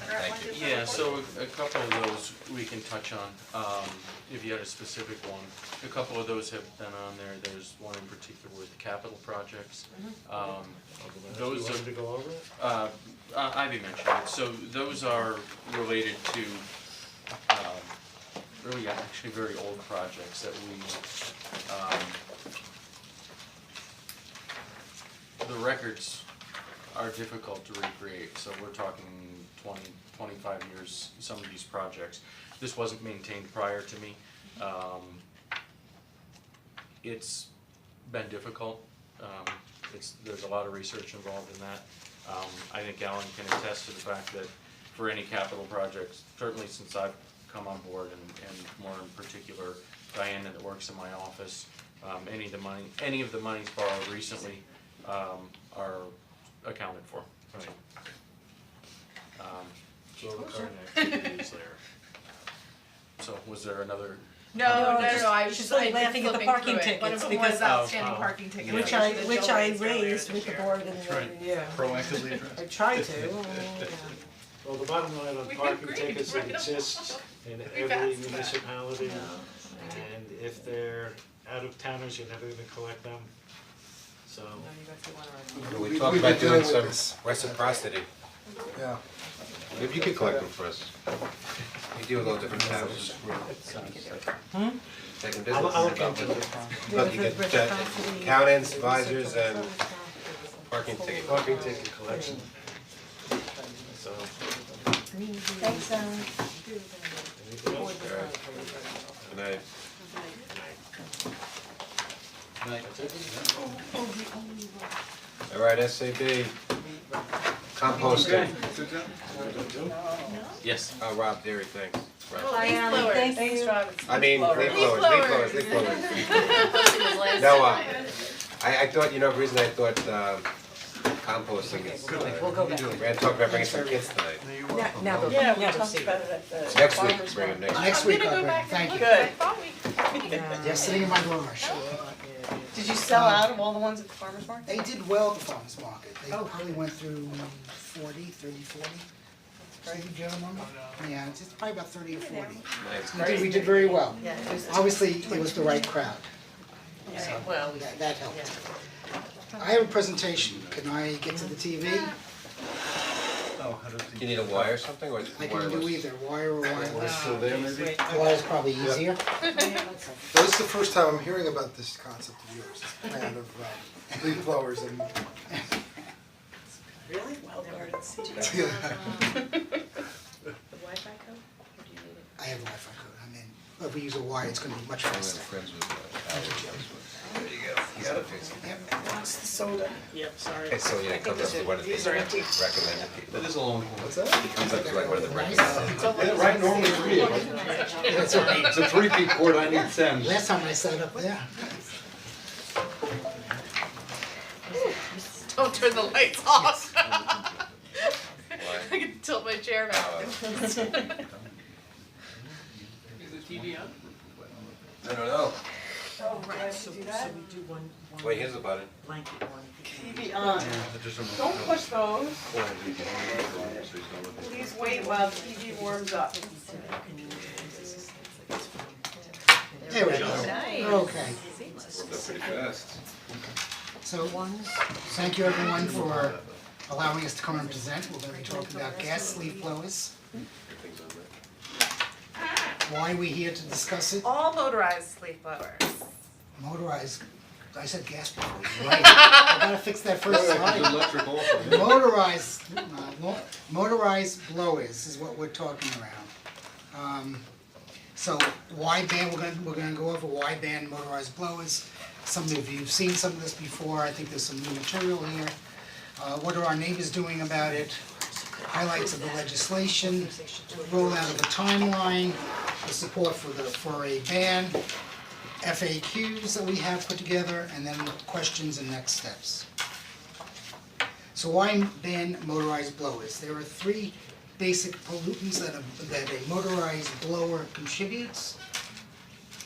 Thank you. Yeah, so a couple of those we can touch on, if you had a specific one. A couple of those have been on there. There's one in particular with the capital projects. Those You want to go over it? Ivy mentioned it, so those are related to, really actually very old projects that we, the records are difficult to recreate, so we're talking 20, 25 years, some of these projects. This wasn't maintained prior to me. It's been difficult. There's a lot of research involved in that. I think Alan can attest to the fact that for any capital projects, certainly since I've come on board and more in particular Diana that works in my office, any of the monies borrowed recently are accounted for. Right. So the current activities there. So was there another No, I was she's just, really I've been laughing at the flipping parking through it. One of tickets them because- was outstanding Oh, parking tickets. Which I I, should've which I raised earlier raised this with the year. board and, yeah. Proactively address. I tried to, Well, the bottom line on We parking agreed, tickets, right? it exists in We every passed that. municipality. And if they're out of towners, you're never gonna collect them, so. We talked about dealing doing with some this. reciprocity. Yeah. Maybe you could collect them for us. You deal with all different towns. Taking business. I'll look into it. Look, you get accountants, advisors, and parking ticket. Parking ticket collection. So, Thanks, anything else? Good night. All right, SAB, composting. Yes. Oh, Rob, Derry, thanks. Rob. Leaf blowers. Thanks, Robin. I mean, leaf blowers, leaf blowers. No, I thought, you know, the reason I thought composting is, we'll go back. we're gonna talk about bringing some kids tonight. Now they'll, Yeah, we now they'll talked see. about it at the Next week, farmer's bring them market. next week. Next week I'm I'll gonna go bring back it, thank and you. look, I Good. thought we. They're sitting in my garage. Did you sell out of all the ones at the farmer's market? They did well at the farmer's market, they probably went through 40. Do you remember? Yeah, it's probably about 30 or 40. We did very well. Yeah, it was. Obviously, it was the right crowd, Yeah, well, that helped. I have a presentation, can I get to the TV? Oh, how does Do you need a wire or something, or is I it can do wireless? either, wire or wireless. still there maybe? Wire's probably easier. Well, this is the first time I'm hearing about this concept of yours, this plan of leaf blowers and. Really? Well, they were at sea. Yeah. The Wi-Fi code, or do you need it? I have Wi-Fi code, I mean, if we use a wire, it's gonna be much I'm faster. friends with There you go. You got it fixed. Wants the soda. Yep, sorry. Okay, so yeah, it comes up to one of the These are empty. recommended people. That is a long What's that? It comes up to like one of the recommended. Yeah, right, normally three. That's all right. It's a three-peat cord, I need 10. Last time I sat up there, Don't turn the lights off. Why? I can tilt my chair back. Is the TV on? I don't know. Oh, right, So, to do so that. we do one Wait, here's the button. blanket one. TV on. Don't push those. Please wait while TV warms up. there we go, Nice. okay. That's pretty fast. So, thank you everyone for allowing us to come and present, we're gonna be talking about gas leaf blowers. Why are we here to discuss it? All motorized leaf blowers. Motorized, I said gas before, you're right, I gotta fix that first slide. Electric also. Motorized blowers is what we're talking around. So wideband, we're gonna go over wideband motorized blowers. Some of you have seen some of this before, I think there's some new material here. What are our neighbors doing about it? Highlights of the legislation, rollout of the timeline, the support for a ban, FAQs that we have put together, and then questions and next steps. So why ban motorized blowers? There are three basic pollutants that a motorized blower contributes.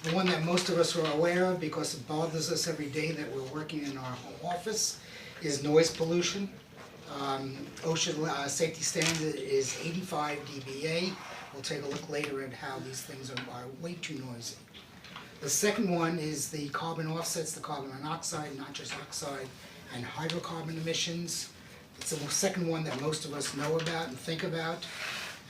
The one that most of us are aware of because it bothers us every day that we're working in our home office is noise pollution. OSHA safety standard is 85 dBA. We'll take a look later at how these things are way too noisy. The second one is the carbon offsets, the carbon monoxide, nitrous oxide, and hydrocarbon emissions. It's the second one that most of us know about and think about.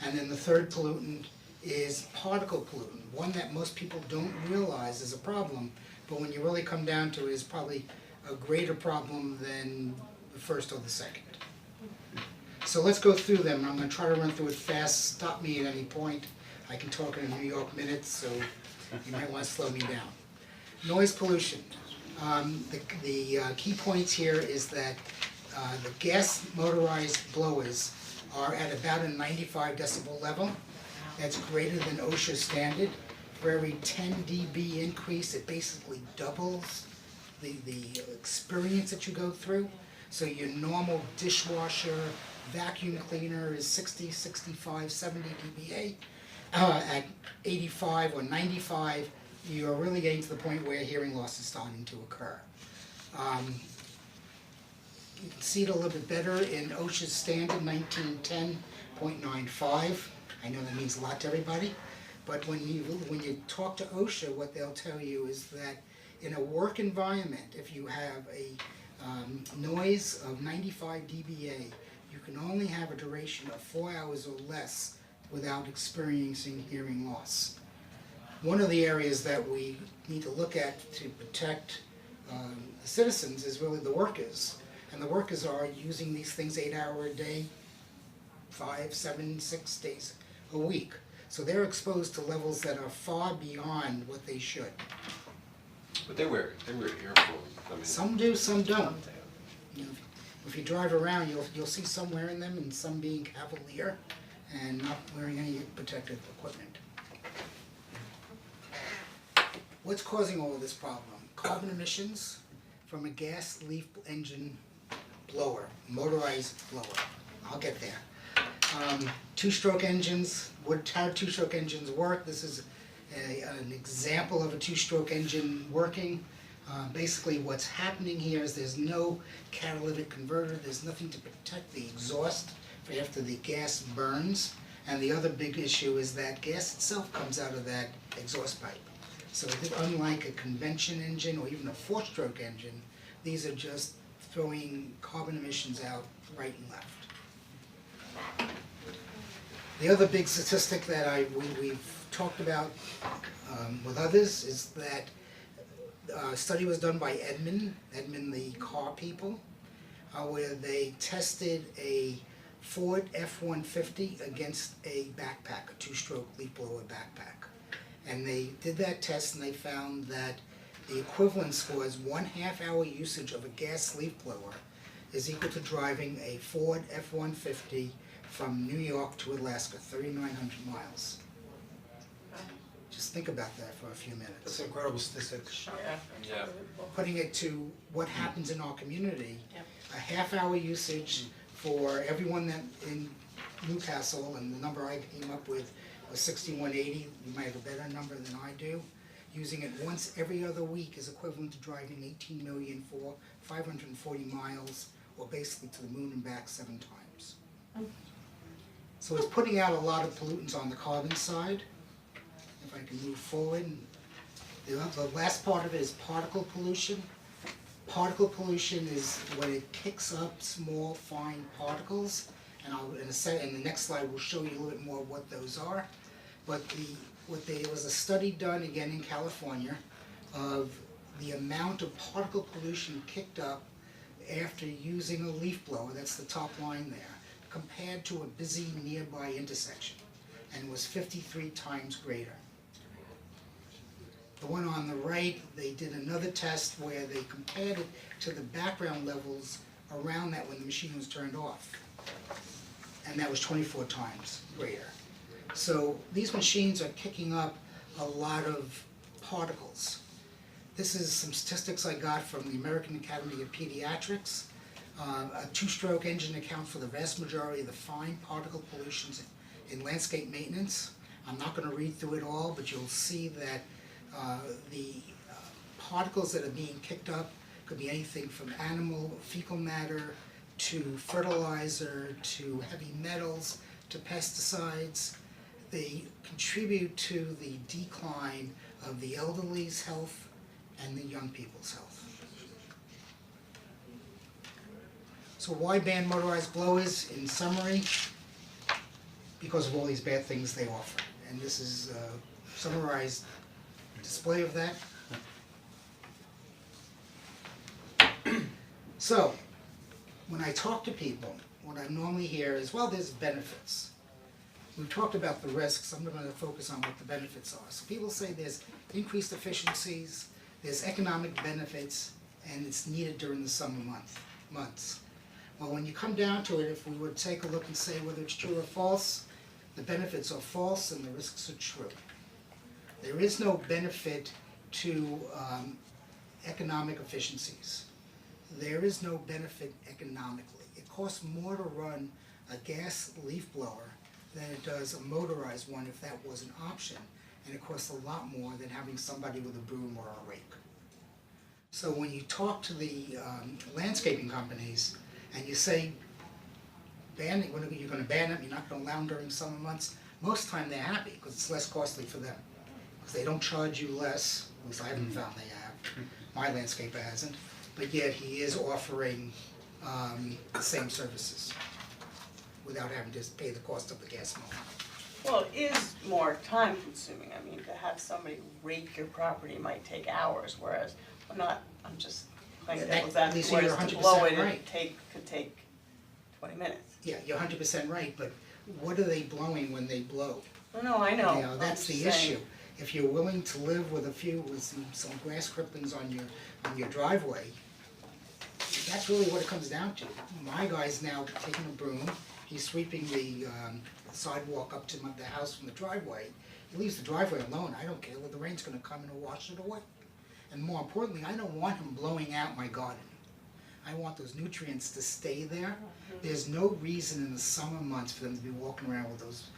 And then the third pollutant is particle pollutant, one that most people don't realize is a problem, but when you really come down to it, is probably a greater problem than the first or the second. So let's go through them, I'm gonna try to run through it fast, stop me at any point. I can talk in a New York minute, so you might wanna slow me down. Noise pollution. The key points here is that the gas motorized blowers are at about a 95 decibel level. That's greater than OSHA standard. For every 10 dB increase, it basically doubles the experience that you go through. So your normal dishwasher, vacuum cleaner is 60, 65, 70 dBA. At 85 or 95, you're really getting to the point where hearing loss is starting to occur. You can see it a little bit better in OSHA's standard 1910.95. I know that means a lot to everybody, but when you talk to OSHA, what they'll tell you is that in a work environment, if you have a noise of 95 dBA, you can only have a duration of 4 hours or less without experiencing hearing loss. One of the areas that we need to look at to protect the citizens is really the workers. And the workers are using these things 8 hours a day, 5, 7, 6 days a week. So they're exposed to levels that are far beyond what they should. But they wear earphones, I mean. Some do, some don't. You know, if you drive around, you'll see some wearing them and some being cavalier and not wearing any protective equipment. What's causing all of this problem? Carbon emissions from a gas leaf engine blower, motorized blower. I'll get there. Two-stroke engines, how two-stroke engines work. This is an example of a two-stroke engine working. Basically what's happening here is there's no catalytic converter, there's nothing to protect the exhaust for after the gas burns. And the other big issue is that gas itself comes out of that exhaust pipe. So unlike a convention engine or even a four-stroke engine, these are just throwing carbon emissions out right and left. The other big statistic that we've talked about with others is that a study was done by Edmund the car people, where they tested a Ford F-150 against a backpack, a two-stroke leaf blower backpack. And they did that test and they found that the equivalence was 1/2 hour usage of a gas leaf blower is equal to driving a Ford F-150 from New York to Alaska, 3,900 miles. Just think about that for a few minutes. That's an incredible statistic. Yeah. Putting it to what happens in our community, a half-hour usage for everyone that in Newcastle, and the number I came up with was 6180, you might have a better number than I do. Using it once every other week is equivalent to driving 18,540 miles, or basically to the moon and back 7 times. So it's putting out a lot of pollutants on the carbon side. If I can move forward. The last part of it is particle pollution. Particle pollution is when it kicks up small, fine particles, and in the next slide we'll show you a little bit more what those are. But there was a study done again in California of the amount of particle pollution kicked up after using a leaf blower, that's the top line there, compared to a busy nearby intersection, and it was 53 times greater. The one on the right, they did another test where they compared it to the background levels around that when the machine was turned off. And that was 24 times greater. So these machines are kicking up a lot of particles. This is some statistics I got from the American Academy of Pediatrics. A two-stroke engine accounts for the vast majority of the fine particle pollutions in landscape maintenance. I'm not going to read through it all, but you'll see that the particles that are being kicked up could be anything from animal fecal matter to fertilizer to heavy metals to pesticides. They contribute to the decline of the elderly's health and the young people's health. So why ban motorized blowers? In summary, because of all these bad things they offer. And this is a summarized display of that. So, when I talk to people, what I normally hear is, well, there's benefits. We've talked about the risks, I'm going to focus on what the benefits are. So people say there's increased efficiencies, there's economic benefits, and it's needed during the summer months. Well, when you come down to it, if we would take a look and say whether it's true or false, the benefits are false and the risks are true. There is no benefit to economic efficiencies. There is no benefit economically. It costs more to run a gas leaf blower than it does a motorized one if that was an option. and it costs a lot more than having somebody with a broom or a rake. So when you talk to the landscaping companies and you say, banning, you're gonna ban them, you're not gonna allow them during summer months, most of the time they're happy, because it's less costly for them. Because they don't charge you less, at least I haven't found they have, my landscaper hasn't, but yet he is offering the same services without having to pay the cost of the gas mower. Well, it is more time consuming, I mean, to have somebody rake your property might take hours, whereas, I'm just playing That- devil's advocate, Lisa, you're whereas to blow 100% it, right. could take 20 minutes. Yeah, you're 100% right, but what are they blowing when they blow? No, I know. You know, that's the I'm just saying. issue. If you're willing to live with some grass clippings on your driveway, that's really what it comes down to. My guy's now taking a broom, he's sweeping the sidewalk up to the house from the driveway. He leaves the driveway alone, I don't care, the rain's gonna come and wash it away. And more importantly, I don't want him blowing out my garden. I want those nutrients to stay there. There's no reason in the summer months for them to be walking around with those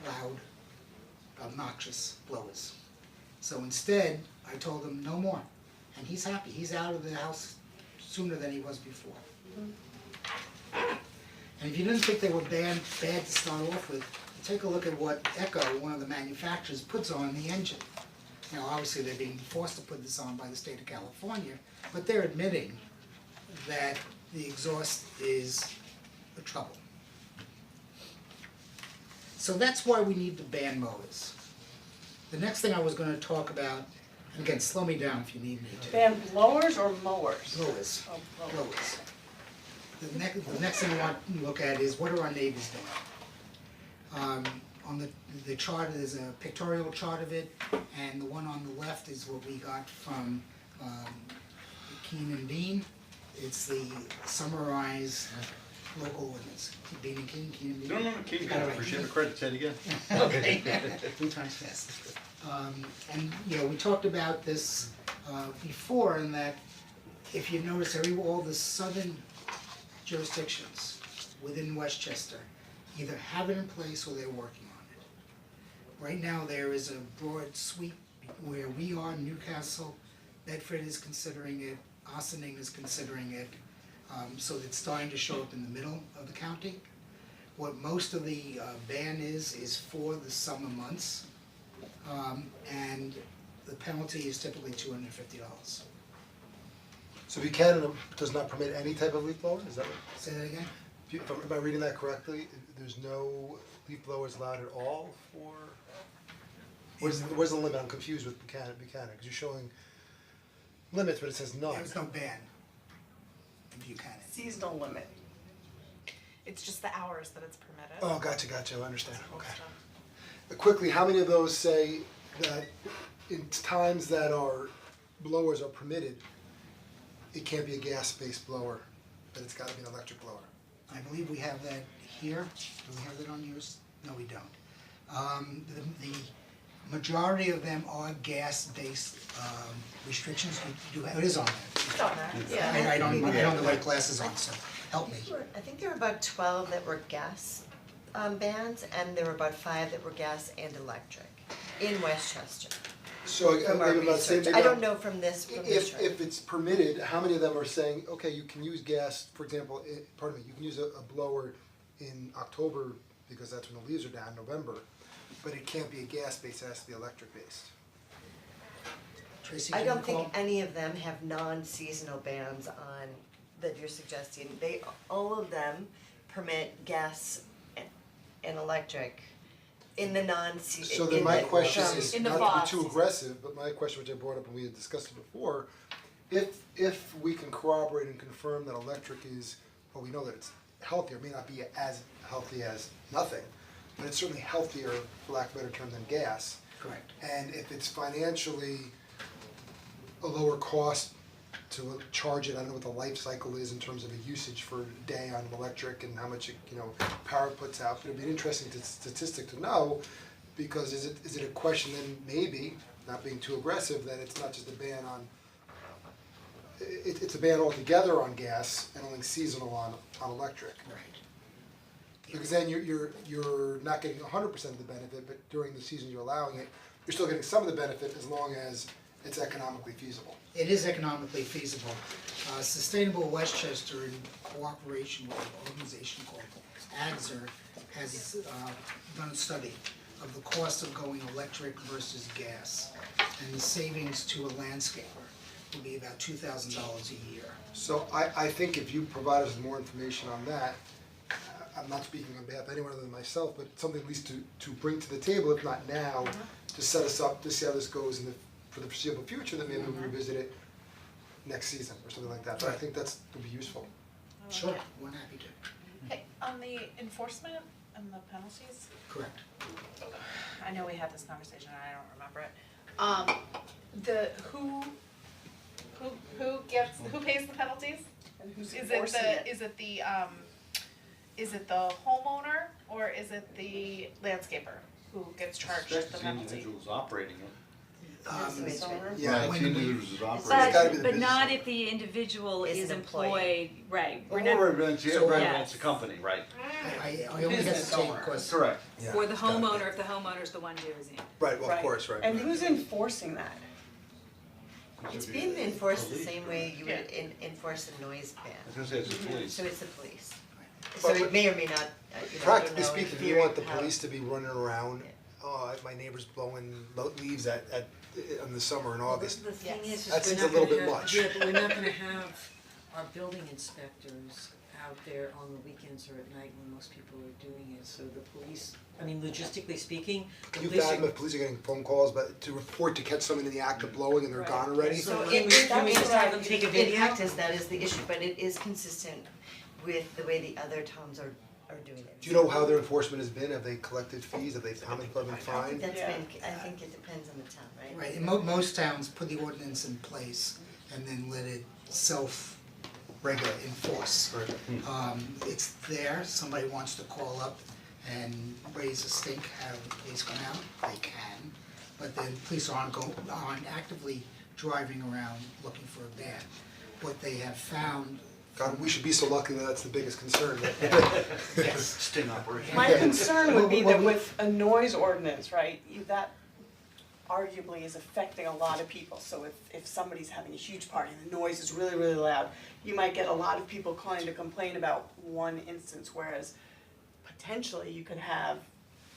loud, obnoxious blowers. So instead, I told him no more, and he's happy, he's out of the house sooner than he was before. And if you didn't think they were bad to start off with, take a look at what Echo, one of the manufacturers, puts on the engine. Now, obviously, they're being forced to put this on by the state of California, but they're admitting that the exhaust is a trouble. So that's why we need to ban mowers. The next thing I was gonna talk about, and again, slow me down if you need me to. Ban blowers or mowers? Blowers. Oh, Blowers. The next thing I want to look at is what are our neighbors doing? On the chart, there's a pictorial chart of it, and the one on the left is what we got from Keen and Bean. It's the summarized local ordinance. Bean and Keen, Keen and Bean. No, Keith, Got it right. appreciate the credit, say it again. Okay, 3 times fast. And, you know, we talked about this before, in that if you notice, all the southern jurisdictions within Westchester either have it in place or they're working on it. Right now, there is a broad sweep where we are, Newcastle, Bedford is considering it, Austining is considering it, so it's starting to show up in the middle of the county. What most of the ban is for the summer months, and the penalty is typically $250. So Buchanan does not permit any type of leaf blower, is that what? Say that again? Am I reading that correctly? There's no leaf blowers allowed at all for? Where's the limit? I'm confused with Buchanan, because you're showing limits, but it says none. There's no ban in Buchanan. Seasonal limit. It's just the hours that it's permitted. Oh, gotcha, I understand, okay. Quickly, how many of those say that in times that our blowers are permitted, it can't be a gas-based blower, but it's gotta be an electric blower? I believe we have that here. Do we have that on yours? No, we don't. The majority of them are gas-based restrictions. We do have, it is on there. It's on there, yeah. I don't have the right glasses on, so help me. I think there were about 12 that were gas bans, and there were about 5 that were gas and electric in Westchester. So From our maybe I'm not saying, research. maybe I don't know from this chart. if it's permitted, how many of them are saying, okay, you can use gas, for example, you can use a blower in October because that's when the leaves are down, November, but it can't be a gas-based, it has to be electric-based. Tracy, I do you don't think recall? any of them have non-seasonal bans on, that you're suggesting. All of them permit gas and electric in the So then my question is, in the not fall. to be too aggressive, but my question, which I brought up when we had discussed it before, if we can corroborate and confirm that electric is, well, we know that it's healthier, it may not be as healthy as nothing, but it's certainly healthier, for lack of a better term, than gas. Correct. And if it's financially a lower cost to charge it, I don't know what the life cycle is in terms of a usage for a day on electric and how much it, power it puts out, but it'd be an interesting statistic to know, because is it a question then maybe, not being too aggressive, that it's not just a ban on, it's a ban altogether on gas and only seasonal on electric. Right. Because then you're not getting 100% of the benefit, but during the season you're allowing it, you're still getting some of the benefit as long as it's economically feasible. It is economically feasible. Sustainable Westchester, in cooperation with an organization called AGSR, has done a study of the cost of going electric versus gas. And the savings to a landscaper would be about $2,000 a year. So I think if you provide us with more information on that, I'm not speaking on behalf of anyone other than myself, but something at least to bring to the table, if not now, to set us up, to see how this goes for the foreseeable future, that maybe we revisit it next season or something like that, but I think would be useful. Sure, we're happy to. Hey, on the enforcement and the penalties, Correct. I know we had this conversation and I don't remember it. Who pays the penalties? And who's Is enforcing it? Is it the homeowner or is it the landscaper who gets charged the penalty? individuals operating it. Yeah, when it's we- individuals It's gotta be the But business not owner. if the individual Is is an employee. employed, right, we're Or not, rents, So, rents a company, right? I only hesitate because. Correct. Yeah, or the it's gotta be. homeowner, if the homeowner's the one doing it. Right, well, of course, right. And who's enforcing that? It's being enforced the same way you would enforce a noise ban. I was gonna say it's the police. So it's the police. So it may or may not, you know, I don't Practically know, speaking, in you want the theory, how- police to be running around, oh, my neighbor's blowing leaves in the summer and August. The thing is That we're seems a not little gonna bit have, much. yeah, but we're not gonna have our building inspectors out there on the weekends or at night when most people are doing it, so the police, I mean, logistically speaking, the Can you police fathom are. if police are getting phone calls, but to report to catch someone in the act of blowing and they're gone already? So Can we just have them take a video? In practice, that is the issue, but it is consistent with the way the other towns are doing it. Do you know how their enforcement has been? Have they collected fees? How many people have been I think fined? that's been, I think it depends on the town, right? Right, and most towns put the ordinance in place and then let it self-regulate, enforce. It's there, somebody wants to call up and raise a stink, have the police come out, they can. But then police aren't actively driving around looking for a ban. What they have found. God, we should be so lucky that that's the biggest concern. Sting operation. My concern would be Well, that with a noise ordinance, right, that arguably is affecting a lot of people. So if somebody's having a huge party and the noise is really, really loud, you might get a lot of people calling to complain about one instance, whereas potentially you could have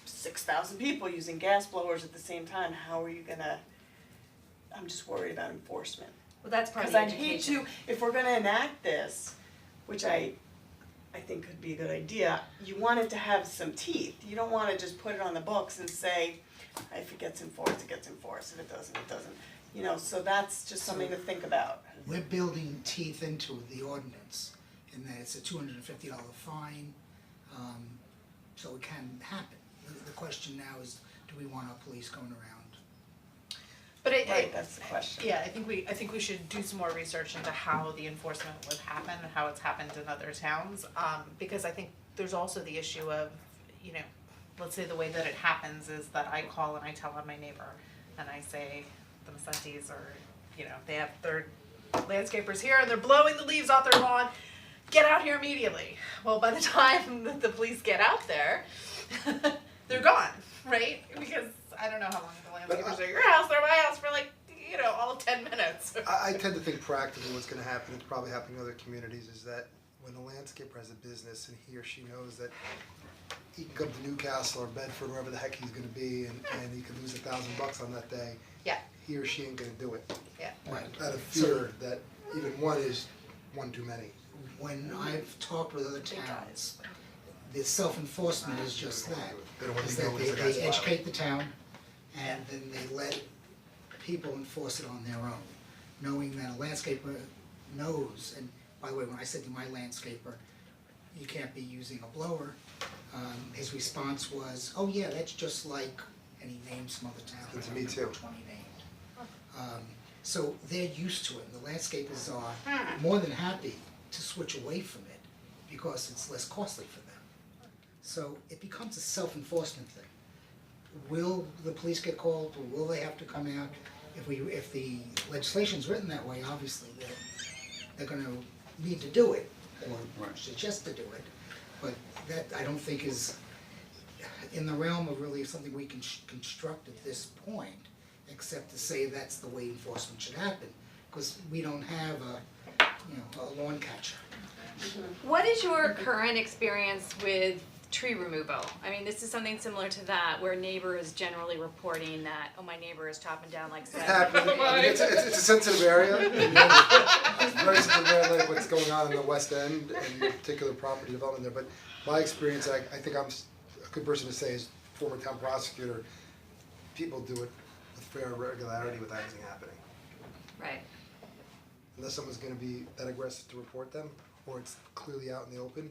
6,000 people using gas blowers at the same time. How are you gonna, I'm just worried about enforcement. Well, that's part of the Cause I'd hate education. to, if we're gonna enact this, which I think could be a good idea, you want it to have some teeth. You don't wanna just put it on the books and say, if it gets enforced, it gets enforced, if it doesn't, it doesn't. You know, so that's just something to think about. We're building teeth into the ordinance in that it's a $250 fine, so it can happen. The question now is, do we want our police going around? But Right, that's the question. Yeah, I think we should do some more research into how the enforcement would happen and how it's happened in other towns. Because I think there's also the issue of, you know, let's say the way that it happens is that I call and I tell on my neighbor and I say the Macentis or, you know, they have their landscapers here and they're blowing the leaves off their lawn, get out here immediately. Well, by the time that the police get out there, they're gone, right? Because I don't know how long the landscapers are at your house, they're at my house for like, you know, all of 10 minutes. I tend to think practically what's gonna happen, it's probably happening in other communities, is that when the landscaper has a business and he or she knows that he can come to Newcastle or Bedford, wherever the heck he's gonna be, and he could lose $1,000 on that day, Yeah, he or she ain't gonna do it. yeah. Right. Out of fear that even one is one too many. When I've talked with other towns, the self-enforcement is just that. They don't want Is to go that into the guy's they lobby. educate the town and then they let people enforce it on their own, knowing that a landscaper knows, and by the way, when I said to my landscaper, you can't be using a blower, his response was, oh yeah, that's just like, and he named some other town, And to me too. 20 named. So they're used to it, the landscapers are more than happy to switch away from it because it's less costly for them. So it becomes a self-enforcement thing. Will the police get called, or will they have to come out? If the legislation's written that way, obviously they're gonna need to do it, or suggest to do it. But that I don't think is in the realm of really something we can construct at this point, except to say that's the way enforcement should happen, because we don't have a lawn catcher. What is your current experience with tree removal? I mean, this is something similar to that, where neighbor is generally reporting that, oh, my neighbor is chopping down like It 7 happens, I mean, it's a sensitive area, it's a very sensitive area, like what's going on in the West End and the particular property development there, but my experience, I think I'm a good person to say is former town prosecutor, people do it with fair regularity without anything happening. Right. Unless someone's gonna be that aggressive to report them, or it's clearly out in the open.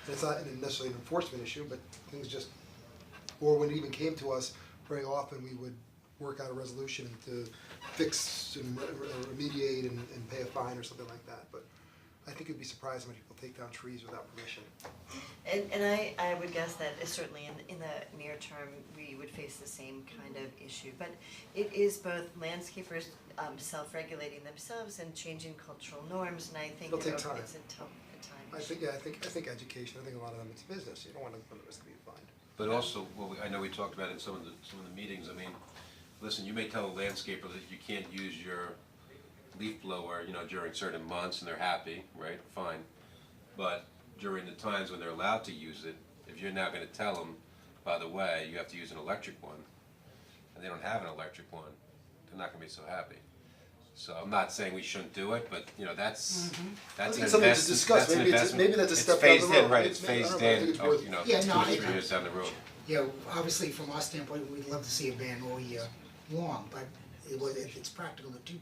And it's not necessarily an enforcement issue, but things just, or when it even came to us, very often we would work out a resolution to fix and remediate and pay a fine or something like that, but I think you'd be surprised when people take down trees without permission. And I would guess that certainly in the near term, we would face the same kind of issue, but it is both landscapers self-regulating themselves and changing cultural norms, and I think It'll take time. it's a time I think education, I think a lot of them it's business, you don't want to run the risk of being fined. But also, I know we talked about in some of the meetings, I mean, listen, you may tell a landscaper that you can't use your leaf blower, during certain months and they're happy, right, fine. But during the times when they're allowed to use it, if you're now gonna tell them, by the way, you have to use an electric one, and they don't have an electric one, they're not gonna be so happy. So I'm not saying we shouldn't do it, but that's an It's something to investment, discuss. that's an Maybe it's- investment. maybe that's a step down the It's phased road. in, right, It's- it's I don't phased know, I think in, it's worth- 2 to 3 years down the road. Obviously from our standpoint, we'd love to see a ban all year long, but if it's practical to do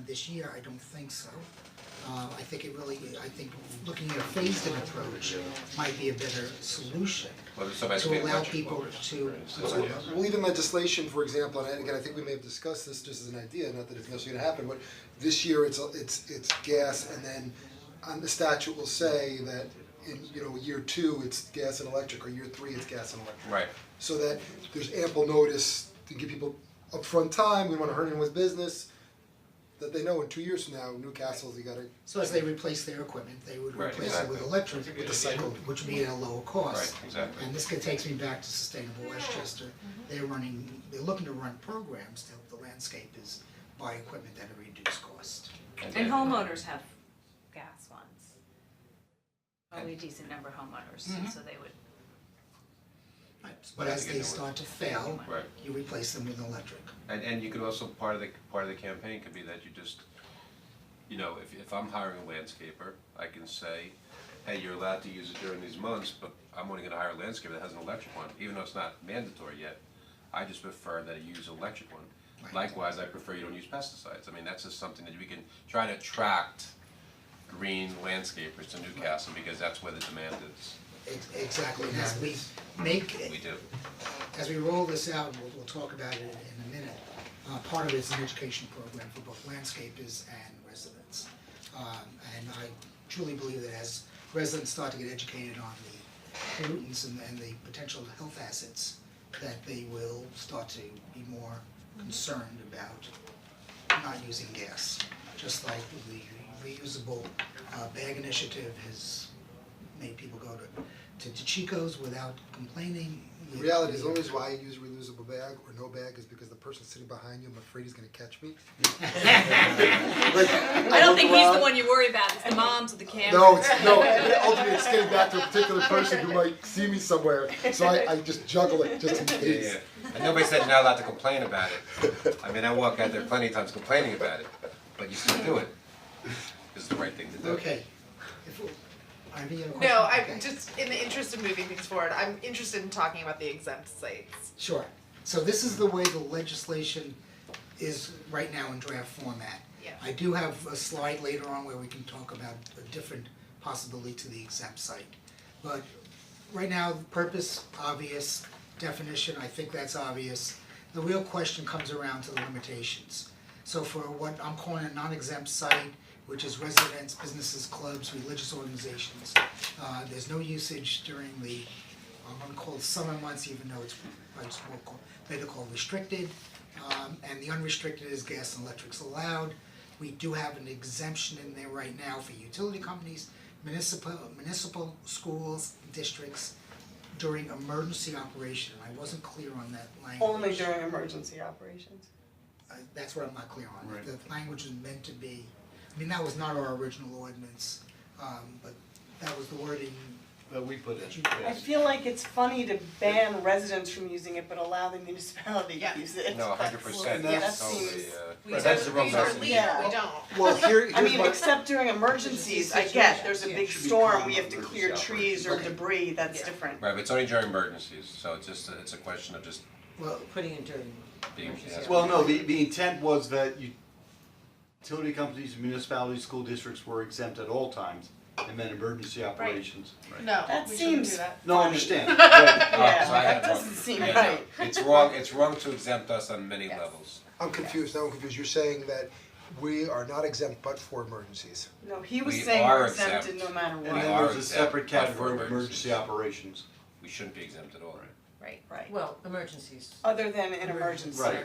this year, I don't think so. I think looking at a phased-in approach might be a better solution Whether somebody's to paying allow electric people motors, to. Well, even legislation, for example, and again, I think we may have discussed this just as an idea, not that it's necessarily gonna happen, but this year it's gas, and then on the statute will say that in, year 2, it's gas and electric, or year 3, it's gas and electric. Right. So that there's ample notice to give people upfront time, we don't wanna hurt anyone's business, that they know in 2 years from now, Newcastle's, you gotta. So as they replace their equipment, they would Right, replace it with exactly. electric, With the cycle. which would be at a lower cost. Right, exactly. And this takes me back to Sustainable Westchester. They're looking to run programs to help the landscapers buy equipment at a reduced cost. And homeowners have gas ones. Probably a decent number of homeowners, so they would. But as they start to fail, Right. you replace them with electric. And you could also, part of the campaign could be that you just, if I'm hiring a landscaper, I can say, hey, you're allowed to use it during these months, but I'm only gonna hire a landscaper that has an electric one, even though it's not mandatory yet. I just prefer that you use an electric one. Likewise, I prefer you don't use pesticides. I mean, that's just something that we can try to attract green landscapers to Newcastle, because that's where the demand is. Exactly, and as we We do. as we roll this out, and we'll talk about it in a minute, part of it is an education program for both landscapers and residents. And I truly believe that as residents start to get educated on the pollutants and the potential health assets, that they will start to be more concerned about not using gas. Just like the reusable bag initiative has made people go to Chico's without complaining. The reality is, the only reason why I use a reusable bag or no bag is because the person sitting behind you, I'm afraid he's gonna catch me. I don't think he's the one you worry about, it's the moms with the cameras. Ultimately it's getting back to a particular person who might see me somewhere, so I just juggle it just in case. Yeah. And nobody said you're not allowed to complain about it. I mean, I walk out there plenty of times complaining about it, but you still do it. It's the right thing to do. Okay. Ivy, you have a question? No, I'm Okay. just, in the interest of moving things forward, I'm interested in talking about the exempt sites. Sure. So this is the way the legislation is right now in draft format. Yeah. I do have a slide later on where we can talk about a different possibility to the exempt site. But right now, the purpose, obvious, definition, I think that's obvious. The real question comes around to the limitations. So for what I'm calling a non-exempt site, which is residents, businesses, clubs, religious organizations, there's no usage during the, I'm gonna call it summer months, even though it's more better called restricted. And the unrestricted is gas and electric's allowed. We do have an exemption in there right now for utility companies, municipal schools, districts, during emergency operation, I wasn't clear on that language. Only during emergency operations. That's what I'm not clear on, Right. the language is meant to be, I mean, that was not our original ordinance, but that was the wording. But we put it, I feel like it's funny to ban residents from using it, but allow the municipality to use it. No, 100%, That that's totally, seems. but that's the wrong message. Well, here's I mean, my- except during emergencies, I get, there's a big storm, we have to clear trees or debris, that's different. Right, but it's only during emergencies, so it's just, it's a question of just Well, putting it during. being, yeah. well, no, the intent was that utility companies, municipalities, school districts were exempt at all times, and then emergency operations. No, That we shouldn't seems do that. No, I understand, Oh, Yeah, so I had that it wrong. doesn't seem Yeah, no, right. it's wrong to exempt us on many levels. I'm confused, you're saying that we are not exempt but for emergencies. No, he was We saying are we're exempted exempt. no matter and what. then are there's a exempt, separate but for category of emergencies. emergency operations. We shouldn't be exempt at all. Right. Right. Well, emergencies. Other than an emergency. Right.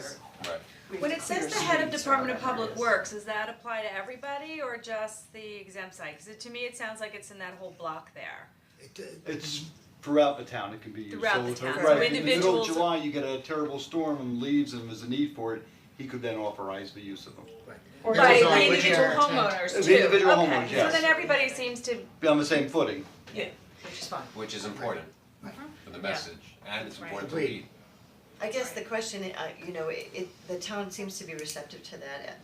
Right. We have When to it says clear the head of streets or Department of whatever it Public is. Works, does that apply to everybody or just the exempt side? Cause to me, it sounds like it's in that whole block there. It's throughout the town, it can be used. Throughout the So town. if- So right, in the middle individuals- of July, you get a terrible storm and leaves and there's a need for it, he could then authorize the use of them. Or Right, just the like- individual homeowners too. The individual Okay, homeowners, yes. so then everybody seems to, Be on the same footing. Yeah, which is fine. Which is important for the message, and it's important to read. I guess the question, the town seems to be receptive to that.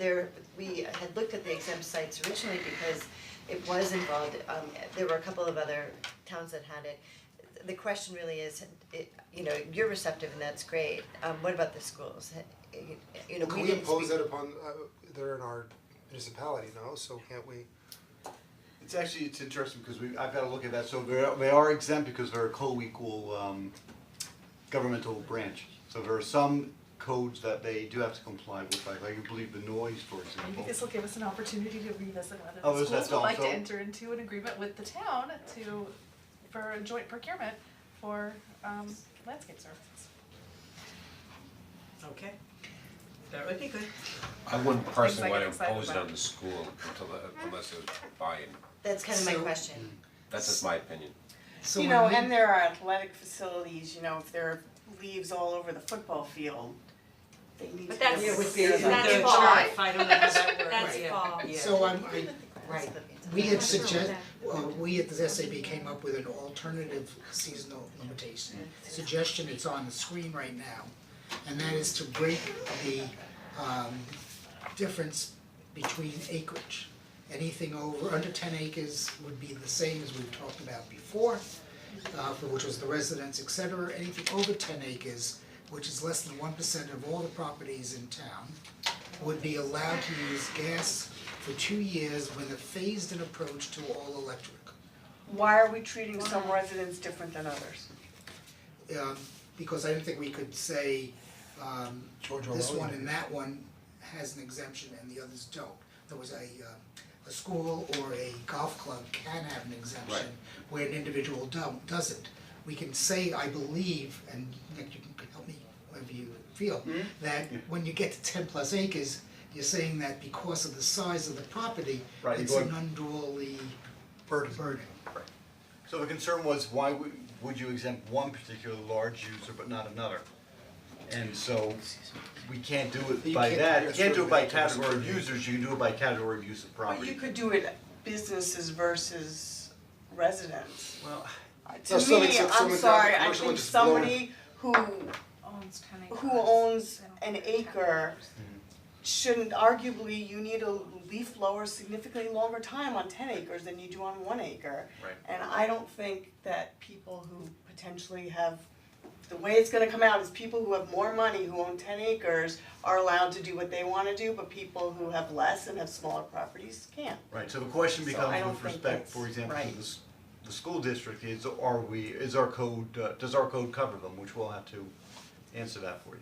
We had looked at the exempt sites originally because it was involved, there were a couple of other towns that had it. The question really is, you're receptive and that's great, what about the schools? We Can we didn't impose speak- that upon, they're in our municipality, no, so can't we? It's interesting because I've gotta look at that, so they are exempt because they're a co-equal governmental branch. So there are some codes that they do have to comply with, like I believe the noise, for example. Maybe this will give us an opportunity to revisit whether Oh, the is that schools would like to also- enter into an agreement with the town for a joint procurement for landscape services. Okay. That would be good. I wouldn't personally I wanna get excited impose it about. on the school unless it was buy-in. That's kind of my So- question. That's just my opinion. So You when know, we- and there are athletic facilities, if there are leaves all over the football field, they need to but be that's, able to with clear the- them. that's the fall. turf, I don't know how that works. That's Yeah. fall. Yeah. So Right. we had we at the SAB came up with an alternative seasonal limitation. Suggestion, it's on the screen right now, and that is to break the difference between acreage. Anything under 10 acres would be the same as we've talked about before, for which was the residents, et cetera. Anything over 10 acres, which is less than 1% of all the properties in town, would be allowed to use gas for 2 years with a phased-in approach to all electric. Why are we treating some residents different than others? Because I didn't think we could say, George this Orwell. one and that one has an exemption and the others don't. There was a school or a golf club can have an exemption where an individual doesn't. We can say, I believe, and Nick, you can help me whatever you feel, that when you get to 10 plus acres, you're saying that because of the size of the property, Right, it's you're an going- unduly burden. So the concern was, why would you exempt one particular large user but not another? And so, we can't do it You by can't- that, you yes, can't do it by right, category of absolutely. users, you can do it by category of use of But property. you could do it businesses versus residents. Well, To No, some me, except I'm someone's sorry, got I commercial think and just blow it. somebody who Owns 10 acres. who owns They don't an pay 10 acre acres. shouldn't, arguably, you need a leaf blower significantly longer time on 10 acres than you do on 1 acre. Right. And I don't think that people who potentially have, the way it's gonna come out is people who have more money, who own 10 acres, are allowed to do what they wanna do, but people who have less and have smaller properties can't. Right, so the question So I becomes don't with think respect, that's for example, to right. the school district is, does our code cover them, which we'll have to answer that for you.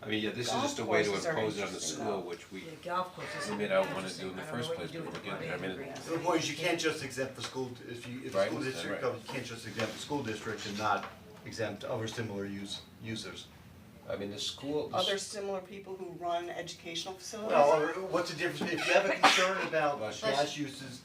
I mean, yeah, this is Golf just a way to courses are impose it on the interesting, school, though. which we, Golf courses. we don't wanna do in the first place, but we're getting there. I mean, Yeah. So the point is, you can't just exempt the school, if the Right, school district, right. you can't just exempt the school district and not exempt other similar users. I mean, the school, Other similar people who run educational facilities? Well, what's the difference, if you have a concern about Bless you. gas uses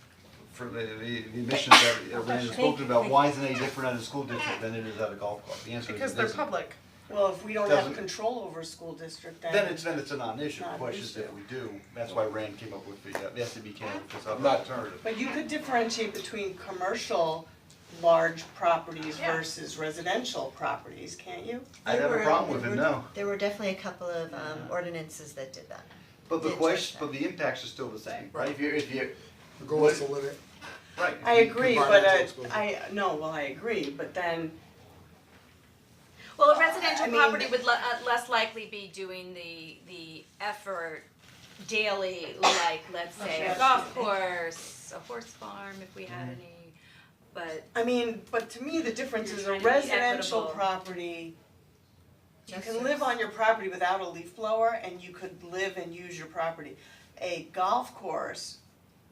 for the admissions that Randy has spoken about, why is it any different at a school district than it is at a golf club? The answer is Because it they're isn't. public. Well, if we don't have Doesn't- control over a school district, then. Then it's a non-issue, the Not an question is issue. if we do, that's why Rand came up with the SCB candidate, this other Not- alternative. But you could differentiate between commercial large properties Yeah. versus residential properties, can't you? I have a problem with it, no. There were definitely a couple of ordinances that did that. But the Did question, check but the impacts are still the same, right? If you. The goal is to limit. Right. I agree, but Environmental exposure. I agree, but then, Well, a residential I mean- property would less likely be doing the effort daily, like, let's say, a golf course, a horse farm, if we had any, but. I mean, but to me, the difference You're is a trying to be residential equitable. property, you Yes, can yes. live on your property without a leaf blower and you could live and use your property. A golf course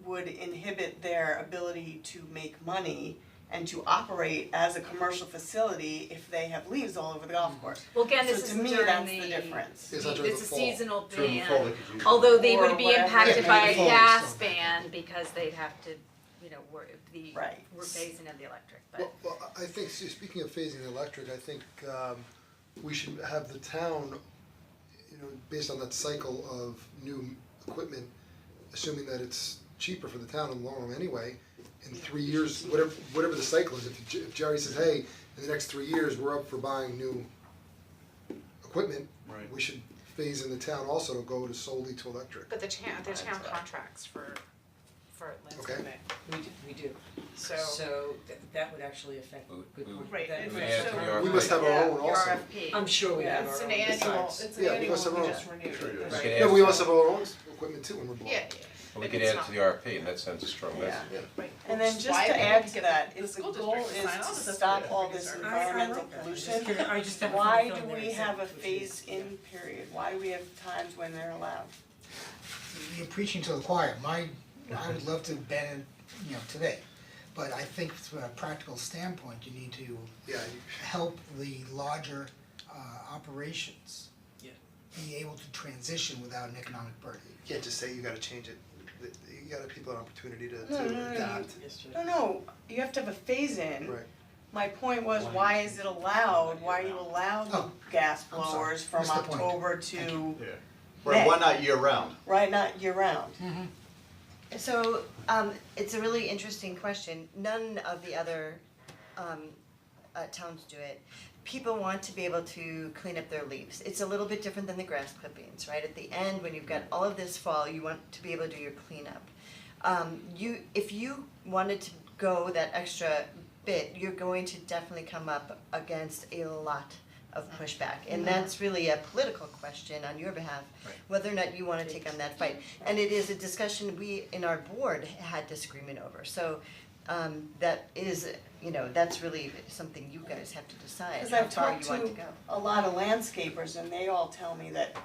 would inhibit their ability to make money and to operate as a commercial facility if they have leaves all over the golf course. Well, again, this So is to me, during that's the, the difference. It's not during it's the a fall. seasonal During the ban, fall, they could use it. although they Or would be whatever. impacted Yeah, by maybe a fall, gas so. ban because they'd have to, the, Right. we're phasing in the electric, but. Well, I think, speaking of phasing the electric, I think we should have the town, based on that cycle of new equipment, assuming that it's cheaper for the town in the long run anyway, in 3 years, whatever the cycle is, if Jerry says, hey, in the next 3 years, we're up for buying new equipment, Right. we should phase in the town also to go to solely to electric. But the town contracts for landscaping. We do. So. So that would actually affect, good point. Right, That and would- add to the RFP. We must have our Yeah, own your also. RFP. I'm sure we Yeah, have our It's own an annual, besides. it's an Yeah, we annual, must have we our just own. renewed it. We Right. could Yeah, add we to- must have our own equipment too when we're buying. Yeah, We could But it's add not- to the RFP, and that sends a strong message. Yeah. right. And then just Why to we add need to get that, the if the school goal district to is sign on, to that's stop good. all I think this it's- environmental I pollution, I just have a why funny do feeling we there have a is something which is- phase-in period? Why do we have times when they're allowed? You're preaching to the choir, I would love to ban it, today. But I think from a practical standpoint, you need to Yeah, help the larger operations Yeah. be able to transition without an economic burden. you can't just say you gotta change it, you gotta give people an opportunity to No, adapt. No, you have to have a phase-in. Right. My point was, why is it allowed, why are you allowed the Oh, gas I'm sorry. blowers from Missed the point. October to, Right, why not year round? right, not year-round? So, it's a really interesting question, none of the other towns do it. People want to be able to clean up their leaves, it's a little bit different than the grass clippings, right? At the end, when you've got all of this fall, you want to be able to do your cleanup. If you wanted to go that extra bit, you're going to definitely come up against a lot of pushback, and that's really a political question on your behalf, whether or not you wanna take on that fight. And it is a discussion we in our board had disagreement over, so that is, that's really something you guys have to decide, Cause how I've far you talked want to to go. a lot of landscapers and they all tell me that,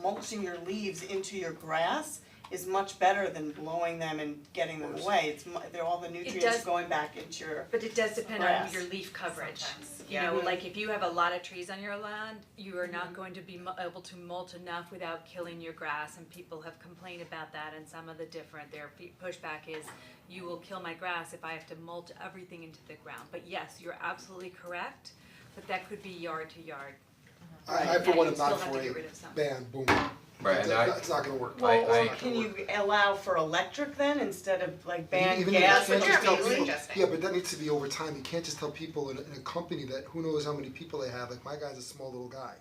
mulching your leaves into your grass is much better than blowing them and getting them away. They're all the nutrients does- going back into your, But it does depend on grass. your leaf coverage. Sometimes, You yeah. know, like if you have a lot of trees on your land, you are not going to be able to mulch enough without killing your grass, and people have complained about that, and some of the their pushback is, you will kill my grass if I have to mulch everything into the ground. But yes, you're absolutely correct, but that could be yard to yard. I for one am You not still have for to a get rid of some. ban, boom. Right, and I- It's not gonna work. well, I- or can you allow for electric then instead of like ban Even gas? if you can't just tell Jeremy, people, suggesting. yeah, but that needs to be over time, you can't just tell people in a company that, who knows how many people they have, like my guy's a small little guy.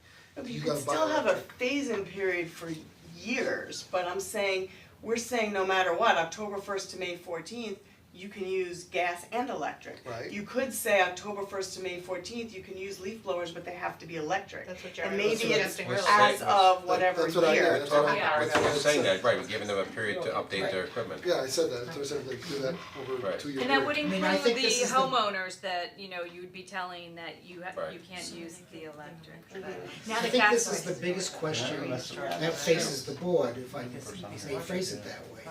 You gotta could buy still have a electric. phase-in period for years, but I'm saying, we're saying no matter what, October 1st to May 14th, you can use gas and electric. Right. You could say October 1st to May 14th, you can use leaf blowers, but they have to be electric. That's what And Jeremy was maybe it's suggesting Let's earlier. as say- of whatever That's what I- yeah, year. that's what I- Yeah. We're saying that, right, we're giving them a period to update their equipment. Yeah, I said that, so I said they do that over Right. 2 years. And that would I mean, I include think the this is the- homeowners that, you'd be telling that you Right. you can't use the electric. I think this is the biggest question that faces the board, if I may phrase it that way,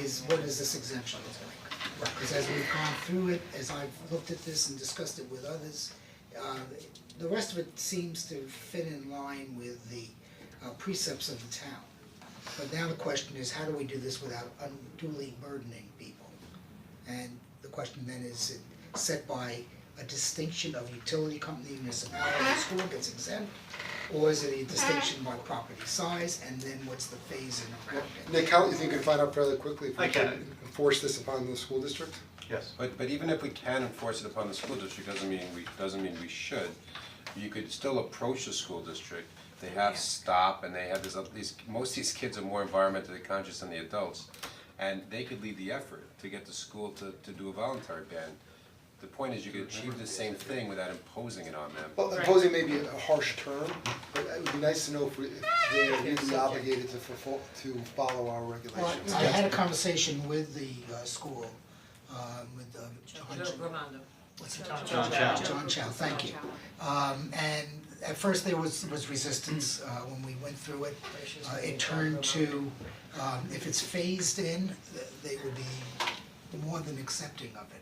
is what is this exemption look like? Because as we've gone through it, as I've looked at this and discussed it with others, the rest of it seems to fit in line with the precepts of the town. But now the question is, how do we do this without unduly burdening people? And the question then is it set by a distinction of utility company, municipality, school gets exempt? Or is it a distinction by property size, and then what's the phase in around it? Nick, how, you think you can find out fairly quickly if I we can. can enforce this upon the school district? Yes. But even if we can enforce it upon the school district, doesn't mean we should. You could still approach the school district, they have stop and they have most of these kids are more environmentally conscious than the adults. And they could lead the effort to get the school to do a voluntary ban. The point is you could achieve the same thing without imposing it on them. Well, imposing may be a harsh term, but it would be nice to know if they're really obligated to follow our Well, regulations. I had a conversation with the school, with what's it, John Chow. John Chow, thank you. And at first there was resistance, when we went through it. It turned to, if it's phased in, they would be more than accepting of it.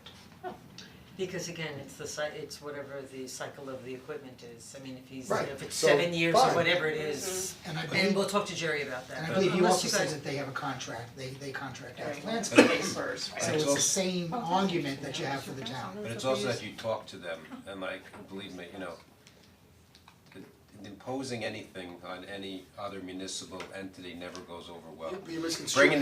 Because again, it's whatever the cycle of the equipment is, I mean, Right, if it's so, 7 years or fine. whatever it is, And I and believe- we'll talk to Jerry about that, And I but believe you unless also you said guys- that they have a contract, they contract out Right. landscapers. But So it's it's the also- same argument that you have for the town. But it's also that you talk to them and believe me, imposing anything on any other municipal entity never goes over well. You're misconstruing.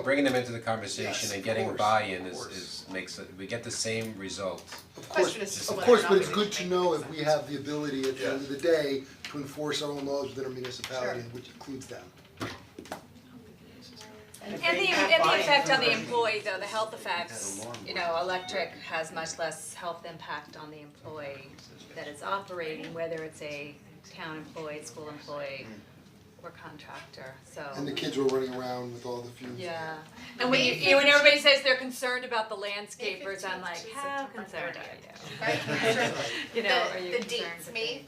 Bringing them into the conversation Yes, and of getting course, buy-in of course. makes it, we get the same result. Of course, but it's good to know if we have the ability at the end of the day to enforce our own laws within our municipality, which includes them. And the effect on the employee though, the health effects, electric has much less health impact on the employee that is operating, whether it's a town employee, school employee, or contractor, so. And the kids were running around with all the fumes. Yeah, and when when everybody says they're concerned about the landscapers, I'm like, how concerned are you? Are you The concerned? dates, May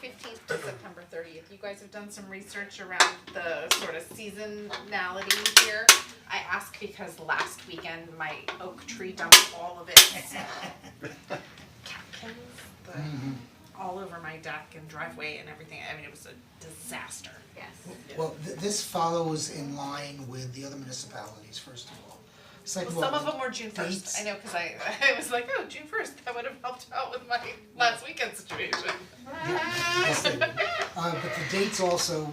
15th to September 30th, you guys have done some research around the sort of seasonality here. I ask because last weekend my oak tree dumped all of its catkins, all over my deck and driveway and everything, I mean, it was a disaster. Yes. Well, this follows in line with the other municipalities, first of all. Second Well, of all, some of them were June first, dates- I know, cause I was like, oh, June 1st, that would have helped out with my last weekend situation. Yes, they would. But the dates also,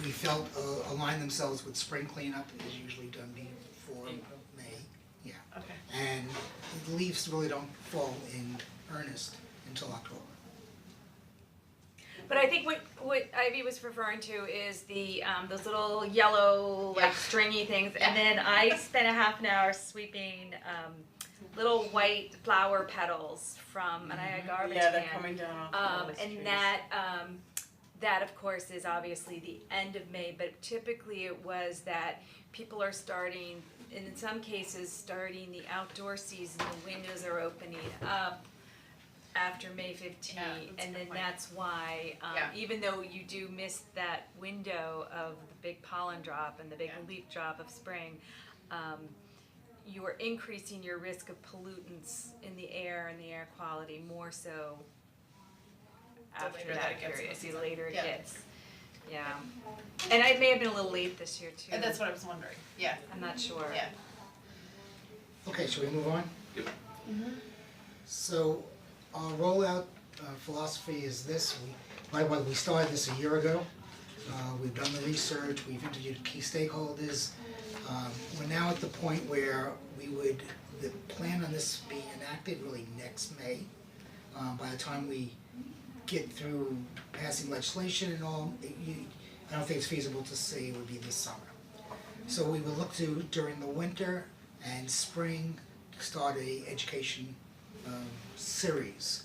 we felt align themselves with spring cleanup, is usually done before May, yeah. Okay. And the leaves really don't fall in earnest until October. But I think what Ivy was referring to is the those little yellow stringy things, and then I spent a half an hour sweeping little white flower petals from an garbage can. Yeah, they're coming down off all those trees. And that of course is obviously the end of May, but typically it was that people are starting, and in some cases starting the outdoor season, the windows are opening up after May 15th, and then that's why, even though you do miss that window of the big pollen drop and the big leaf drop of spring, you are increasing your risk of pollutants in the air and the air quality more so after later that that gets period, in the the later it season. gets. Yeah, and I may have been a little late this year too. And that's what I was wondering, yeah. I'm not sure. Yeah. Okay, should we move on? Yep. So our rollout philosophy is this, we started this a year ago. We've done the research, we've interviewed key stakeholders. We're now at the point where the plan on this being enacted really next May. By the time we get through passing legislation and all, I don't think it's feasible to say it would be this summer. So we would look to, during the winter and spring, start a education series,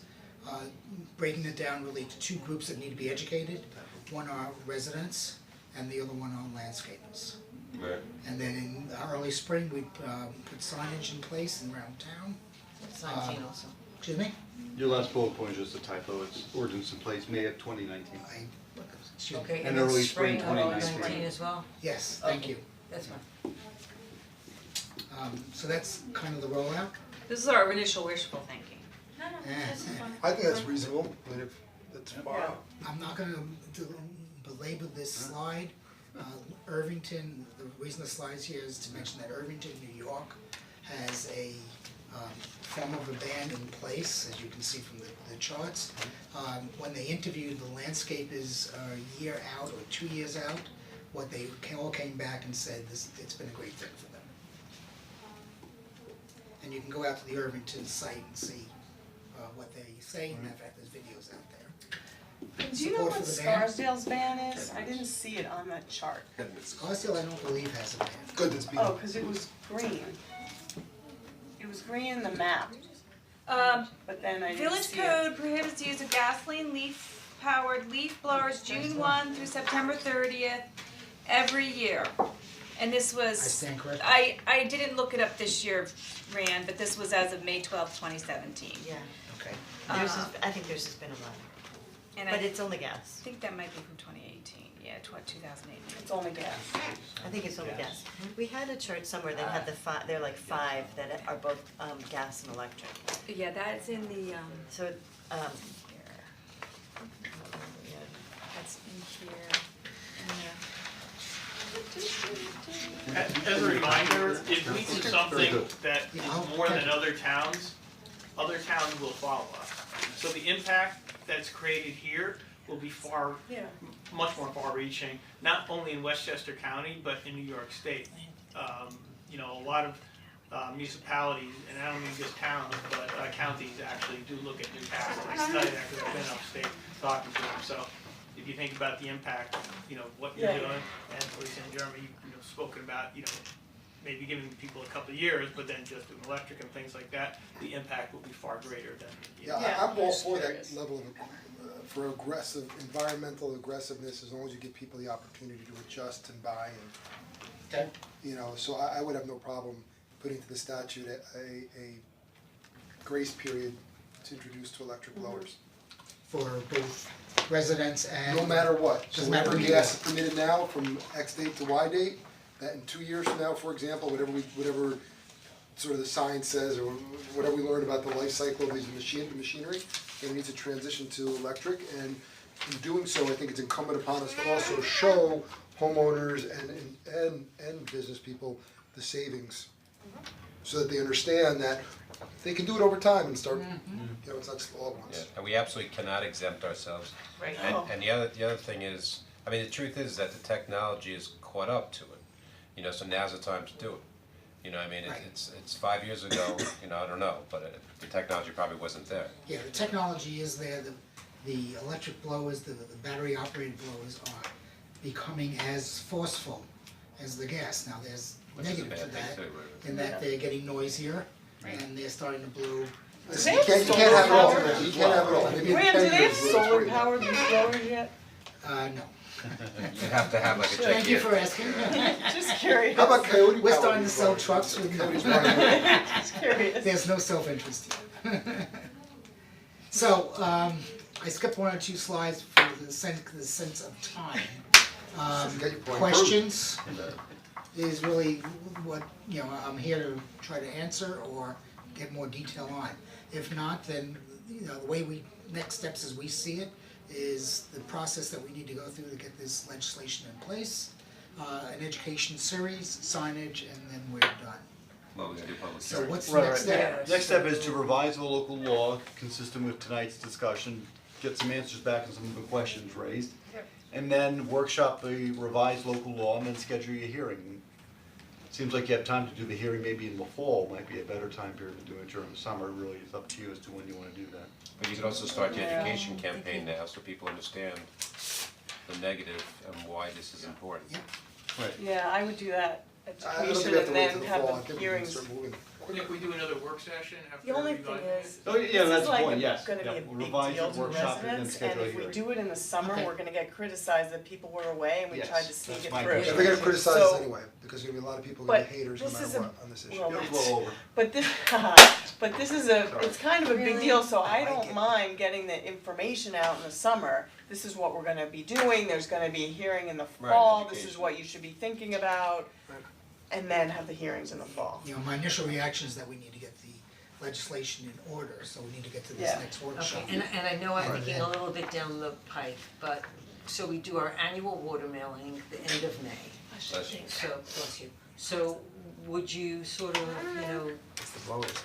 breaking it down really to two groups that need to be educated. One are residents and the other one are landscapers. Right. And then in early spring, we put signage in place around town. It's 19 also. Excuse me? Your last bullet point is just a typo, it's ordinance in place, May of 2019. Excuse me. Okay, And and then early spring spring of 2019. 19 as well? Yes, thank you. That's fine. So that's kind of the rollout. This is our initial wishful thinking. I think that's reasonable, I mean, if that's far out. I'm not gonna belabor this slide. Irvington, the reason the slide's here is to mention that Irvington, New York, has a form of a ban in place, as you can see from the charts. When they interviewed the landscapers a year out or 2 years out, what they all came back and said, it's been a great fit for them. And you can go out to the Irvington site and see what they say, and in fact, there's videos out there. Do you know Support what for the ban? Scarsdale's ban is? I didn't see it on that chart. Scarsdale, I don't believe has a ban. Good, that's being. Oh, cause it was green. It was green in the map, but then I didn't Village see it. code prohibits the use of gasoline leaf-powered leaf blowers June 1 through September 30th every year. And this was, I stand corrected. I didn't look it up this year, Rand, but this was as of May 12th, 2017. Yeah, Okay. I think theirs has been a while, And but I it's only gas. think that might be from 2018, yeah, 2018. It's only gas. I think it's only gas. We had a chart somewhere that had there are like 5 that are both gas and electric. Yeah, that's in the, So here, that's in here, As a reminder, if we do something that Yeah, is more than other towns will follow us. So the impact that's created here will be much more far-reaching, not only in Westchester County, but in New York State. A lot of municipalities, and I don't mean just towns, but counties actually do look at Newcastle. I study that because I've been upstate talking to them. So if you think about the impact, what you're doing, and for example, Jeremy, you've spoken about, maybe giving people a couple of years, but then just doing electric and things like that, the impact will be far greater than, I'm all for that level of, for aggressive, environmental aggressiveness, as long as you give people the opportunity to adjust and buy and. Okay. So I would have no problem putting to the statute a grace period to introduce to electric blowers. For both residents and. No matter what, so Doesn't matter whatever who you gas are. is permitted now from X date to Y date, that in 2 years from now, for example, whatever sort of the science says, or whatever we learned about the life cycle of these machinery, it needs to transition to electric, and in doing so, I think it's incumbent upon us to also show homeowners and business people the savings, so that they understand that they can do it over time and start, it's not all at once. Yeah, and we absolutely cannot exempt ourselves. Right. And the other thing is, I mean, the truth is that the technology is caught up to it, so now's the time to do it. I mean, it's 5 years ago, I don't know, but the technology probably wasn't there. Yeah, the technology is there, the electric blowers, the battery operated blowers are becoming as forceful as the gas. Now, there's Which is a negative to bad thing that, too, right? in that they're getting noisier, and they're starting to blow. Listen, you can't have it all, you can't have it all, maybe in Rand, 10 do they have years, we'll solar worry about it. powered leaf blowers yet? No. You have to have like a check. Thank you for asking. Just curious. How about coyote We're power starting to leaf sell blowers? trucks with Coyotes running. Just curious. There's no self-interest here. So, I skipped 1 or 2 slides for the sense of time. Get your point. Questions is really what, I'm here to try to answer or get more detail on. If not, then, the way next steps as we see it is the process that we need to go through to get this legislation in place, an education series, signage, and then we're done. Well, we gotta do public So hearing. what's the next step? Next step is to revise the local law consistent with tonight's discussion, get some answers back on some of the questions raised. And then workshop the revised local law and then schedule your hearing. Seems like you have time to do the hearing maybe in the fall, might be a better time period to do it during the summer, really, it's up to you as to when you wanna do that. But you could also start the education campaign now, so people understand the negative and why this is important. Right. Yeah, I would do that I don't think education we have to and wait then till the have fall, I the think we can hearings. start moving. If we do another work session after The only we thing got- is, Oh, yeah, this that's is the like point, yes. gonna be Yeah, a we'll big revise deal it, to workshop it, and then residents, and schedule a if we hearing. do it in the summer, Okay. we're gonna get criticized that people were away and we Yes, tried to sneak that's it my through. Yeah, concern. they're gonna criticize us So- anyway, because there's gonna be a lot of people who are But haters no this matter is a- what on this issue. well, It'll blow over. But this, but this is it's kind of a big deal, so I don't mind getting the information out in the summer. This is what we're gonna be doing, there's gonna be a hearing in the Right, fall, this is education. what you should be thinking about. And then have the hearings in the fall. My initial reaction is that we need to get the legislation in order, so we need to get to this Yeah. next workshop. Okay, and I know I'm Right. thinking a little bit down the pike, but, so we do our annual water mailing the end of May. Bless you. So, bless you. So would you sort of,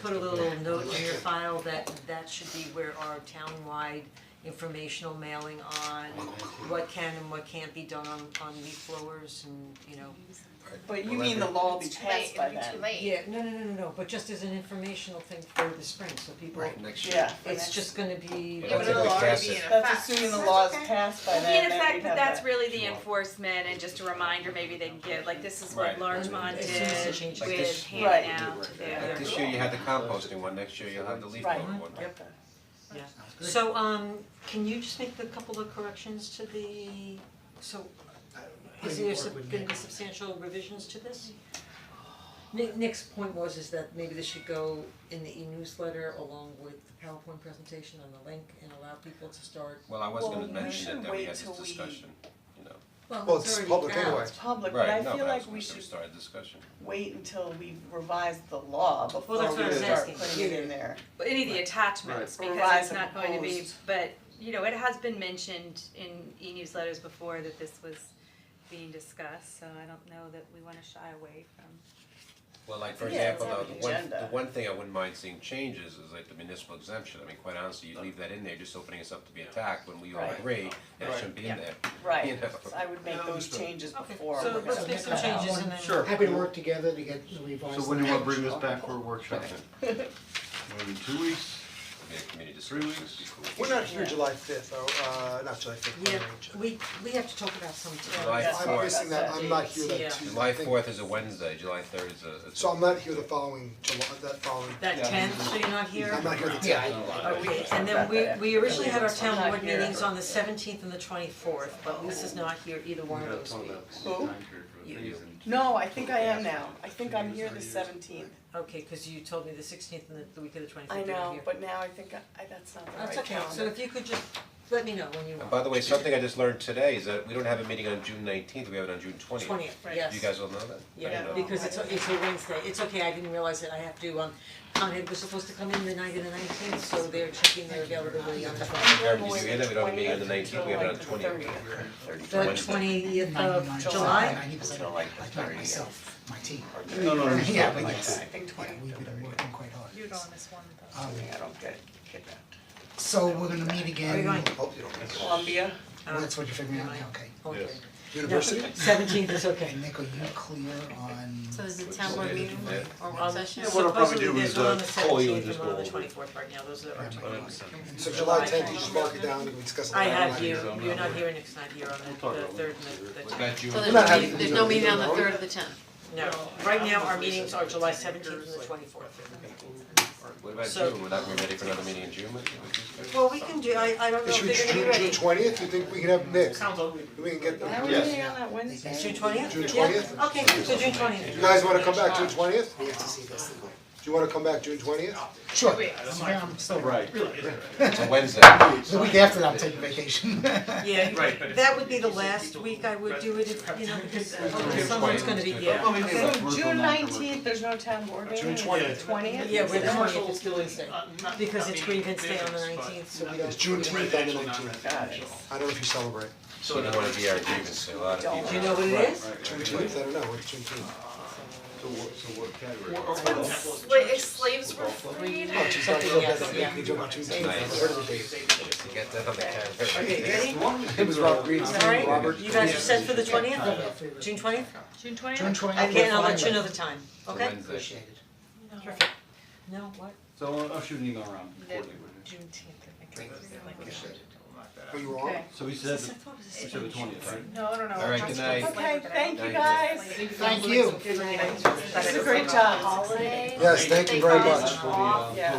put a little note in your file that that should be where our townwide informational mailing on what can and what can't be done on leaf blowers and, But you mean the law will be passed by then? It'll be too late. Yeah, no, but just as an informational thing for the spring, so people. Right, next year. Yeah. It's just gonna be. But that's if we pass it. That's assuming the law is passed by Will then. be in then effect, we'd but have that's that. really the enforcement and just a reminder, maybe they can get, like, this is what Right. Larchmont As soon as it did changes. Like with this- handing Right. out their. Like this year you had the composting one, next year you'll have the leaf blower Right. one. Yep. Yeah, so can you just make a couple of corrections to the, so is there gonna be substantial revisions to this? Nick's point was is that maybe this should go in the e-newsletter along with the PowerPoint presentation and the link and allow people to start. Well, I was Well, gonna we mention should it, that we wait had this till we- discussion, you know. Well, it's already public out. anyway. It's public, but I Right, no, feel but I like was we gonna should start a discussion. wait until we revise the law before that's what I we was start asking. putting it in there. But any of the attachments, Right. because Revise it's and not going to be, proposed. but, it has been mentioned in e-newsletters before that this was being discussed, so I don't know that we wanna shy away from. Well, like for Yeah, it's example, on though, the agenda. the one thing I wouldn't mind seeing changes is like the municipal exemption. I mean, quite honestly, you leave that in there, just opening us up to be attacked when we all Right. agree, and it shouldn't be in there. Right, You know? so I would make those changes before so we're let's gonna make put some that out. changes and then. Sure. Happy to work together to get the revised. So when do you wanna bring this back for a workshop then? Maybe 2 weeks? Maybe a committee 3 discussion. weeks? We're not here July fifth, not July fifth, Yeah, we have to talk about some. July Yes, I'm 4th. missing that, I'm not here Yeah. that Tuesday. July 4th is a Wednesday, July 3rd is a. So I'm not here the following that following. That 10th, so you're not here? I'm not here the 10th. Okay, and then we originally had our town board meetings on the 17th and the 24th, but Lisa's not here either one of those weeks. Who? No, I think I am now. I think I'm here the 17th. Okay, cause you told me the 16th and the week of the 24th I you were know, here. but now I think that's not the right That's calendar. okay, so if you could just let me know when you And want. by the way, something I just learned today is that we don't have a meeting on June 19th, we have it on June 20th. 20th, yes. You guys all know that? I Yeah, didn't know. because it's a Wednesday, it's okay, I didn't realize that I have to, Conhead was supposed to come in the night of the 19th, so they're checking their availability on the 20th. Karen, did you hear that? We don't have a meeting on the 19th, we have it on the 20th. The Wednesday. 20th of July? 90% like myself, my team. No, Yeah, but yes, I think 20. we've been working quite hard. You don't miss one though. I don't get that. So we're gonna meet Are you again, going? Columbia. that's what you're figuring out now, okay. Okay. University? No, 17th is okay. And Nick, are you clear on? So is the town board meeting or Um, work session? what I'll probably do supposedly is, there's one on the call you and 17th just and one on go the over it. 24th right now, those are our two meetings. So July 10th, you just mark it down, and we discuss it. I later. have you, you're not here, Nick's not here on the 3rd and the 10th. June? So We're not having- there's no meeting on the 3rd or the 10th. No, right now our meetings are July 17th and the 24th. What about So- June? Would that be ready for another meeting in June? Well, we can do, I don't know if Should we they're gonna be June ready. 20th, you think we can have Nick? We can get Are we them. meeting on that Wednesday? June 20th? June Yeah. 20th? Okay, so June 20th. You guys wanna come back June 20th? We have to see this. Do you wanna come back June 20th? Sure, I'm still right. It's a Wednesday. The week after that, I'm taking vacation. Yeah, that would be the last week I would do it if, because someone's gonna be, yeah. So June 19th, there's no town board meeting, June is it the 20th? Yeah, we're the 20th, it's Wednesday, because it's grievance day on the 19th, so we don't. It's Juneteenth on the 19th. I don't know if you celebrate. So we don't wanna be our grievance, a lot of people. Do you know what it is? Juneteenth, I don't know, what's Juneteenth? So what category? Wait, if slaves were freed? Oh, she's talking Something, about yes, that, yeah. we talk about Juneteenth, I've heard of the date. To get that on the calendar. Okay, ready? It was Robert Green's name, Alright, Robert. you guys are set for the 20th? June 20th? June 20th? June 20th. Again, I'll let you know the time, okay? Wednesday. Appreciate it. Perfect. No, what? So I'll shoot an email around. Juneteenth, I think. Are you wrong? Okay. So we said, we said the 20th, right? No, I don't know. All right, good night. Okay, thank you Night. guys. Thank you. This is a great job. Yes, thank you very much. Yeah,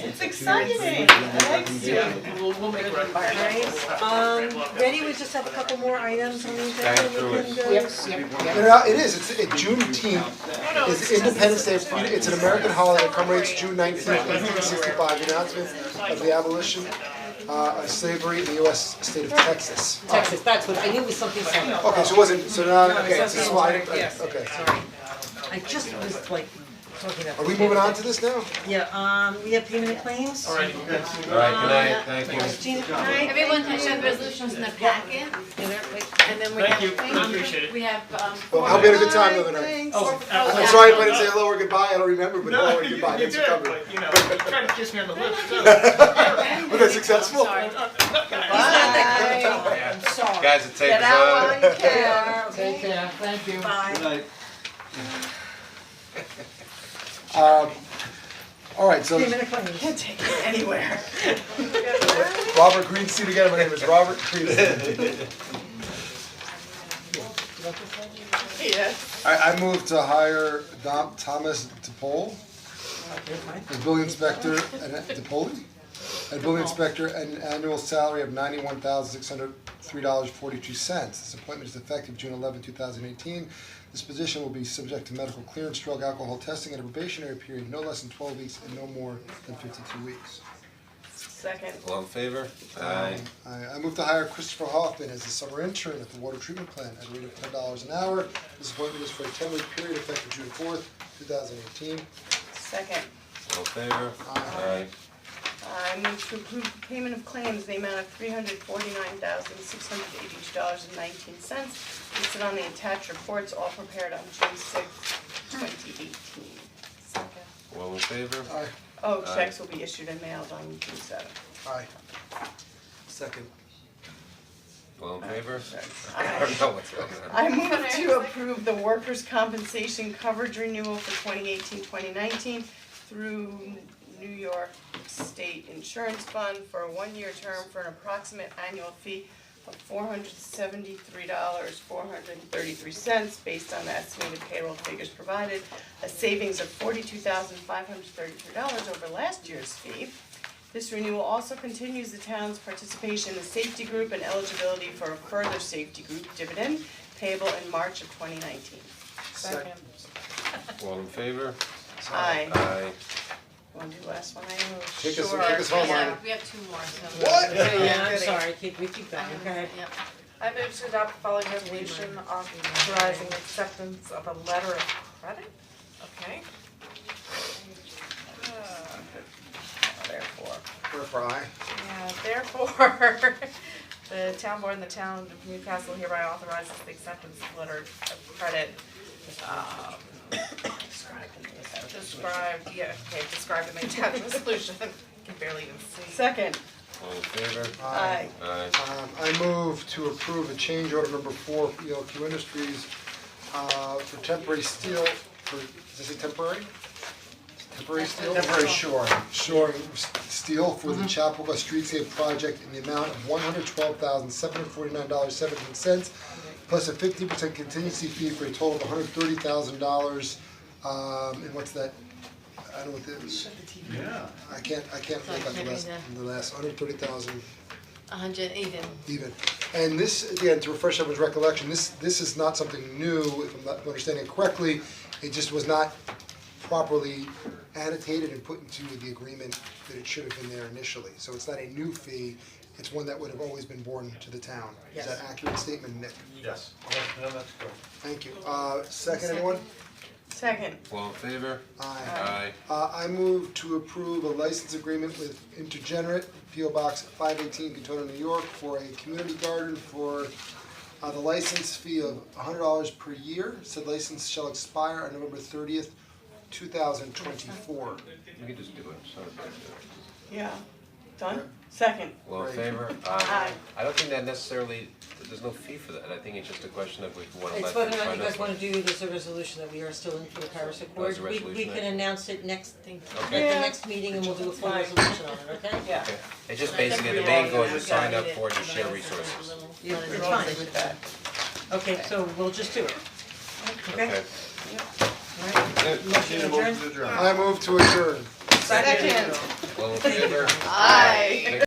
it's exciting. I like seeing we'll make it environment. Ready, we just have a couple more items on the agenda we can go. You know, it is, it's Juneteenth, it's Independence Day, it's an American holiday, that commemorates June 19th, 1865, the announcement of the abolition of slavery in the US state of Texas. Texas, that's what, I knew it was something similar. Okay, so it wasn't, so now, okay, so this is why, okay. Sorry. I just was like talking about. Are we moving on to this now? Yeah, we have payment of claims. Alright, good. Alright, good night, thank you. Gina, good night. Everyone has had resolutions in the packet, and then we have, Thank you, appreciate it. we have, Well, I hope you had a good time the other night. Oh, I'm sorry if I didn't say hello or goodbye, I don't remember, but hello or goodbye, you thanks did, for coming. but you know, you tried to kiss me on the lips too. Was that successful? sorry. Yeah. I'm sorry. Guys, it takes Get out while you can. Take care, thank you. Bye. Alright, so Payment of claims. Can't take it anywhere. Robert Greenstein again, my name is Robert Greenstein. Yes. I move to hire Thomas DePaul as building inspector at DePaul. As building inspector at an annual salary of $91,603.42. This appointment is effective June 11, 2018. This position will be subject to medical clearance, drug, alcohol testing, and a probationary period no less than 12 weeks and no more than 52 weeks. Second. All in favor? Aye. I move to hire Christopher Hoffman as a summer intern at the water treatment plant at a rate of $10 an hour. This appointment is for a 10-week period effective June 4th, 2018. Second. All in favor? Aye. I move to approve the payment of claims in the amount of $349,682.19 listed on the attached reports, all prepared on June 6th, 2018. Second. All in favor? Aye. Oh, Aye. checks will be issued and mailed on June 7th. Aye. Second. All in favor? Aye. I don't know what's going on. I move to approve the workers' compensation coverage renewal for 2018-2019 through New York State Insurance Fund for a one-year term for an approximate annual fee of $473.433 based on the estimated payroll figures provided, a savings of $42,533 over last year's fee. This renewal also continues the town's participation in the safety group and eligibility for a further safety group dividend payable in March of 2019. Second. All in favor? Aye. Aye. Wanna do the last one? Take us Sure. home, yeah, Arnie. we have two more, so. What? Yeah, I'm sorry, we keep going, go ahead. Yep. I move to adopt the following resolution authorizing acceptance of a letter of credit, okay? Therefore. Wherefore aye. Yeah, therefore, the town board and the town of Newcastle hereby authorizes the acceptance of letter of credit, described in the attached resolution, I can barely even see. Second. All in favor? Aye. Aye. I move to approve a change order number 4 for ELQ Industries for temporary steel, does it say temporary? Temporary steel? Temporary shoring. Shoring steel for the Chapua Streetscape project in the amount of $112,749.17 plus a 50% contingency fee for a total of $130,000. And what's that? I don't know what that is. Yeah. I can't make out the last 130,000 100 even. And this, again, to refresh everyone's recollection, this is not something new, if I'm not understanding it correctly. It just was not properly annotated and put into the agreement that it should have been there initially. So it's not a new fee, it's one that would have always been borne to the town. Is that an accurate statement, Nick? Yes, no, that's good. Thank you. Second, anyone? Second. All in favor? Aye. Aye. I move to approve a license agreement with Intergenerate, P.O. Box 518, Katona, New York, for a community garden for the license fee of $100 per year. Said license shall expire on November 30th, 2024. You can just do it, sorry. Yeah. Done? Second. All in favor? Aye. I don't think that necessarily, there's no fee for that, I think it's just a question of if we wanna let It's them whether or not sign you up. guys wanna do this a resolution that we are still in for the Paris Accord. a We resolution can announce it next thing, at the Okay. next meeting, and we'll do a full resolution on it, okay? Yeah. Okay, it's just basically the main goal is to sign up for it and share resources. Yeah, We're it's all fine. good with that. Okay, so we'll just do it. Okay. Alright, motion adjourned? I move to adjourn. Second. All in favor? Aye.